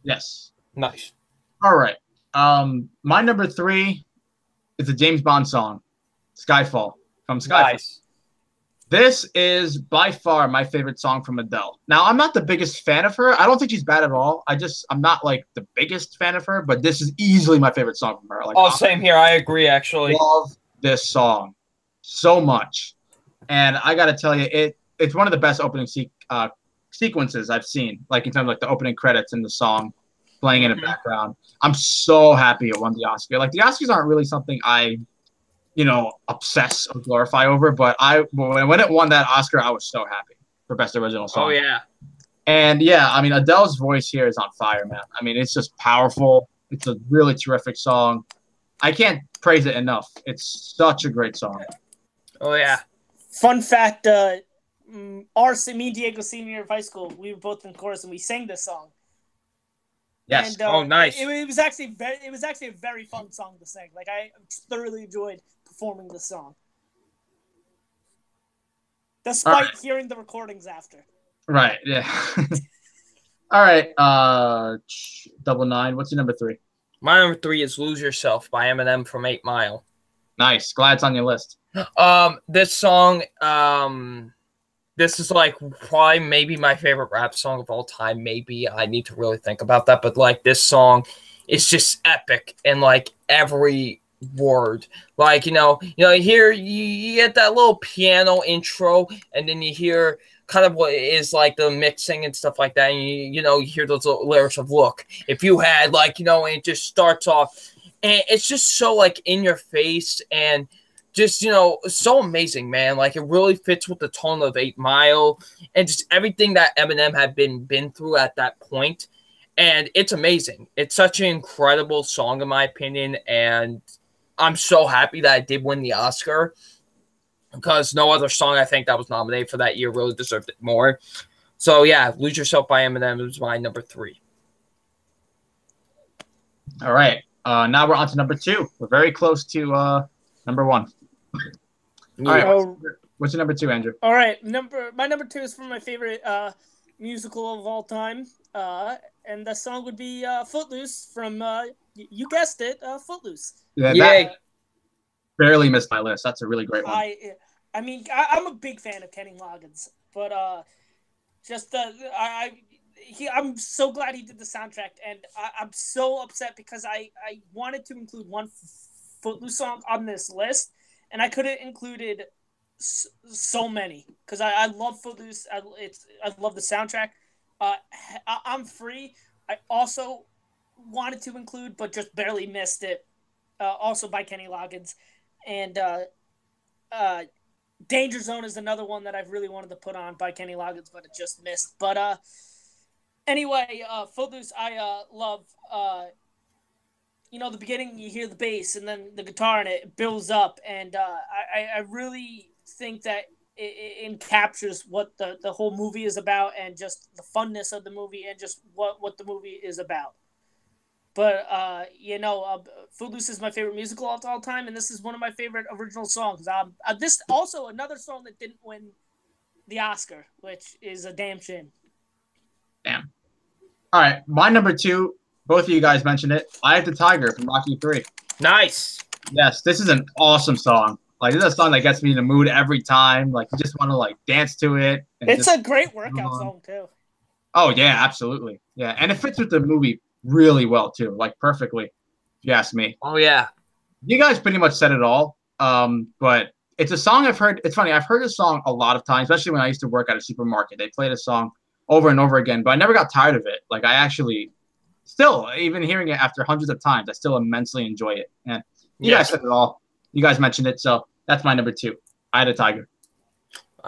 Yes. Nice. All right. My number 3 is a James Bond song, Skyfall, from Skyfall. Nice. This is by far my favorite song from Adele. Now, I'm not the biggest fan of her. I don't think she's bad at all. I'm not like the biggest fan of her, but this is easily my favorite song from her. Like, same here. I agree, actually. Love this song so much. And I got to tell you, it's one of the best opening sequences I've seen, like in terms of like the opening credits and the song playing in the background. I'm so happy it won the Oscar. Like, the Oscars aren't really something I obsess or glorify over, but when it won that Oscar, I was so happy for Best Original Song. Oh, yeah. And yeah, I mean, Adele's voice here is on fire, man. I mean, it's just powerful. It's a really terrific song. I can't praise it enough. It's such a great song. Oh, yeah. Fun fact, me and Diego senior year of high school, we were both in chorus and we sang this song. Yes. And, nice. It was actually a very fun song to sing. Like, I thoroughly enjoyed performing the song, despite hearing the recordings after. Right. Yeah. All right. 99. What's your number 3? My number 3 is "Lose Yourself" by Eminem from 8 Mile. Nice. Glad it's on your list. This song, this is like probably maybe my favorite rap song of all time. Maybe I need to really think about that, but like this song is just epic in like every word. Like, here you get that little piano intro, and then you hear kind of what is like the mixing and stuff like that, and you hear those lyrics of "Look, if you had," like, and it just starts off, and it's just so like in your face and just, so amazing, man. Like, it really fits with the tone of 8 Mile and just everything that Eminem had been through at that point. And it's amazing. It's such an incredible song, in my opinion. And I'm so happy that I did win the Oscar, because no other song I think that was nominated for that year really deserved it more. So, yeah, "Lose Yourself" by Eminem is my number 3. All right. Now we're on to number 2. We're very close to number 1. All right. What's your number 2, Andrew? All right. My number 2 is from my favorite musical of all time, and the song would be "Footloose" from you guessed it, Footloose. Yeah, that barely missed my list. That's a really great one. I'm a big fan of Kenny Loggins, but just I'm so glad he did the soundtrack, and I'm so upset because I wanted to include one Footloose song on this list, and I could have included so many because I love Footloose. I love the soundtrack. I'm Free. I also wanted to include, but just barely missed it. Also by Kenny Loggins, and Danger Zone is another one that I've really wanted to put on by Kenny Loggins, but it just missed. But anyway, Footloose, I love. The beginning, you hear the bass and then the guitar, and it builds up, and I really think that it captures what the whole movie is about, and just the funness of the movie, and just what the movie is about. But Footloose is my favorite musical of all time, and this is one of my favorite original songs. This also another song that didn't win the Oscar, which is a damn shame. Damn. All right, my number 2. Both of you guys mentioned it. Eye of the Tiger from Rocky 3. Nice. Yes, this is an awesome song. Like, this is a song that gets me in the mood every time. Like, you just want to, like, dance to it. It's a great workout song, too. Oh, yeah, absolutely. Yeah, and it fits with the movie really well, too. Like, perfectly, if you ask me. Oh, yeah. You guys pretty much said it all. But it's a song I've heard. It's funny. I've heard this song a lot of times, especially when I used to work at a supermarket. They played a song over and over again, but I never got tired of it. Like, I actually... Still, even hearing it after hundreds of times, I still immensely enjoy it. And you guys said it all. You guys mentioned it, so that's my number 2. Eye of the Tiger.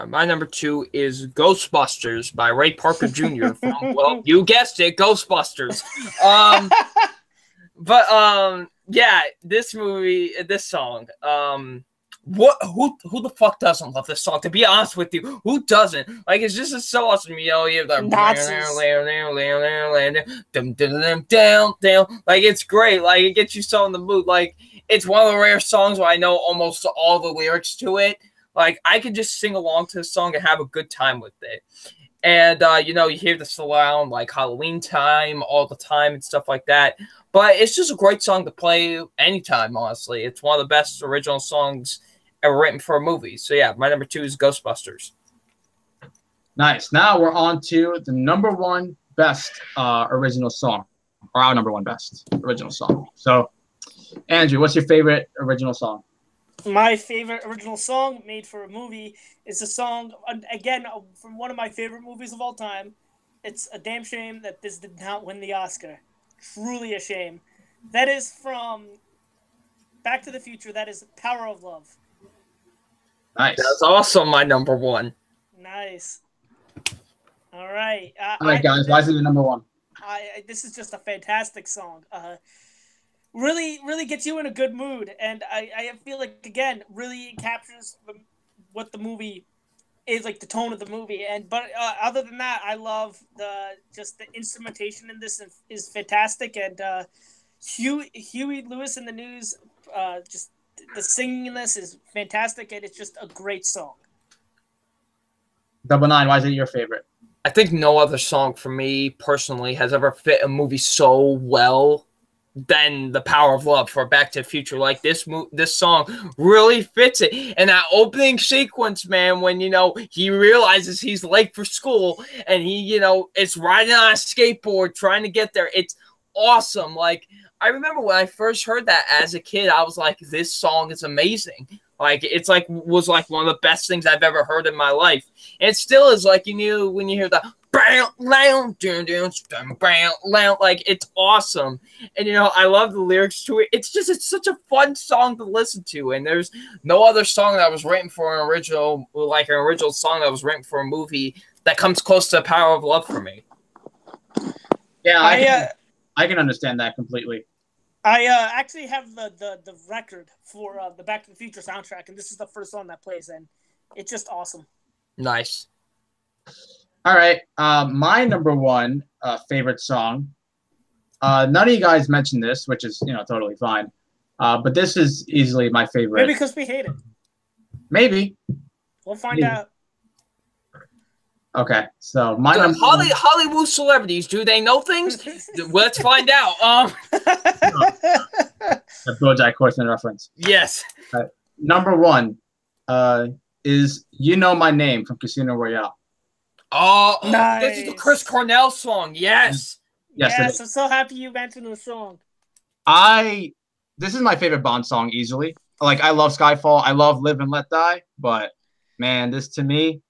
My number 2 is Ghostbusters by Ray Parker Jr. from, well, you guessed it, Ghostbusters. Yeah, this song. Who the fuck doesn't love this song? To be honest with you, who doesn't? Like, it's just so awesome. You know, you have the down. Like, it's great. Like, it gets you so in the mood. Like, it's one of the rare songs where I know almost all the lyrics to it. Like, I could just sing along to the song and have a good time with it. And, you hear this around, like, Halloween time all the time and stuff like that. But it's just a great song to play anytime, honestly. It's one of the best original songs ever written for a movie. So, yeah, my number 2 is Ghostbusters. Nice. Now we're on to the number 1 best original song. Or our number 1 best original song. So, Andrew, what's your favorite original song? My favorite original song made for a movie is a song, again, from one of my favorite movies of all time. It's a damn shame that this did not win the Oscar. Truly a shame. That is from Back to the Future. That is Power of Love. Nice. That's also my number 1. Nice. All right. All right, guys. Why is it your number 1? This is just a fantastic song. Really, really gets you in a good mood, and I feel like, again, really captures what the movie is, like the tone of the movie. But other than that, I love the instrumentation in this is fantastic, and Huey Lewis in the News, just the singing in this is fantastic, and it's just a great song. 99, why is it your favorite? I think no other song for me personally has ever fit a movie so well than The Power of Love for Back to the Future. Like, this song really fits it. And that opening sequence, man, when, he realizes he's late for school and he, is riding on a skateboard trying to get there. It's awesome. Like, I remember when I first heard that as a kid, I was like, this song is amazing. Like, it's like, was like one of the best things I've ever heard in my life. And it still is, like, when you hear the like, it's awesome. And I love the lyrics to it. It's such a fun song to listen to, and there's no other song that was written for an original song that was written for a movie that comes close to The Power of Love for me. Yeah, I can understand that completely. I actually have the record for the Back to the Future soundtrack, and this is the first song that plays, and it's just awesome. Nice. All right, my number 1 favorite song. None of you guys mentioned this, which is totally fine. But this is easily my favorite. Maybe because we hate it. Maybe. We'll find out. Okay, so my Hollywood celebrities, do they know things? Let's find out. The BoJack Horseman reference. Yes. Number 1 is "You Know My Name" from Casino Royale. Oh, Nice. This is the Chris Cornell song. Yes. Yes, I'm so happy you mentioned the song. This is my favorite Bond song easily. Like, I love Skyfall. I love Live and Let Die. But, man, this to me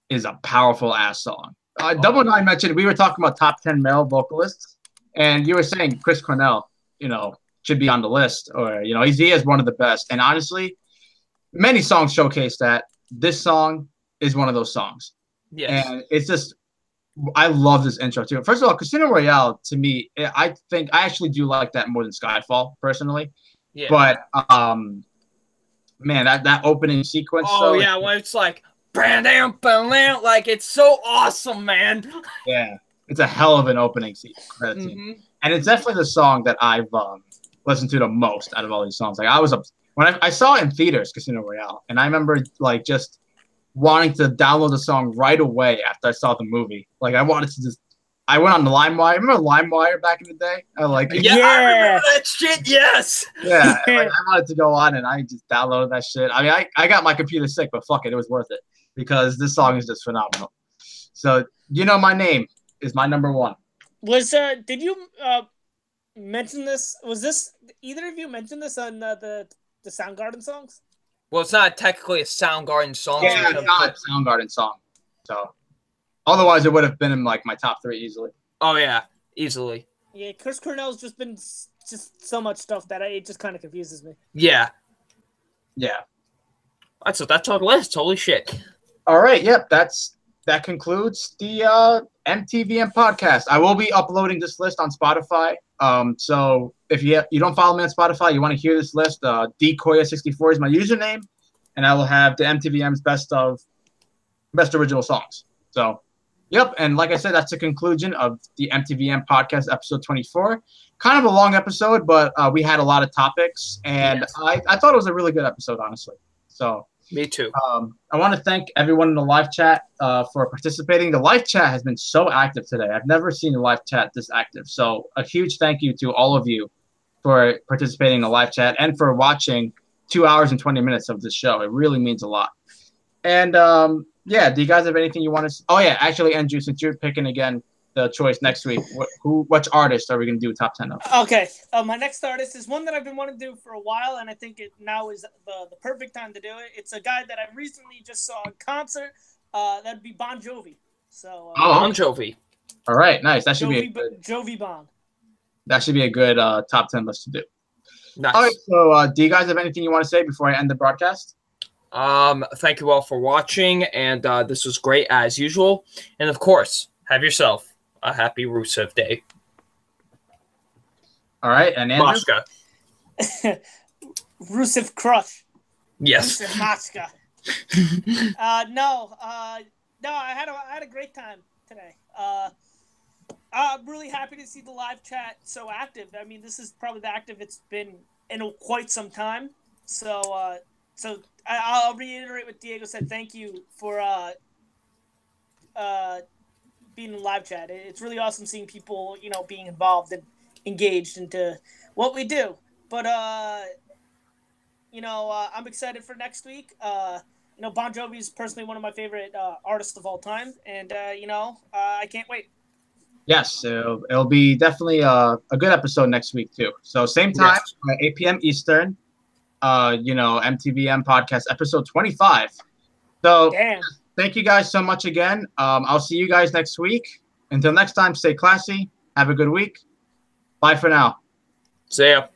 is a powerful ass song. Double and I mentioned, we were talking about top 10 male vocalists. And you were saying Chris Cornell, should be on the list. Or, he is one of the best. And honestly, many songs showcase that. This song is one of those songs. Yes. And it's just, I love this intro too. First of all, Casino Royale to me, I think I actually do like that more than Skyfall personally. Yeah. But man, that opening sequence. Oh yeah, when it's like, like it's so awesome, man. Yeah, it's a hell of an opening sequence, and it's definitely the song that I've listened to the most out of all these songs. Like when I saw it in theaters, Casino Royale, and I remember like just wanting to download the song right away after I saw the movie. Like I wanted to I went on the LimeWire. Remember LimeWire back in the day? I remember that shit. Yes. Yeah, I wanted to go on and I just downloaded that shit. I mean, I got my computer sick, but fuck it, it was worth it because this song is just phenomenal. So My Name is my number one. Did you mention this? Was this either of you mentioned this on the Soundgarden songs? Well, it's not technically a Soundgarden song. Yeah, it's not a Soundgarden song. So, otherwise, it would have been in like my top 3 easily. Oh yeah, easily. Yeah, Chris Cornell's just been just so much stuff that it just kind of confuses me. Yeah. Yeah. That's our list. Holy shit. All right. Yep. That concludes the MTVM podcast. I will be uploading this list on Spotify. So if you don't follow me on Spotify, you want to hear this list, Decoya64 is my username, and I will have the MTVM's best original songs. So, yep. And like I said, that's the conclusion of the MTVM podcast, episode 24. Kind of a long episode, but we had a lot of topics, and yes. I thought it was a really good episode, honestly. So. Me too. I want to thank everyone in the live chat for participating. The live chat has been so active today. I've never seen the live chat this active. So a huge thank you to all of you for participating in the live chat and for watching 2 hours and 20 minutes of this show. It really means a lot. And do you guys have anything you want to? Oh yeah, actually, Andrew, since you're picking again the choice next week, which artist are we going to do top 10 of? Okay, my next artist is one that I've been wanting to do for a while, and I think it now is the perfect time to do it. It's a guy that I recently just saw in concert. That'd be Bon Jovi. So Bon Jovi. All right, nice. That should Jovi Bon. That should be a good top 10 list to do. Nice. All right, so do you guys have anything you want to say before I end the broadcast? Thank you all for watching, and this was great as usual. And of course, have yourself a happy Rusev Day. All right, and Andrew? Mashka. Rusev Crush. Yes. Rusev Mashka. No, I had a great time today. I'm really happy to see the live chat so active. I mean, this is probably the active it's been in quite some time. So I'll reiterate what Diego said. Thank you for being in live chat. It's really awesome seeing people, being involved and engaged into what we do. But I'm excited for next week. Bon Jovi is personally one of my favorite artists of all time, and I can't wait. Yes, it'll be definitely a good episode next week too. So same time, yes. 8 p.m. Eastern. MTVM podcast episode 25. So damn. Thank you guys so much again. I'll see you guys next week. Until next time, stay classy. Have a good week. Bye for now. See ya.